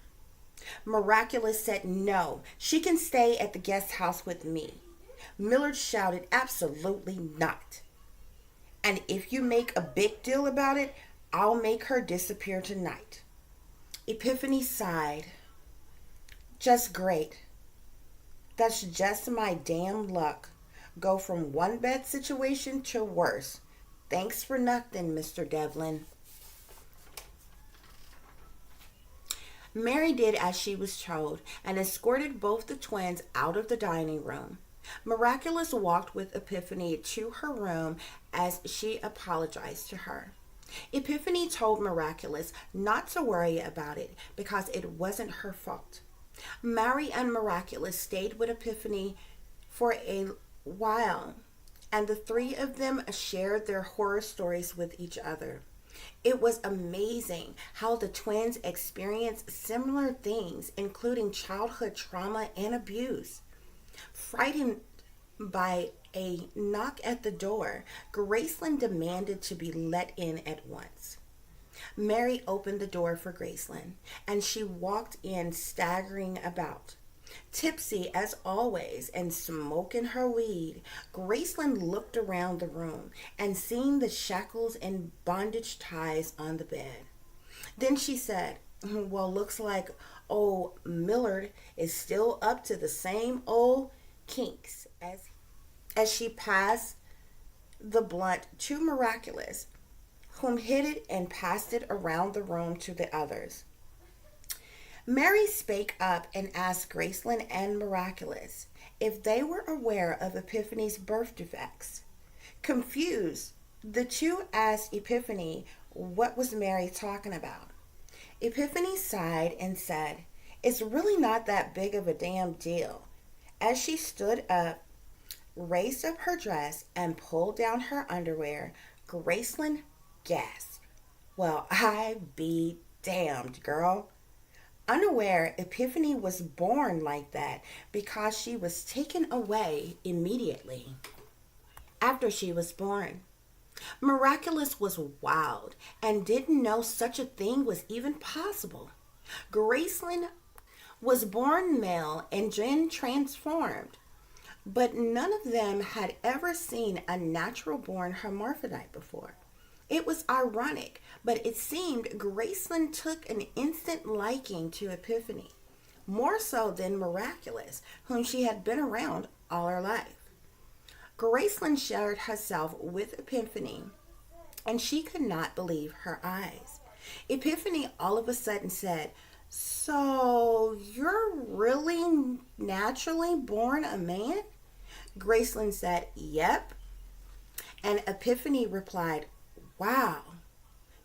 A: Miraculous said no, she can stay at the guest house with me. Millard shouted, "Absolutely not. And if you make a big deal about it, I'll make her disappear tonight." Epiphany sighed. "Just great. That's just my damn luck. Go from one bad situation to worse. Thanks for nothing, Mr. Devlin." Mary did as she was told and escorted both the twins out of the dining room. Miraculous walked with Epiphany to her room as she apologized to her. Epiphany told Miraculous not to worry about it because it wasn't her fault. Mary and Miraculous stayed with Epiphany for a while, and the three of them shared their horror stories with each other. It was amazing how the twins experienced similar things, including childhood trauma and abuse. Frightened by a knock at the door, Graceland demanded to be let in at once. Mary opened the door for Graceland, and she walked in staggering about. Tipsy as always and smoking her weed, Graceland looked around the room and seeing the shackles and bondage ties on the bed. Then she said, well, looks like old Millard is still up to the same old kinks as she passed the blunt to Miraculous, whom hid it and passed it around the room to the others. Mary spake up and asked Graceland and Miraculous if they were aware of Epiphany's birth defects. Confused, the two asked Epiphany what was Mary talking about. Epiphany sighed and said, it's really not that big of a damn deal. As she stood up, raised up her dress, and pulled down her underwear, Graceland gasped. Well, I be damned, girl. Unaware, Epiphany was born like that because she was taken away immediately after she was born. Miraculous was wild and didn't know such a thing was even possible. Graceland was born male and then transformed, but none of them had ever seen a natural-born hermaphrodite before. It was ironic, but it seemed Graceland took an instant liking to Epiphany, more so than Miraculous, whom she had been around all her life. Graceland shared herself with Epiphany, and she could not believe her eyes. Epiphany all of a sudden said, so you're really naturally born a man? Graceland said, yep. And Epiphany replied, wow,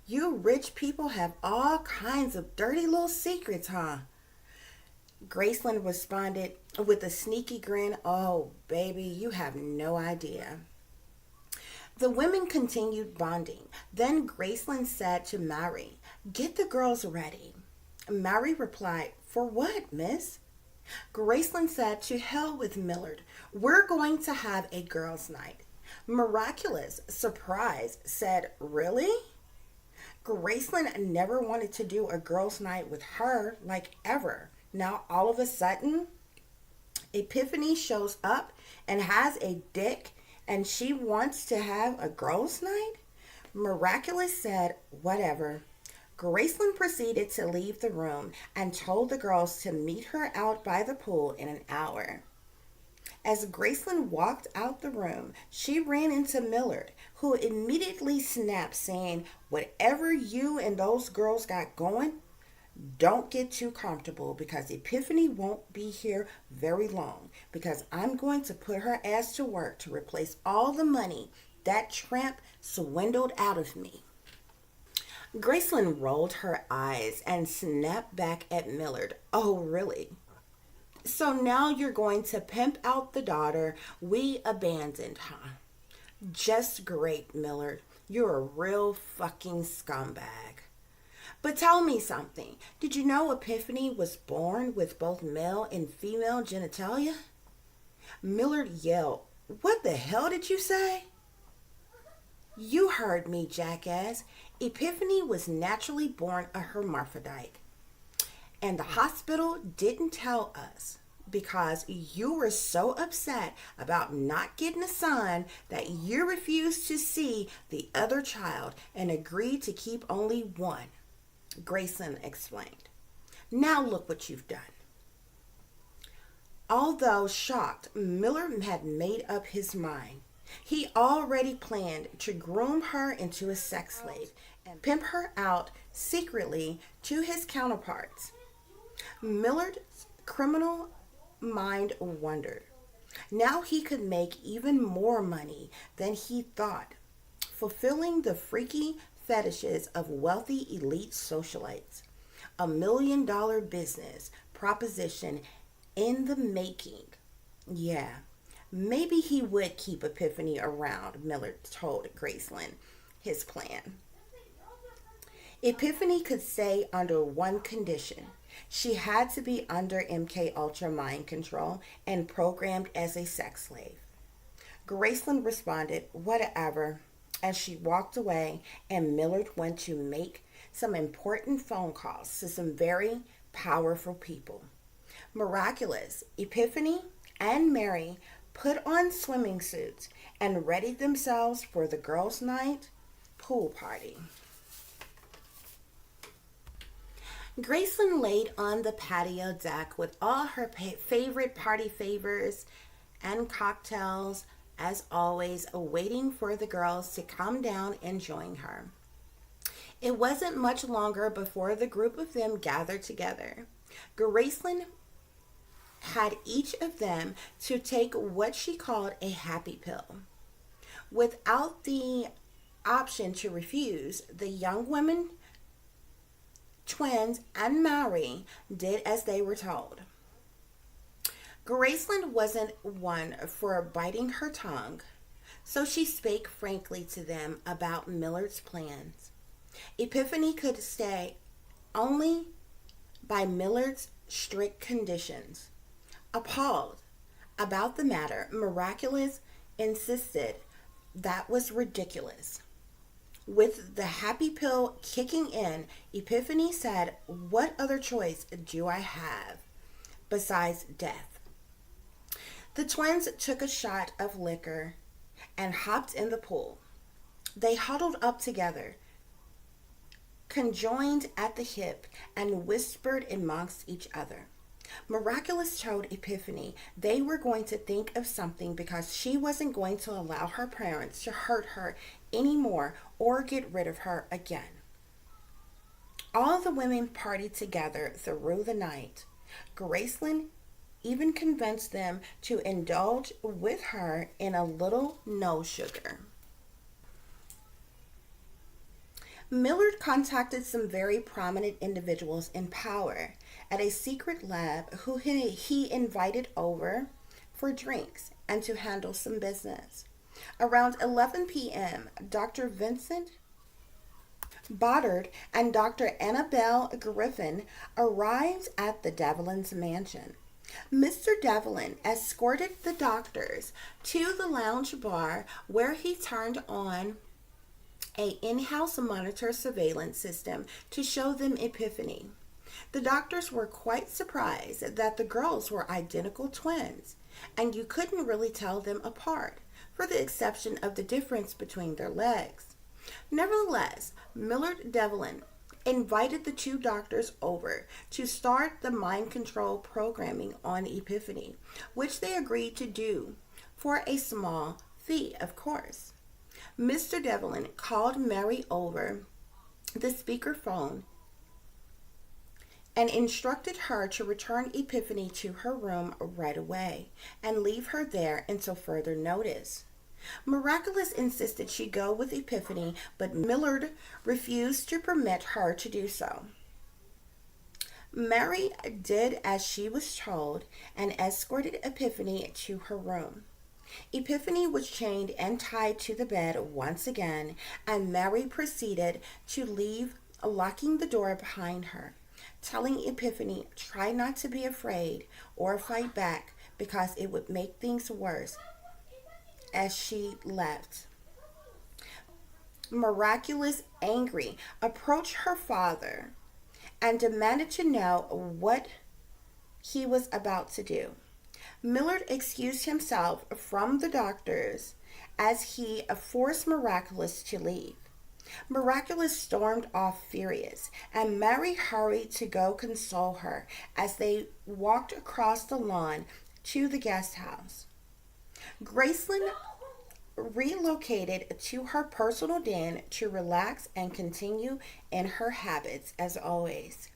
A: you rich people have all kinds of dirty little secrets, huh? Graceland responded with a sneaky grin, oh, baby, you have no idea. The women continued bonding. Then Graceland said to Mary, get the girls ready. Mary replied, for what, miss? Graceland said, to hell with Millard. We're going to have a girls' night. Miraculous, surprised, said, really? Graceland never wanted to do a girls' night with her, like ever. Now, all of a sudden, Epiphany shows up and has a dick, and she wants to have a girls' night? Miraculous said, whatever. Graceland proceeded to leave the room and told the girls to meet her out by the pool in an hour. As Graceland walked out the room, she ran into Millard, who immediately snapped, saying, whatever you and those girls got going, don't get too comfortable because Epiphany won't be here very long because I'm going to put her ass to work to replace all the money that tramp swindled out of me. Graceland rolled her eyes and snapped back at Millard. Oh, really? So now you're going to pimp out the daughter we abandoned, huh? Just great, Millard. You're a real fucking scumbag. But tell me something. Did you know Epiphany was born with both male and female genitalia? Millard yelled, what the hell did you say? You heard me, jackass. Epiphany was naturally born a hermaphrodite. And the hospital didn't tell us because you were so upset about not getting a son that you refused to see the other child and agreed to keep only one, Graceland explained. Now look what you've done. Although shocked, Miller had made up his mind. He already planned to groom her into a sex slave and pimp her out secretly to his counterparts. Millard's criminal mind wondered. Now he could make even more money than he thought, fulfilling the freaky fetishes of wealthy elite socialites. $1 million business proposition in the making. Yeah, maybe he would keep Epiphany around, Millard told Graceland his plan. Epiphany could stay under one condition. She had to be under MK Ultra mind control and programmed as a sex slave. Graceland responded, whatever, as she walked away and Millard went to make some important phone calls to some very powerful people. Miraculous, Epiphany, and Mary put on swimming suits and readied themselves for the girls' night pool party. Graceland laid on the patio deck with all her favorite party favors and cocktails, as always, waiting for the girls to come down and join her. It wasn't much longer before the group of them gathered together. Graceland had each of them to take what she called a happy pill. Without the option to refuse, the young women, twins, and Mary did as they were told. Graceland wasn't one for biting her tongue, so she spake frankly to them about Millard's plans. Epiphany could stay only by Millard's strict conditions. Appalled about the matter, Miraculous insisted that was ridiculous. With the happy pill kicking in, Epiphany said, "What other choice do I have besides death?" The twins took a shot of liquor and hopped in the pool. They huddled up together, conjoined at the hip, and whispered amongst each other. Miraculous told Epiphany they were going to think of something because she wasn't going to allow her parents to hurt her anymore or get rid of her again. All the women partied together through the night. Graceland even convinced them to indulge with her in a little no sugar. Millard contacted some very prominent individuals in power at a secret lab who he invited over for drinks and to handle some business. Around 11 p.m., Dr. Vincent Boddard and Dr. Annabelle Griffin arrived at the Devlin's mansion. Mr. Devlin escorted the doctors to the lounge bar where he turned on a in-house monitor surveillance system to show them Epiphany. The doctors were quite surprised that the girls were identical twins, and you couldn't really tell them apart, for the exception of the difference between their legs. Nevertheless, Millard Devlin invited the two doctors over to start the mind control programming on Epiphany, which they agreed to do for a small fee, of course. Mr. Devlin called Mary over the speakerphone and instructed her to return Epiphany to her room right away and leave her there until further notice. Miraculous insisted she go with Epiphany, but Millard refused to permit her to do so. Mary did as she was told and escorted Epiphany to her room. Epiphany was chained and tied to the bed once again, and Mary proceeded to leave, locking the door behind her, telling Epiphany try not to be afraid or fight back because it would make things worse. As she left, Miraculous, angry, approached her father and demanded to know what he was about to do. Millard excused himself from the doctors as he forced Miraculous to leave. Miraculous stormed off furious, and Mary hurried to go console her as they walked across the lawn to the guest house. Graceland relocated to her personal den to relax and continue in her habits as always.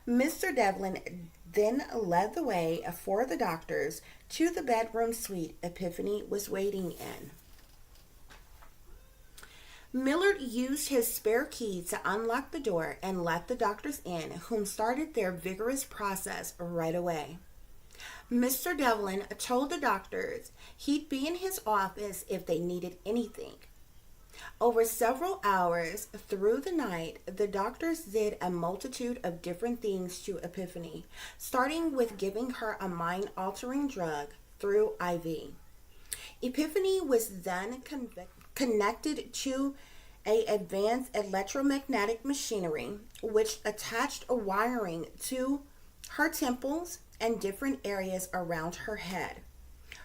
A: Mr. Devlin then led the way for the doctors to the bedroom suite Epiphany was waiting in. Millard used his spare key to unlock the door and let the doctors in, whom started their vigorous process right away. Mr. Devlin told the doctors he'd be in his office if they needed anything. Over several hours through the night, the doctors did a multitude of different things to Epiphany, starting with giving her a mind-altering drug through IV. Epiphany was then connected to a advanced electromagnetic machinery which attached a wiring to her temples and different areas around her head.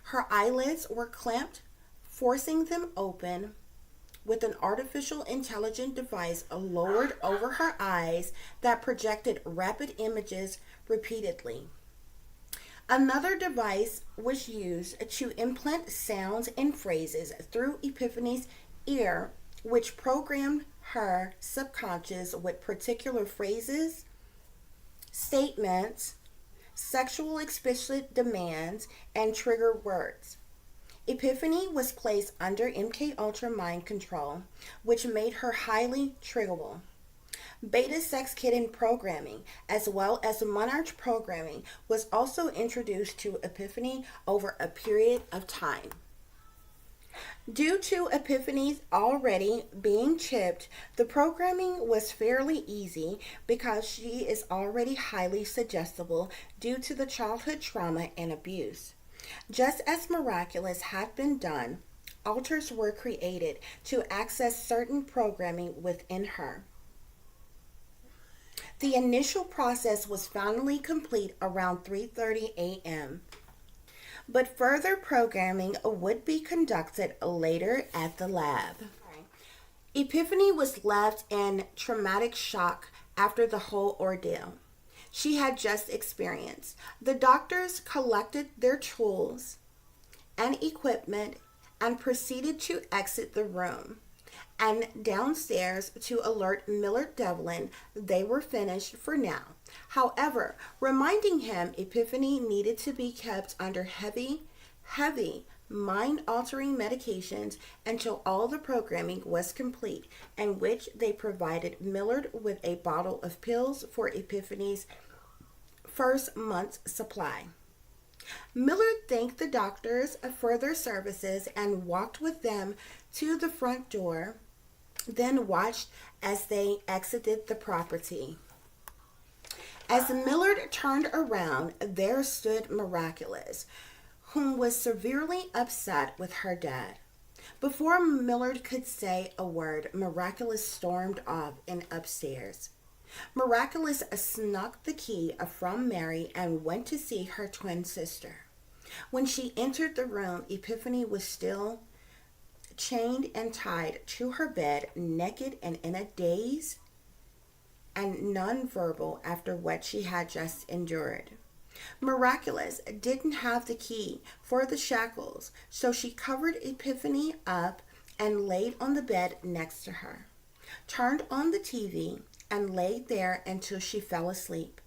A: Her eyelids were clamped, forcing them open, with an artificial intelligent device lowered over her eyes that projected rapid images repeatedly. Another device was used to implant sounds and phrases through Epiphany's ear, which programmed her subconscious with particular phrases, statements, sexual explicit demands, and trigger words. Epiphany was placed under MK Ultra mind control, which made her highly triggerable. Beta sex kitten programming, as well as monarch programming, was also introduced to Epiphany over a period of time. Due to Epiphany's already being chipped, the programming was fairly easy because she is already highly suggestible due to the childhood trauma and abuse. Just as miraculous had been done, altars were created to access certain programming within her. The initial process was finally complete around 3:30 a.m., but further programming would be conducted later at the lab. Epiphany was left in traumatic shock after the whole ordeal she had just experienced. The doctors collected their tools and equipment and proceeded to exit the room and downstairs to alert Millard Devlin they were finished for now. However, reminding him Epiphany needed to be kept under heavy mind-altering medications until all the programming was complete, in which they provided Millard with a bottle of pills for Epiphany's first month's supply. Millard thanked the doctors for their services and walked with them to the front door, then watched as they exited the property. As Millard turned around, there stood Miraculous, whom was severely upset with her dad. Before Millard could say a word, Miraculous stormed off and upstairs. Miraculous snuck the key from Mary and went to see her twin sister. When she entered the room, Epiphany was still chained and tied to her bed, naked and in a daze and nonverbal after what she had just endured. Miraculous didn't have the key for the shackles, so she covered Epiphany up and laid on the bed next to her, turned on the TV, and laid there until she fell asleep.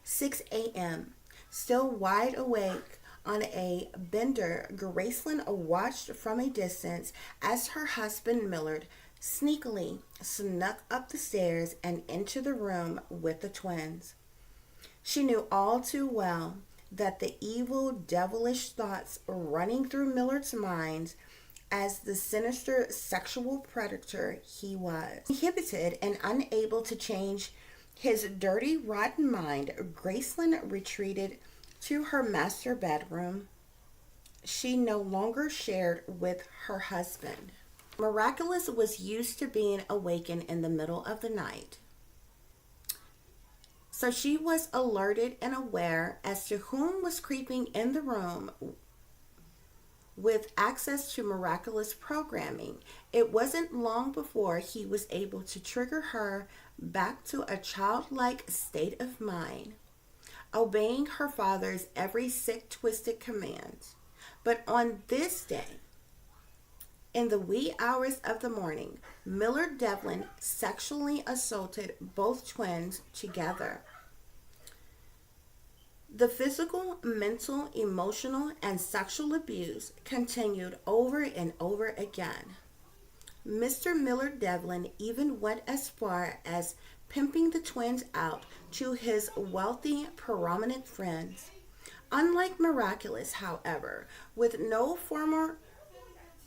A: 6 a.m. Still wide awake on a bender, Graceland watched from a distance as her husband Millard sneakily snuck up the stairs and into the room with the twins. She knew all too well that the evil, devilish thoughts running through Millard's mind as the sinister sexual predator he was. Inhibited and unable to change his dirty, rotten mind, Graceland retreated to her master bedroom she no longer shared with her husband. Miraculous was used to being awakened in the middle of the night, so she was alerted and aware as to whom was creeping in the room with access to Miraculous programming. It wasn't long before he was able to trigger her back to a childlike state of mind, obeying her father's every sick, twisted command. But on this day, in the wee hours of the morning, Millard Devlin sexually assaulted both twins together. The physical, mental, emotional, and sexual abuse continued over and over again. Mr. Millard Devlin even went as far as pimping the twins out to his wealthy, prominent friends. Unlike Miraculous, however, with no formal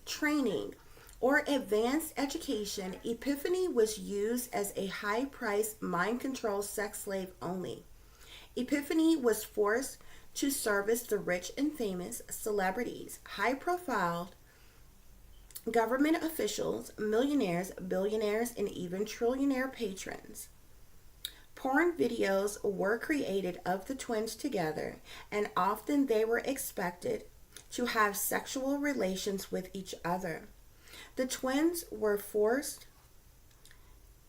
A: training or advanced education, Epiphany was used as a high-priced, mind-controlled sex slave only. Epiphany was forced to service the rich and famous, celebrities, high-profile, government officials, millionaires, billionaires, and even trillionaire patrons. Porn videos were created of the twins together, and often they were expected to have sexual relations with each other. The twins were forced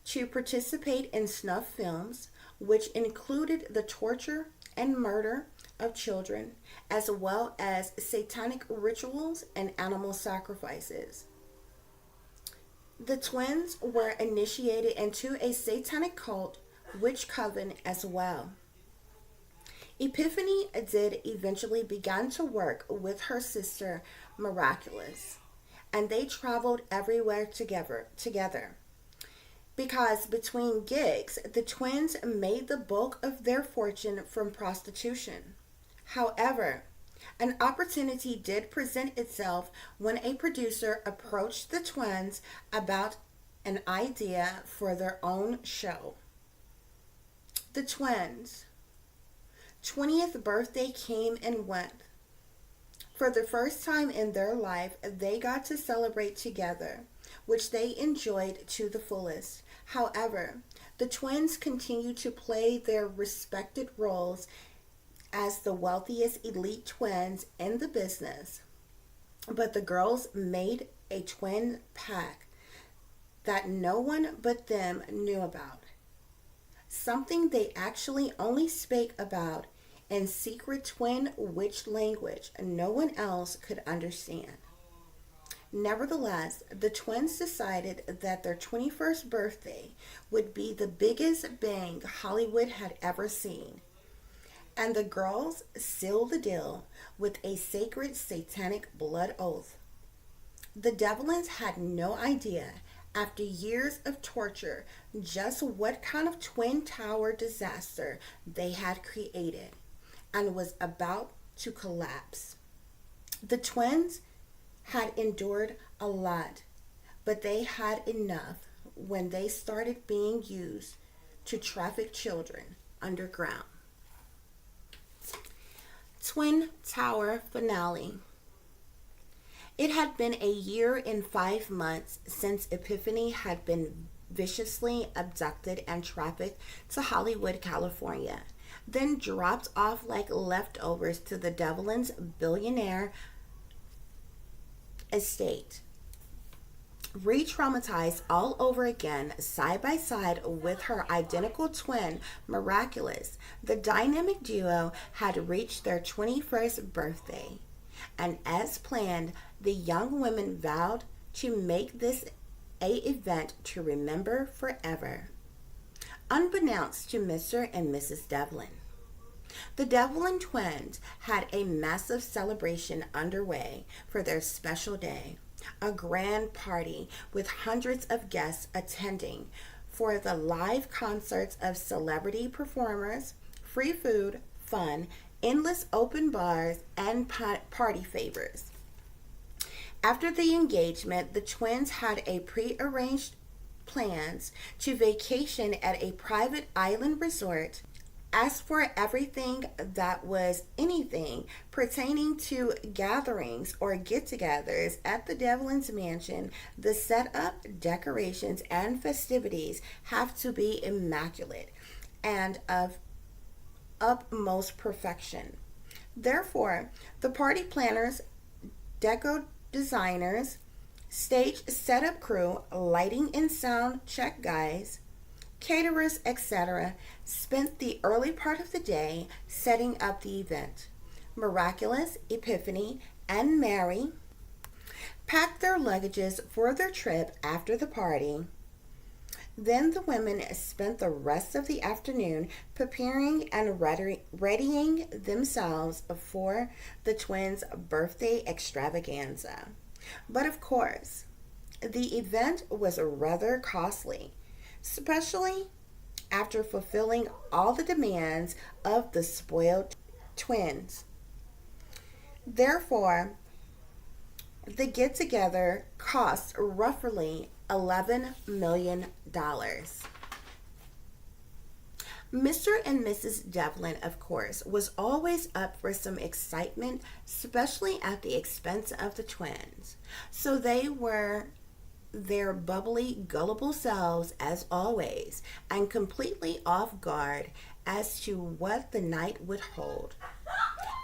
A: to participate in snuff films, which included the torture and murder of children, as well as satanic rituals and animal sacrifices. The twins were initiated into a satanic cult witch coven as well. Epiphany did eventually begin to work with her sister Miraculous, and they traveled everywhere together. Because between gigs, the twins made the bulk of their fortune from prostitution. However, an opportunity did present itself when a producer approached the twins about an idea for their own show. The twins' 20th birthday came and went. For the first time in their life, they got to celebrate together, which they enjoyed to the fullest. However, the twins continued to play their respected roles as the wealthiest elite twins in the business. But the girls made a twin pact that no one but them knew about. Something they actually only spake about in secret twin witch language no one else could understand. Nevertheless, the twins decided that their 21st birthday would be the biggest bang Hollywood had ever seen. And the girls sealed the deal with a sacred satanic blood oath. The Devlins had no idea, after years of torture, just what kind of twin tower disaster they had created and was about to collapse. The twins had endured a lot, but they had enough when they started being used to traffic children underground. Twin Tower finale. It had been a year and 5 months since Epiphany had been viciously abducted and trafficked to Hollywood, California, then dropped off like leftovers to the Devlin's billionaire estate. Re-traumatized all over again, side by side with her identical twin, Miraculous, the dynamic duo had reached their 21st birthday. And as planned, the young women vowed to make this a event to remember forever. Unbeknownst to Mr. and Mrs. Devlin, the Devlin twins had a massive celebration underway for their special day, a grand party with hundreds of guests attending for the live concerts of celebrity performers, free food, fun, endless open bars, and party favors. After the engagement, the twins had a prearranged plans to vacation at a private island resort. As for everything that was anything pertaining to gatherings or get-togethers at the Devlin's mansion, the setup, decorations, and festivities have to be immaculate and of utmost perfection. Therefore, the party planners, deco designers, stage setup crew, lighting and sound check guys, caterers, etc., spent the early part of the day setting up the event. Miraculous, Epiphany, and Mary packed their luggages for their trip after the party. Then the women spent the rest of the afternoon preparing and readying themselves for the twins' birthday extravaganza. But of course, the event was rather costly, especially after fulfilling all the demands of the spoiled twins. Therefore, the get-together cost roughly $11 million. Mr. and Mrs. Devlin, of course, was always up for some excitement, especially at the expense of the twins. So they were their bubbly, gullible selves as always, and completely off guard as to what the night would hold.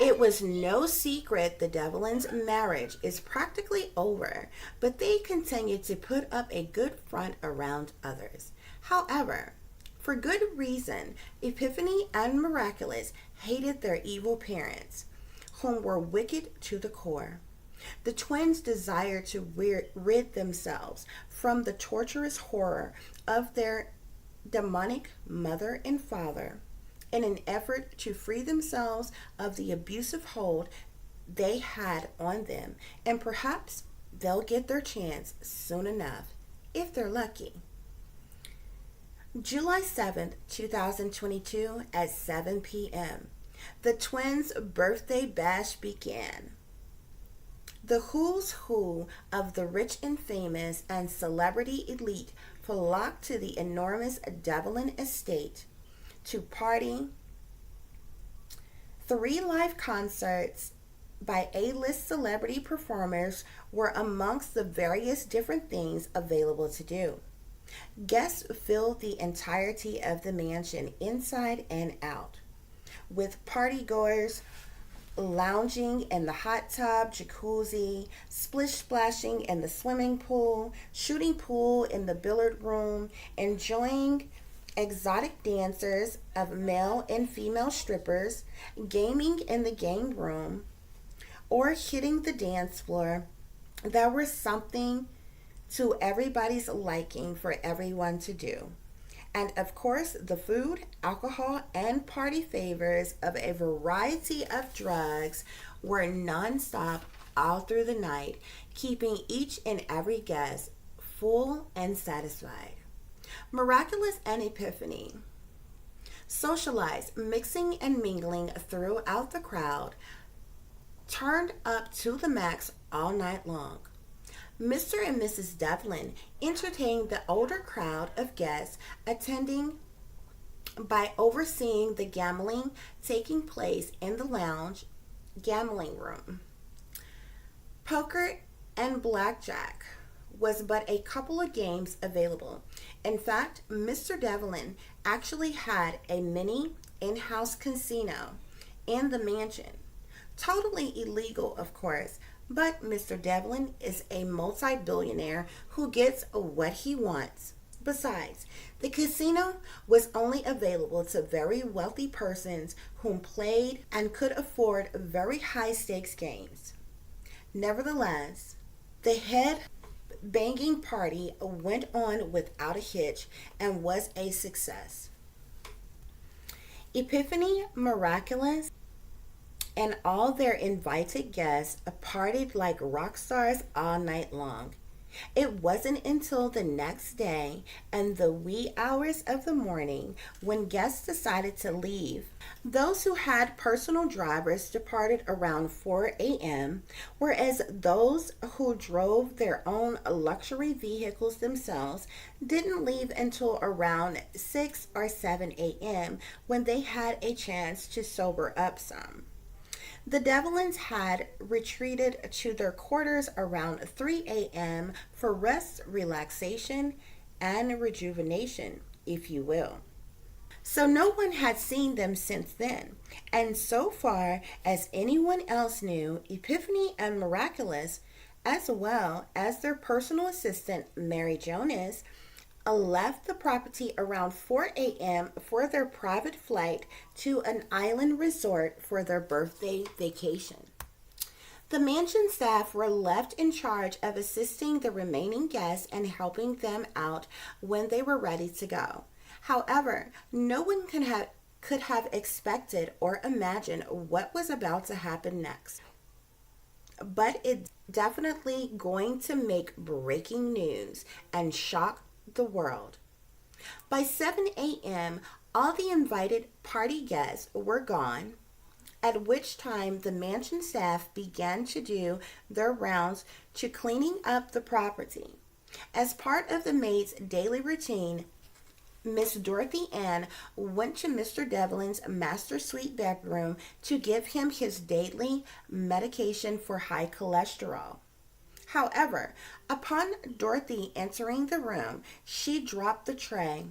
A: It was no secret the Devlin's marriage is practically over, but they continued to put up a good front around others. However, for good reason, Epiphany and Miraculous hated their evil parents, whom were wicked to the core. The twins desired to rid themselves from the torturous horror of their demonic mother and father in an effort to free themselves of the abusive hold they had on them, and perhaps they'll get their chance soon enough, if they're lucky. July 7th, 2022 at 7 p.m. The twins' birthday bash began. The who's who of the rich and famous and celebrity elite flocked to the enormous Devlin estate to party. 3 live concerts by A-list celebrity performers were amongst the various different things available to do. Guests filled the entirety of the mansion inside and out, with partygoers lounging in the hot tub, jacuzzi, splish splashing in the swimming pool, shooting pool in the billiard room, enjoying exotic dancers of male and female strippers, gaming in the game room, or hitting the dance floor. There was something to everybody's liking for everyone to do. And of course, the food, alcohol, and party favors of a variety of drugs were nonstop all through the night, keeping each and every guest full and satisfied. Miraculous and Epiphany socialized, mixing and mingling throughout the crowd, turned up to the max all night long. Mr. and Mrs. Devlin entertained the older crowd of guests attending by overseeing the gambling taking place in the lounge gambling room. Poker and blackjack was but a couple of games available. In fact, Mr. Devlin actually had a mini in-house casino in the mansion. Totally illegal, of course, but Mr. Devlin is a multi-billionaire who gets what he wants. Besides, the casino was only available to very wealthy persons whom played and could afford very high-stakes games. Nevertheless, the head banging party went on without a hitch and was a success. Epiphany, Miraculous, and all their invited guests partied like rock stars all night long. It wasn't until the next day and the wee hours of the morning when guests decided to leave. Those who had personal drivers departed around 4 a.m., whereas those who drove their own luxury vehicles themselves didn't leave until around 6 or 7 a.m. when they had a chance to sober up some. The Devlins had retreated to their quarters around 3 a.m. for rest, relaxation, and rejuvenation, if you will. So no one had seen them since then, and so far as anyone else knew, Epiphany and Miraculous, as well as their personal assistant, Mary Jonas, left the property around 4 a.m. for their private flight to an island resort for their birthday vacation. The mansion staff were left in charge of assisting the remaining guests and helping them out when they were ready to go. However, no one could have expected or imagined what was about to happen next. But it's definitely going to make breaking news and shock the world. By 7 a.m., all the invited party guests were gone, at which time the mansion staff began to do their rounds to cleaning up the property. As part of the maid's daily routine, Miss Dorothy Ann went to Mr. Devlin's master suite bedroom to give him his daily medication for high cholesterol. However, upon Dorothy entering the room, she dropped the tray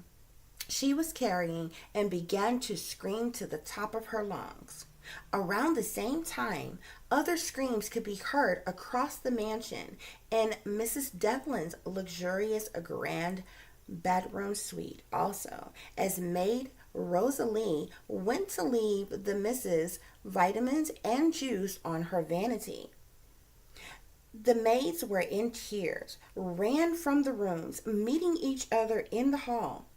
A: she was carrying and began to scream to the top of her lungs. Around the same time, other screams could be heard across the mansion in Mrs. Devlin's luxurious grand bedroom suite also, as maid Rosalie went to leave the missus vitamins and juice on her vanity. The maids were in tears, ran from the rooms, meeting each other in the hall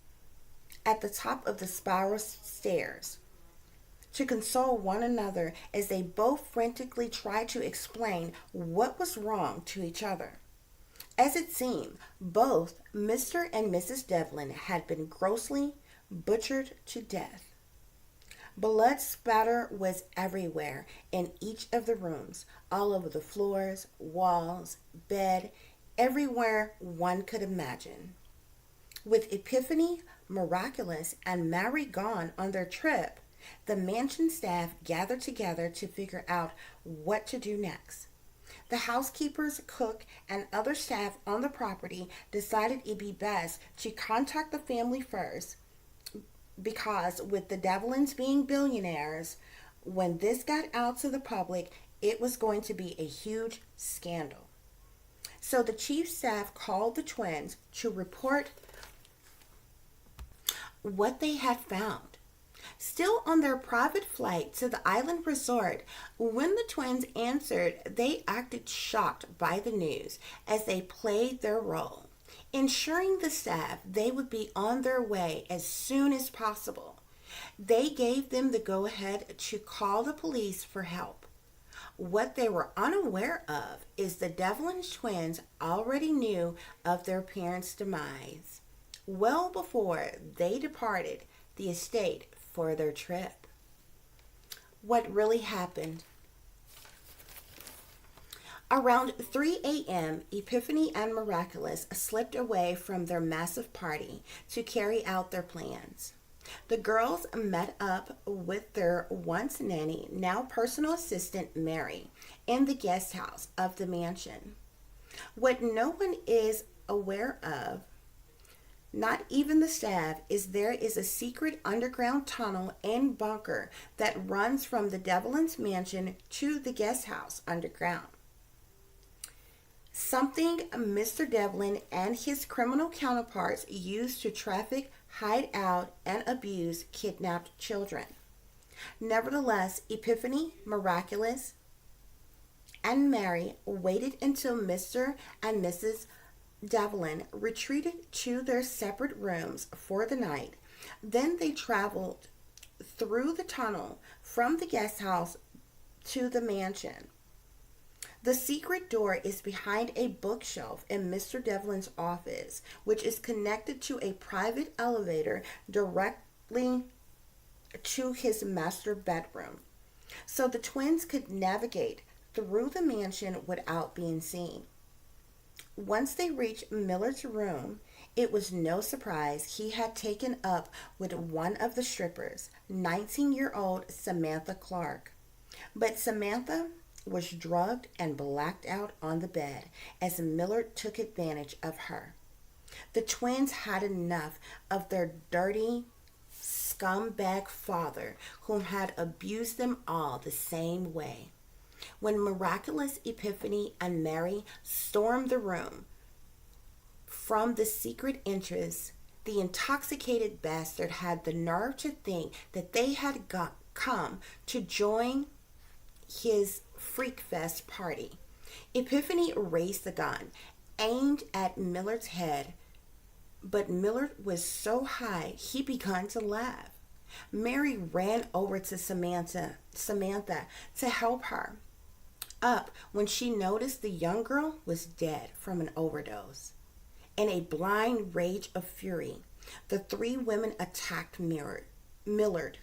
A: at the top of the spiral stairs to console one another as they both frantically tried to explain what was wrong to each other. As it seemed, both Mr. and Mrs. Devlin had been grossly butchered to death. Blood spatter was everywhere in each of the rooms, all over the floors, walls, bed, everywhere one could imagine. With Epiphany, Miraculous, and Mary gone on their trip, the mansion staff gathered together to figure out what to do next. The housekeepers, cook, and other staff on the property decided it'd be best to contact the family first because, with the Devlins being billionaires, when this got out to the public, it was going to be a huge scandal. So the chief staff called the twins to report what they had found. Still on their private flight to the island resort, when the twins answered, they acted shocked by the news as they played their role, ensuring the staff they would be on their way as soon as possible. They gave them the go-ahead to call the police for help. What they were unaware of is the Devlin twins already knew of their parents' demise well before they departed the estate for their trip. What really happened? Around 3 a.m., Epiphany and Miraculous slipped away from their massive party to carry out their plans. The girls met up with their once nanny, now personal assistant Mary, in the guest house of the mansion. What no one is aware of, not even the staff, is there is a secret underground tunnel and bunker that runs from the Devlin's mansion to the guest house underground. Something Mr. Devlin and his criminal counterparts used to traffic, hide out, and abuse kidnapped children. Nevertheless, Epiphany, Miraculous, and Mary waited until Mr. and Mrs. Devlin retreated to their separate rooms for the night. Then they traveled through the tunnel from the guest house to the mansion. The secret door is behind a bookshelf in Mr. Devlin's office, which is connected to a private elevator directly to his master bedroom, so the twins could navigate through the mansion without being seen. Once they reached Millard's room, it was no surprise he had taken up with one of the strippers, 19-year-old Samantha Clark. But Samantha was drugged and blacked out on the bed as Millard took advantage of her. The twins had enough of their dirty scumbag father, whom had abused them all the same way. When Miraculous, Epiphany, and Mary stormed the room from the secret entrance, the intoxicated bastard had the nerve to think that they had come to join his freak fest party. Epiphany raised the gun, aimed at Millard's head, but Millard was so high he began to laugh. Mary ran over to Samantha to help her up when she noticed the young girl was dead from an overdose. In a blind rage of fury, the three women attacked Millard.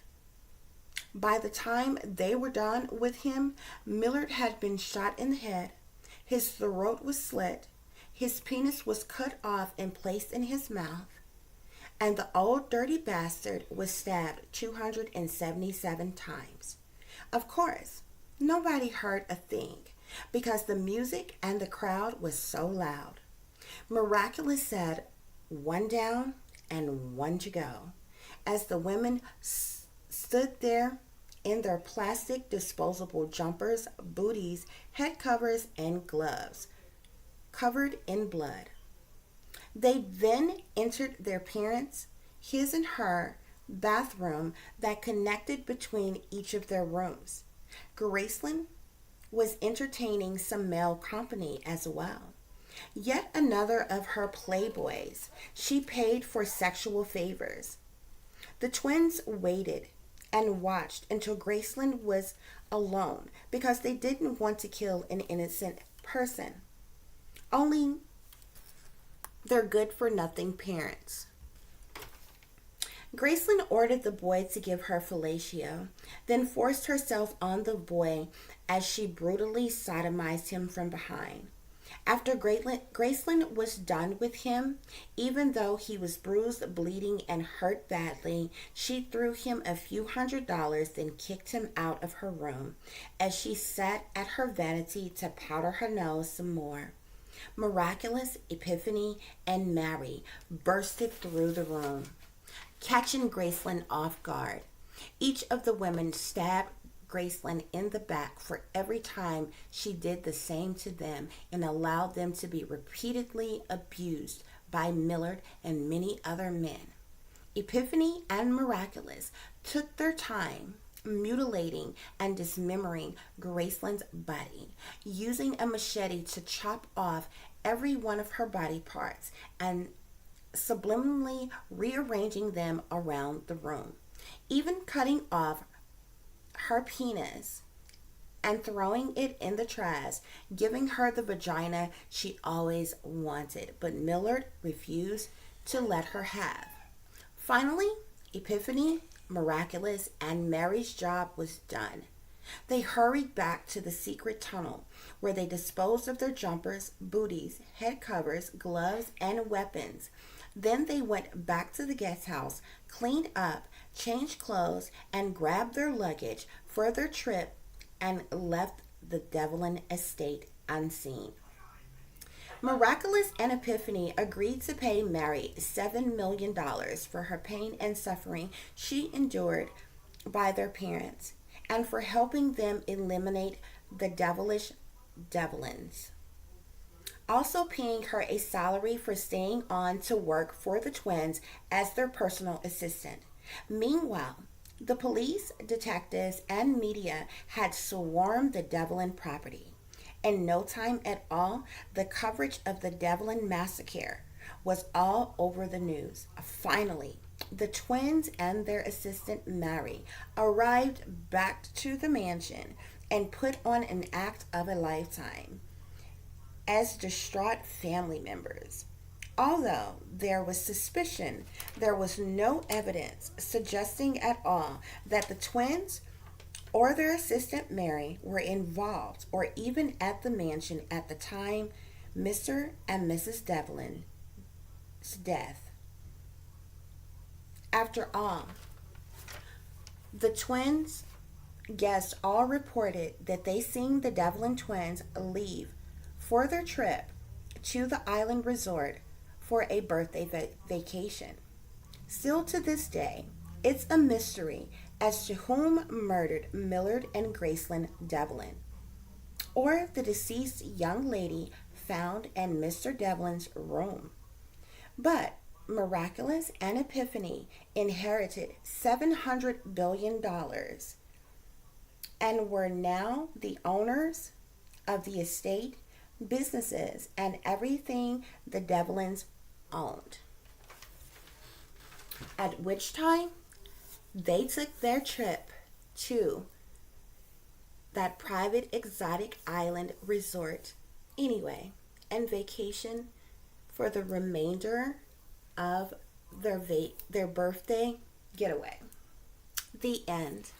A: By the time they were done with him, Millard had been shot in the head, his throat was slit, his penis was cut off and placed in his mouth, and the old dirty bastard was stabbed 277 times. Of course, nobody heard a thing because the music and the crowd was so loud. Miraculous said, "One down and one to go," as the women stood there in their plastic disposable jumpers, booties, head covers, and gloves, covered in blood. They then entered their parents', his and her, bathroom that connected between each of their rooms. Graceland was entertaining some male company as well. Yet another of her playboys she paid for sexual favors. The twins waited and watched until Graceland was alone because they didn't want to kill an innocent person. Only they're good for nothing parents. Graceland ordered the boy to give her fellatio, then forced herself on the boy as she brutally sodomized him from behind. After Graceland was done with him, even though he was bruised, bleeding, and hurt badly, she threw him a few $100s, then kicked him out of her room as she sat at her vanity to powder her nose some more. Miraculous, Epiphany, and Mary bursted through the room, catching Graceland off guard. Each of the women stabbed Graceland in the back for every time she did the same to them and allowed them to be repeatedly abused by Millard and many other men. Epiphany and Miraculous took their time mutilating and dismembering Graceland's body, using a machete to chop off every one of her body parts and subliminally rearranging them around the room, even cutting off her penis and throwing it in the trash, giving her the vagina she always wanted, but Millard refused to let her have. Finally, Epiphany, Miraculous, and Mary's job was done. They hurried back to the secret tunnel where they disposed of their jumpers, booties, head covers, gloves, and weapons. Then they went back to the guest house, cleaned up, changed clothes, and grabbed their luggage for their trip and left the Devlin estate unseen. Miraculous and Epiphany agreed to pay Mary $7 million for her pain and suffering she endured by their parents and for helping them eliminate the devilish Devlins. Also paying her a salary for staying on to work for the twins as their personal assistant. Meanwhile, the police, detectives, and media had swarmed the Devlin property. In no time at all, the coverage of the Devlin massacre was all over the news. Finally, the twins and their assistant Mary arrived back to the mansion and put on an act of a lifetime as distraught family members. Although there was suspicion, there was no evidence suggesting at all that the twins or their assistant Mary were involved or even at the mansion at the time Mr. and Mrs. Devlin's death. After all, the twins' guests all reported that they seen the Devlin twins leave for their trip to the island resort for a birthday vacation. Still to this day, it's a mystery as to whom murdered Millard and Graceland Devlin, or the deceased young lady found in Mr. Devlin's room. But Miraculous and Epiphany inherited $700 billion and were now the owners of the estate, businesses, and everything the Devlins owned. At which time, they took their trip to that private exotic island resort anyway and vacation for the remainder of their birthday getaway. The end.